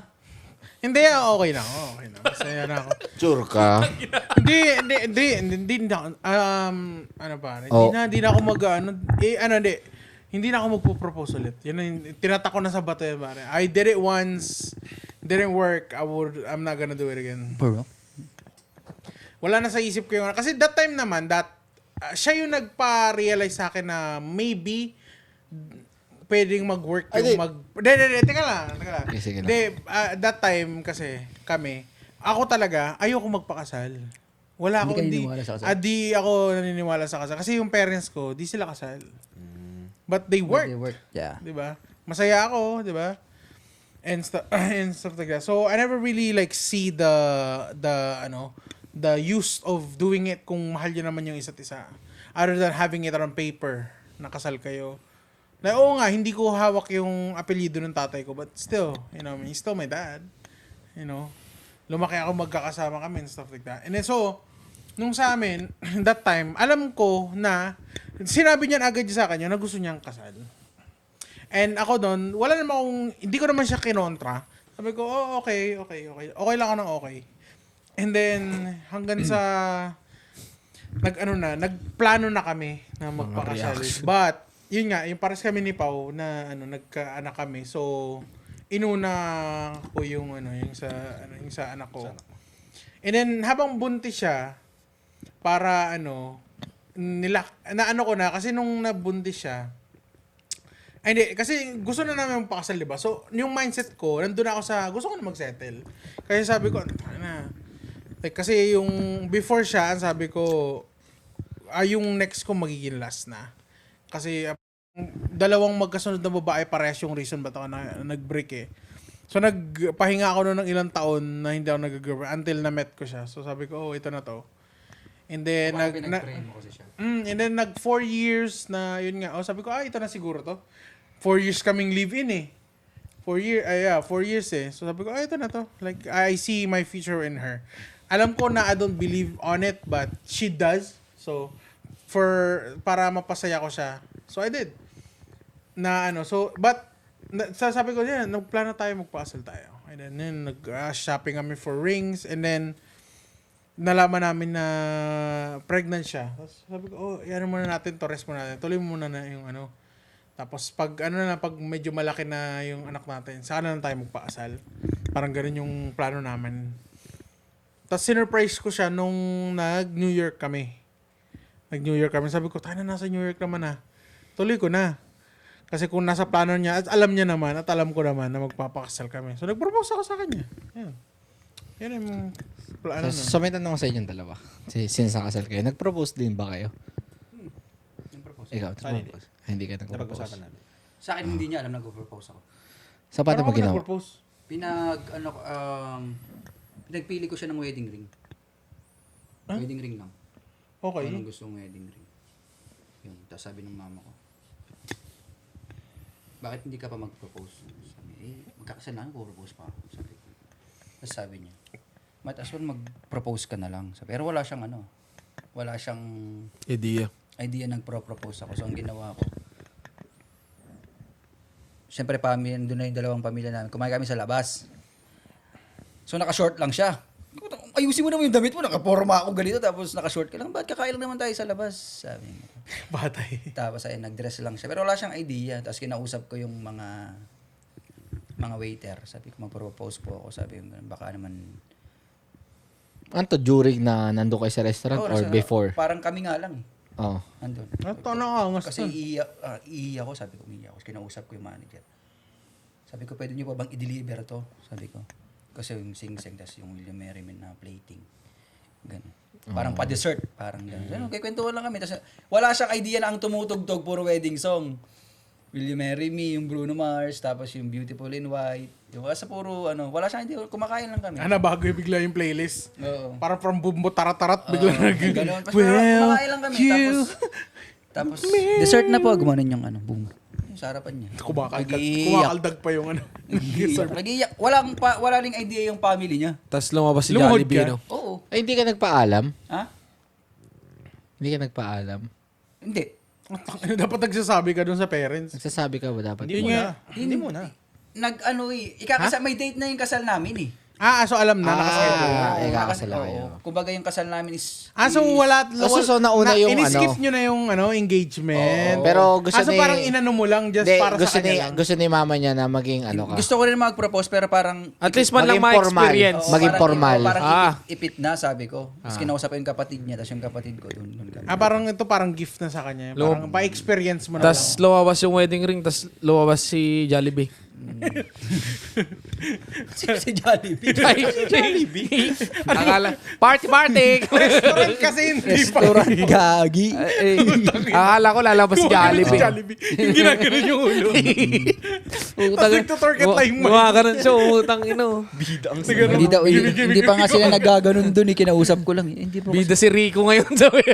Hindi, okay na ako. Okay na. Masaya na ako. Sure ka? Hindi na, Oh. hindi na ako hindi na ako magpo-propose ulit. Yun yung tinatak ko na sa bato yan, pare. I did it once, didn't work, I'm not gonna do it again. Bro. Wala na sa isip ko yung, kasi that time naman, siya yung nagpa-realize sa akin na maybe, pwedeng mag-work yung teka lang. Okay, sige lang. That time kasi ako talaga ayoko magpakasal. Wala ako Hindi ka naniniwala sa kasal? Di ako naniniwala sa kasal kasi yung parents ko, di sila kasal. But they work, They work. Yeah. 'di ba? Masaya ako, 'di ba? And stuff like that. So I never really see the the use of doing it kung mahal nyo naman yung isa't isa. Other than having it on paper, nakasal kayo. Na oo nga, hindi ko hawak yung apelyido ng tatay ko, but still, you know, he's still my dad. You know, lumaki ako, magkakasama kami and stuff like that. And then so, nung sa amin, that time, alam ko na, sinabi niya agad sa kanya na gusto niyang kasal. And ako doon, wala naman akong, hindi ko naman siya kinontra. Sabi ko, oh, okay. Okay lang ako ng okay. And then, hanggang sa, nagplano na kami na magpakasal. But, yun nga, yung pares kami ni Pao na, nagkaanak kami. So, inuna ko yung, yung sa anak ko. And then, habang buntis siya, para, kasi nung nabuntis siya, ay, hindi, kasi gusto na namin magpakasal, diba? So, yung mindset ko, nandun ako sa, gusto ko na mag-settle. Kasi sabi ko, like, kasi yung before siya, sabi ko, yung next ko magiging last na. Kasi, dalawang magkasunod na babae, parehas yung reason ba't ako nag-break eh. So, nagpahinga ako noon ng ilang taon na hindi ako nag-girlfriend until na-met ko siya. So, sabi ko, ito na to. And then, Pinag-pray mo kasi siya. and then, 4 years na, yun nga, sabi ko, ito na siguro to. 4 years kaming live-in eh. 4 years eh. So, sabi ko, ito na to. Like, I see my future in her. Alam ko na I don't believe on it, but she does. So, para mapasaya ko siya. So, I did. Sabi ko, nagplano tayo, magpasal tayo. And then nag-shopping kami for rings. And then, nalaman namin na pregnant siya. Tapos sabi ko, muna natin, rest muna natin. Tuloy muna na yung Tapos, pag medyo malaki na yung anak natin, saka na lang tayo magpakasal. Parang ganun yung plano namin. Tapos, sinurprise ko siya nung nag-New York kami. Sabi ko, nasa New York naman na. Tuloy ko na. Kasi kung nasa plano niya, at alam niya naman, at alam ko naman na magpapakasal kami. So, nag-propose ako sa kanya. Yan yung plano. So may tanong ko sa inyong dalawa. Since nakasal kayo, nag-propose din ba kayo? Nag-propose. Ikaw, Hindi. nag-propose? Hindi ka nag-propose. Napag-usapan namin. Sa akin, hindi niya alam nag-propose ako. So paano mo ginawa? nag-propose? Nagpili ko siya ng wedding ring. Wedding ring lang. Okay. Anong gusto ng wedding ring? Yun. Tapos sabi ng mama ko, bakit hindi ka pa mag-propose? Sabi, magkakasal na, propose pa ako. Sabi ko. Tapos sabi niya, might as well mag-propose ka na lang. Sabi, pero wala siyang idea nag-propose ako. So, ang ginawa ko, siyempre, doon na yung dalawang pamilya namin. Kumain kami sa labas. So, naka-short lang siya. Ayusin mo naman yung damit mo. Nakaporma ako ganito. Tapos, naka-short ka lang. Ba't kakain lang naman tayo sa labas? Sabi niya. Batay. Tapos, nag-dress lang siya. Pero wala siyang idea. Tapos, kinausap ko yung mga waiter. Sabi ko, mag-propose po ako. Sabi ko, baka naman... Ano to, during na nandun kayo sa restaurant or before? Parang kami nga lang. Oo. Andun. Ito na angas Kasi na. iiyak ko, sabi ko, umiiyak ako. Kinausap ko yung manager. Sabi ko, pwede niyo pa bang i-deliver to? Sabi ko. Kasi yung sing-sing, tas yung William Merriman na plating. Ganun. Parang pa-dessert. Parang gano'n. Okay, kwentuhan lang kami. Tas, wala siyang idea na ang tumutugtog, puro wedding song. Will You Marry Me, yung Bruno Mars, tapos yung Beautiful in White. Yung sa puro, wala siyang idea. Kumakain lang kami. Bago yung bigla yung playlist. Oo. Parang from bumbo tarat-tarat, bigla Ganun. Kumakain lang kami. Tapos, dessert na po. Gumanon yung boom. Yung sa harapan niya. Kumakaldag pa yung Nag-iiyak. Wala ring idea yung family niya. Tapos lumabas si Lumuhod Jollibee, ka? no? Oo. Ay, hindi ka nagpaalam? Ha? Hindi ka nagpaalam? Hindi. Dapat nagsasabi ka dun sa parents. Nagsasabi ka ba dapat? Hindi mo na. May date na yung kasal namin eh. So alam na, nakaschedule. Ikakasal na kayo. Kumbaga yung kasal namin is... So wala... So nauna yung in-skip nyo na yung engagement. Pero gusto so ni... parang inano mo lang just para sa kanya lang. Gusto ni mama niya na maging ka. Gusto ko rin mag-propose pero parang... At least man lang Maging formal. ma-experience. Maging formal. Parang ipit na, sabi ko. Tapos kinausap ko yung kapatid niya, tapos yung kapatid ko doon kami. Parang gift na sa kanya. Parang pa-experience mo na lang. Tapos lumabas yung wedding ring, tapos lumabas si Jollibee. Si Jollibee. Jollibee? Akala, party! Restaurant kasi hindi pa. Restaurant gagi. Akala ko lalabas si Jollibee. Jollibee. Yung ginaganon yung ulo. Tapos nagtutorket lang yung mic. Gumaganon siya, utang ino. Hindi pa nga sila nagaganon dun, kinausap ko lang. Hindi pa Bida si Rico ngayon, sabi.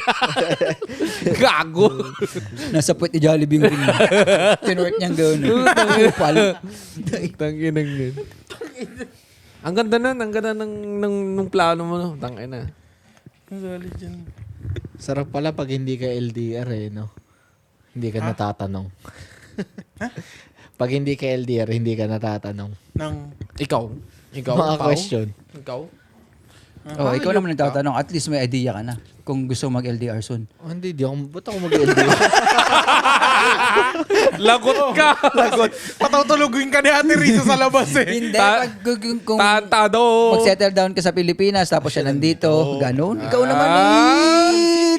Gago. nasa puwet ni Jollibee yung ring. Tinwork niyang gano'n. Kupal. Tanginang yun. Ang ganda nun, ang ganda ng plano mo, no? Tangina. Sarap pala pag hindi ka LDR no? Hindi ka natatanong. Pag hindi ka LDR, hindi ka natatanong. Ikaw? Mga Pao? question. Ikaw? Oh, ikaw naman nagtatanong. At least may idea ka na kung gusto mo mag-LDR soon. Oh, hindi, ba't ako mag-LDR? Lagot ka! Patutulugin ka ni Ate Risa sa labas eh. Hindi, Ta- kung Tantado! mag-settle down ka sa Pilipinas, tapos siya nandito, ganun. Ikaw naman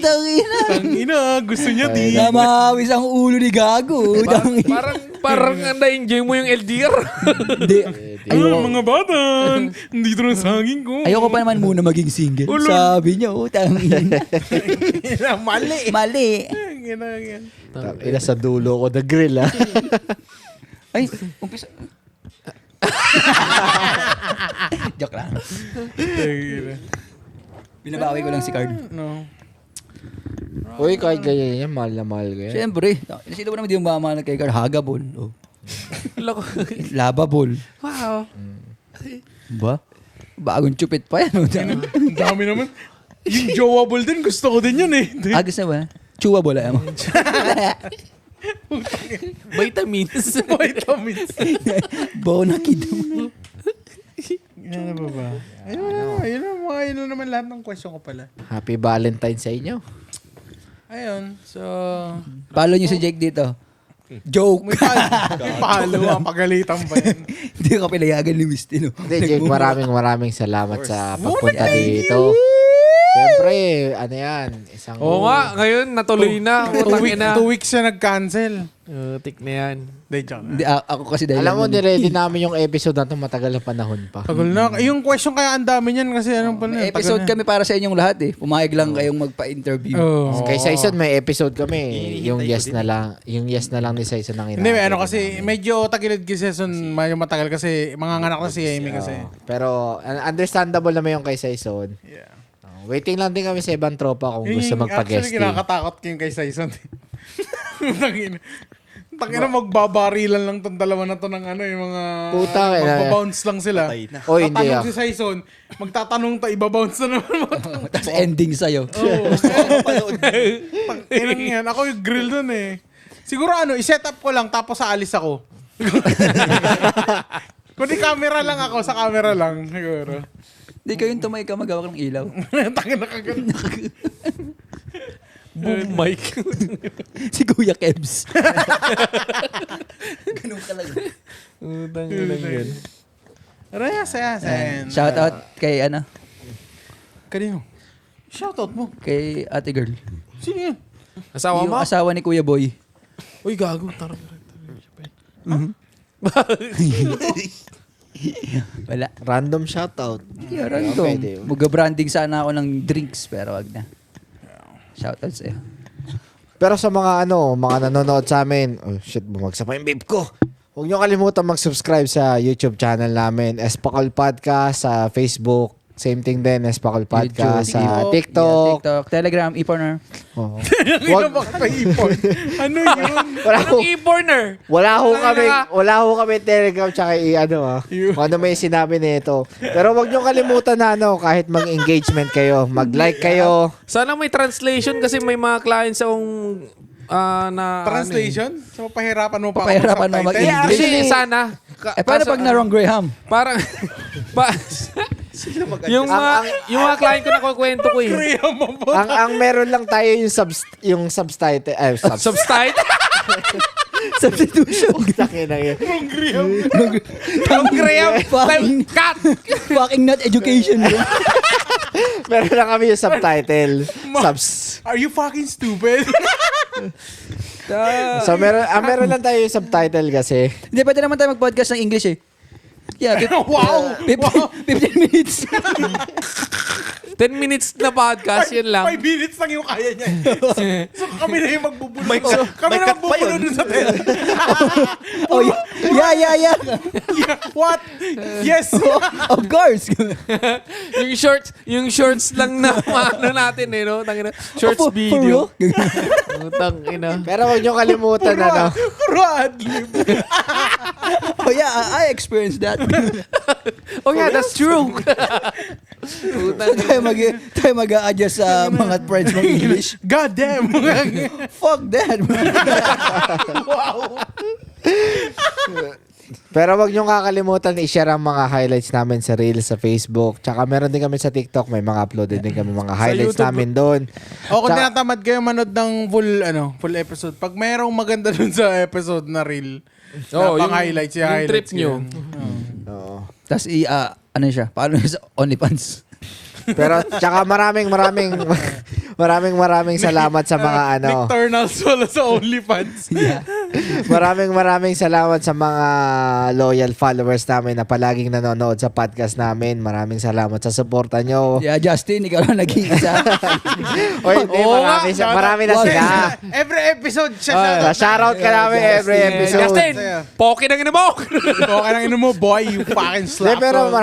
tangina. Tangina, gusto niya di. Namawis ang ulo ni Gago. Tangina. Parang na-enjoy mo yung LDR. Hindi. Ayun, mga bata. Dito na saging ko. Ayoko pa naman muna maging single. Sabi niya, tangina. Mali. Mali. Ila sa dulo ko, the grill Ay, umpisa. Joke lang. Binabawi ko lang si Card. No. Uy, kahit ganyan yan, mahal na mahal ko yan. Siyempre. Sino ba naman di yung mamahal kay Card? Hagabol. Oh. Lababol. Wow. Ba? Bagong chupit pa yan. Ang dami naman. Yung Joable din, gusto ko din yun eh. Agos na ba? Chewable mo. Vitamins. Vitamins. Bona kid mo. Ano ba ba? Ayun na naman lahat ng question ko pala. Happy Valentine sa inyo. Ayun, so... Follow niyo si Jake dito. Joke. May palo, pagalitan pa yan. Hindi ka pinayagan ni Misty, no? Hindi, Jake, maraming salamat sa pagpunta dito. Siyempre, ano yan, isang... Oo nga, ngayon natuloy na. Utangin na. 2 weeks siya nag-cancel. Tik na yan. Hindi, ako kasi dahil... Alam mo, niready namin yung episode na ito matagal na panahon pa. Tagal na. Yung question kaya ang dami niyan kasi anong pala. May episode kami para sa inyong lahat eh. Pumayag lang kayong magpa-interview. Oh. Kay Saison, may episode kami. Yung yes na lang. Yung yes na lang ni Saison ang Hindi, may ano kasi, medyo tagilid kasi medyo matagal kasi, mga anak na si Amy kasi. Pero, understandable naman yung kay Saison. Yeah. Waiting lang din kami sa ibang tropa kung gusto Actually, magpa-guesting. kinakatakot ko yung kay Saison. Tangina, magbabarilan lang tong dalawa na to ng ano, yung mga... Puta, magbabounce lang sila. O, hindi Tatanong si Saison, magtatanong ta, ibabounce na naman. Tapos ending sa'yo. Inang yan. Ako yung grill dun eh. Siguro i-set up ko lang tapos aalis ako. Kundi camera lang ako, sa camera lang. Siguro. Hindi kayong tumay ka magawa ng ilaw. Tangin na kagad. Boom mic. Si Kuya Kebs. Ganun ka lang. Utangin na yan. Raya, saya. Shout out kay Kanino? Shoutout mo. kay ate girl. Sino yun? Asawa Yung mo? asawa ni Kuya Boy. Uy, gago. Tarang. Wala. Random shoutout. Yeah, random. Pwede. Mag-branding sana ako ng drinks pero wag na. Shout out sa'yo. Pero sa mga mga nanonood sa amin, oh shit, bumagsak pa yung babe ko. Huwag niyo kalimutan mag-subscribe sa YouTube channel namin, Espakol Podcast, sa Facebook. Same thing din, Espakol Podcast, sa TikTok. Yeah, TikTok, Telegram, e-porner. Oh. Wag ba ka ipon? Ano yun? Anong e-porner? Wala ho kami Telegram tsaka kung ano may sinabi nito. Pero wag niyo kalimutan na kahit mag-engagement kayo, mag-like kayo. Sana may translation kasi may mga clients akong na... Translation? So, pahirapan mo pa Papahirapan mo subtitle? Yeah, mag-English. actually, sana. Paano pag na-wrong Graham? Parang... yung mga client ko na kukwento ko eh. Graham mo ba? Ang meron lang tayo yung subtitle. Substite? Substitution. Takin na yun. Ang Graham. Fucking, Cut! fucking not education. Bro. Meron lang kami yung subtitle. Are you fucking stupid? So meron lang tayo yung subtitle kasi. Hindi, pwede naman tayo mag-podcast ng English eh. Yeah, Wow! 15 minutes. 10 minutes na podcast, yun lang. 5 minutes lang yung kaya niya. So kami na yung magbubulong. Kami may na cut pa magbubulong yun. dun sa tel. Oh, yeah. Yeah, what? Yes. Of course. yung shorts lang na ano natin eh, no? Tangina. Shorts For video. real? Tangina. Pero huwag nyo kalimutan, ano. Puro adlib. Oh yeah, I experienced that. Oh yeah, that's true. tayo mag-a-adjust sa mga friends ng English. God damn. Fuck that. Pero wag nyo kakalimutan i-share ang mga highlights namin sa Reels sa Facebook. Tsaka meron din kami sa TikTok. May mga uploaded din kami mga highlights YouTube. namin doon. O kung Tsaka- tinatamad kayo manood ng full episode, pag mayroong maganda dun sa episode na reel, yung highlights, yung trip nyo. Oo. Tapos ano siya? Paano sa OnlyFans? Pero tsaka maraming salamat sa mga ano. Nocturnals wala sa OnlyFans. Maraming salamat sa mga loyal followers namin na palaging nanonood sa podcast namin. Maraming salamat sa suporta nyo. Yeah, Justin, ikaw lang nag-iisa. Oy, hindi, marami na sila. Every episode siya. Shoutout ka namin every episode. Justin, poki na mo. Okay lang ino mo, boy, you fucking Hindi, slap. pero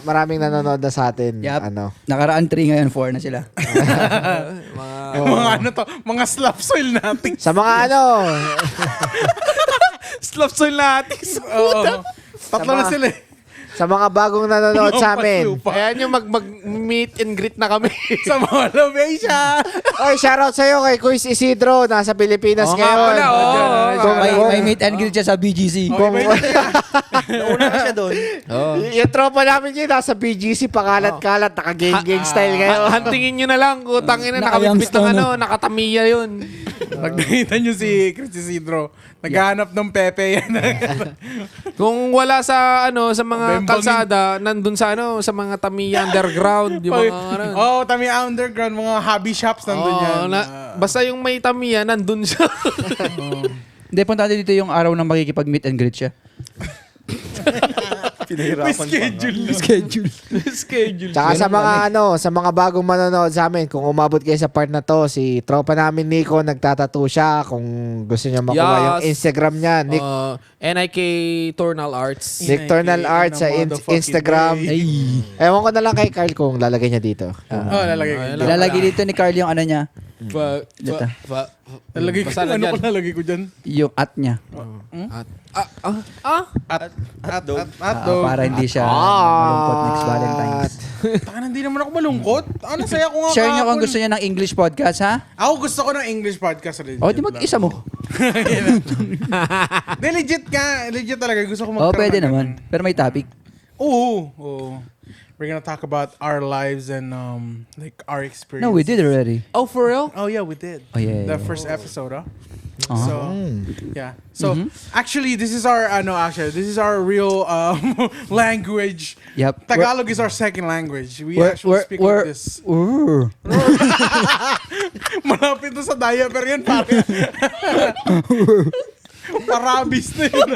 maraming nanonood na sa atin. Yup. Ano. Nakaraan 3 ngayon, 4 na sila. Mga ano to, mga slap soil natin. Sa mga ano, Slap soil natin. Oo. Tatlo na sila eh. sa mga bagong nanonood sa amin. Lupa. Ayan yung mag-meet and greet na kami. Sa mga Lovacia. Oy, shoutout sa'yo kay Kuis Isidro. Nasa Pilipinas Oo nga ngayon. pala, oo. May meet and greet siya sa BGC. Nauna na siya doon. Yung tropa namin yun, nasa BGC, pakalat-kalat, naka-gang-gang style ngayon. Huntingin nyo na lang. Kutang ina, nakabitbit ng nakatamiya yun. Pag nakita nyo si Chris Isidro, naghahanap ng Pepe yan. Kung wala sa sa mga Bembangin. kalsada, nandun sa sa mga Tamiya underground, yung mga Tamiya Underground, mga hobby shops nandun yan. Basta yung may Tamiya, nandun siya. Hindi, punta dito yung araw na makikipag-meet and greet siya. May schedule. Schedule. Tsaka sa mga sa mga bagong manonood sa amin, kung umabot kayo sa part na to, si tropa namin Nico, nagtatattoo siya. Kung gusto niyo makuha yung Yes. Instagram niya, NIK Tornal Arts. Nick Tornal Art sa Instagram. Ewan ko na lang kay Carl kung lalagay niya dito. Lalagay ko. Ilalagay dito ni Carl yung ano niya, Lalagay ko. Basta lang Ano yan. ko nalagay ko dyan? yung at niya. Para hindi siya malungkot next Valentine's. Taka hindi naman ako malungkot. Saya ko nga Share niyo kung kahapon. gusto niya ng English podcast, ha? Ako gusto ko ng English podcast rin. O, di mag-isa mo. Legit ka. Legit talaga. Gusto ko Oo, magkaroon pwede ng naman. ganun. Pero may topic. Oo. We're gonna talk about our lives and like our experience. No, we did already. Oh, for real? Oh yeah, we did. Oh, yeah. The first episode, huh? Uh-huh. So, yeah. So, actually, this is our this is our real language. Yep. Tagalog is our second language. We actually speak like this. Malapit to sa daya, pero yan pare. Parabis na yun.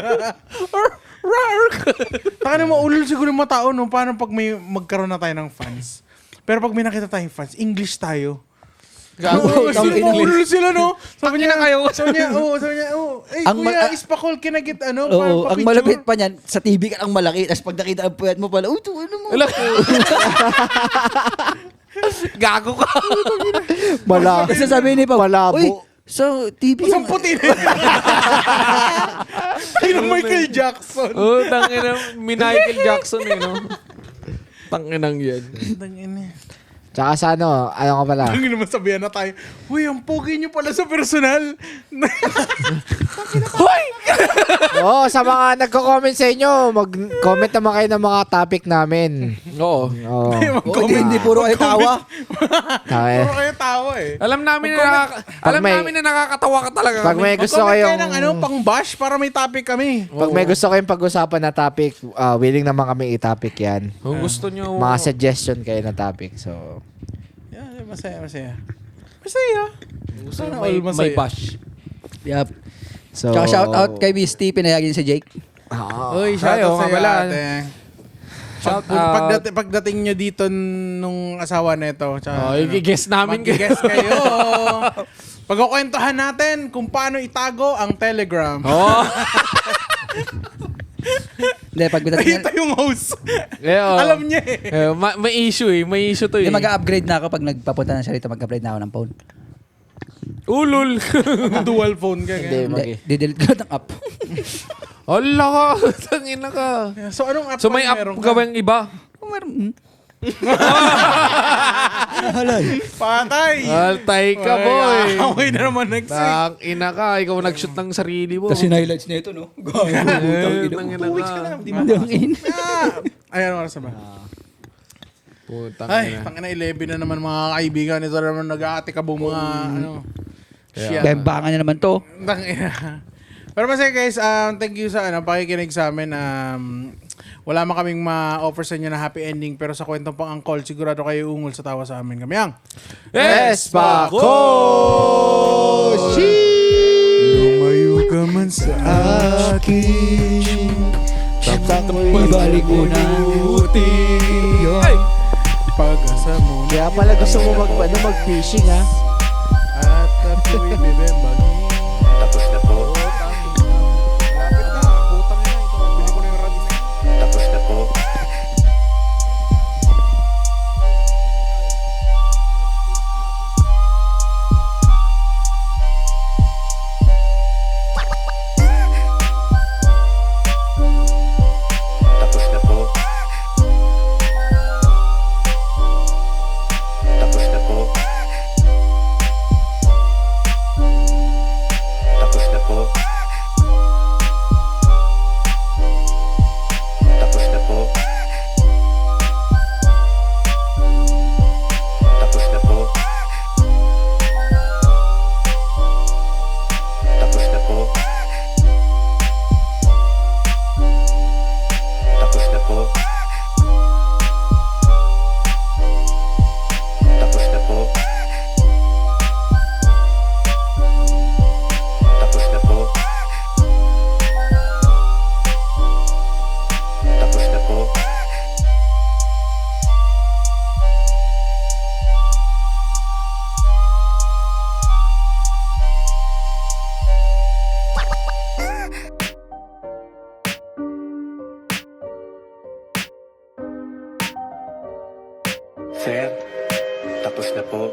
Taka na maulol siguro yung mga tao, no? Paano pag may magkaroon na tayo ng fans? Pero pag may nakita tayong fans, English tayo. Gago. Maulol sila, no? Sabi niya, kayo. Sabi niya, eh, Ang kuya, ispakol, kinagit, ano, Oo, ang papicture. malapit pa niyan, sa TV ka ang malaki, tapos pag nakita ang puyat mo pala, ito, ano mo? Gago ka. Tapos sasabihin ni Pao, Malabo. uy, so TV Isang puti na. Tayo ng Michael Jackson. Oh, tangina, Michael Jackson no? Tanginang yan. Tsaka sa ano ka pala? Ang naman sabihan na tayo, uy, ang pogi niyo pala sa personal. Hoy! Oo, sa mga nagko-comment sa inyo, mag-comment naman kayo ng mga topic namin. Oo. Oo. Hindi puro ay tawa. Puro kayo tawa eh. Alam namin na nakakatawa ka talaga. Pag may gusto Mag-comment kayong kayo ng pang bash para may topic kami. pag may gusto kayong pag-usapan na topic, willing naman kami i-topic 'yan. Kung gusto nyo... Mga suggestion kayo na topic. So, Yeah, masaya. gusto nyo Sana all may masaya. bash. Yep. so Tsaka shout out kay Misty, pinayagin si Jake. Uy, shoutout Tayo, sa'yo, pala. ate. Shout out. Pagdating nyo dito nung asawa nito, Oh, i-guess namin kayo. mag-guess kayo. Pagkukwentuhan natin kung paano itago ang Telegram. Oh. Hindi, pag dating Ito yung host. Yeah, Alam niya eh. may issue eh. May issue to eh. Hindi, mag-upgrade na ako pag nagpapunta na siya rito, mag-upgrade na ako ng phone. Ulul. Dual phone ka. Hindi, ganyan. mag- Didelete ko ng app. Hala ka. Tangina ka. So, anong app So may pa app meron ka? gawing iba? Kung meron, Patay! Altay ka, boy. Away na naman next week. Tangina ka. Ikaw nag-shoot ng sarili mo. Kasi highlights na ito, no? Tangina ka. Ayan, oras na ba? Putang Ay, ina. tangina 11 na naman mga kaibigan. Ito na naman nag-aatikabong mga ano. Shit. Bembangan na naman to. Tangina. Pero masaya guys, thank you sa pakikinig sa amin. Wala man kaming ma-offer sa inyo na happy ending, pero sa kwentong pang angkol, sigurado kayo ungol sa tawa sa amin. Kami ang Espako! Lumayo ka man sa akin, Ibalik ko na buti. pag-asa mo na Kaya pala gusto mo mag-fishing ha? at ako'y bibembagi. Tapos na po. Tapos na po. Tapos na po. Tapos na po. Tapos na po. Tapos na po. Tapos na po. Tapos na po. Tapos na po. Tapos na po. Tapos na po. Tapos na po. Sir, tapos na po.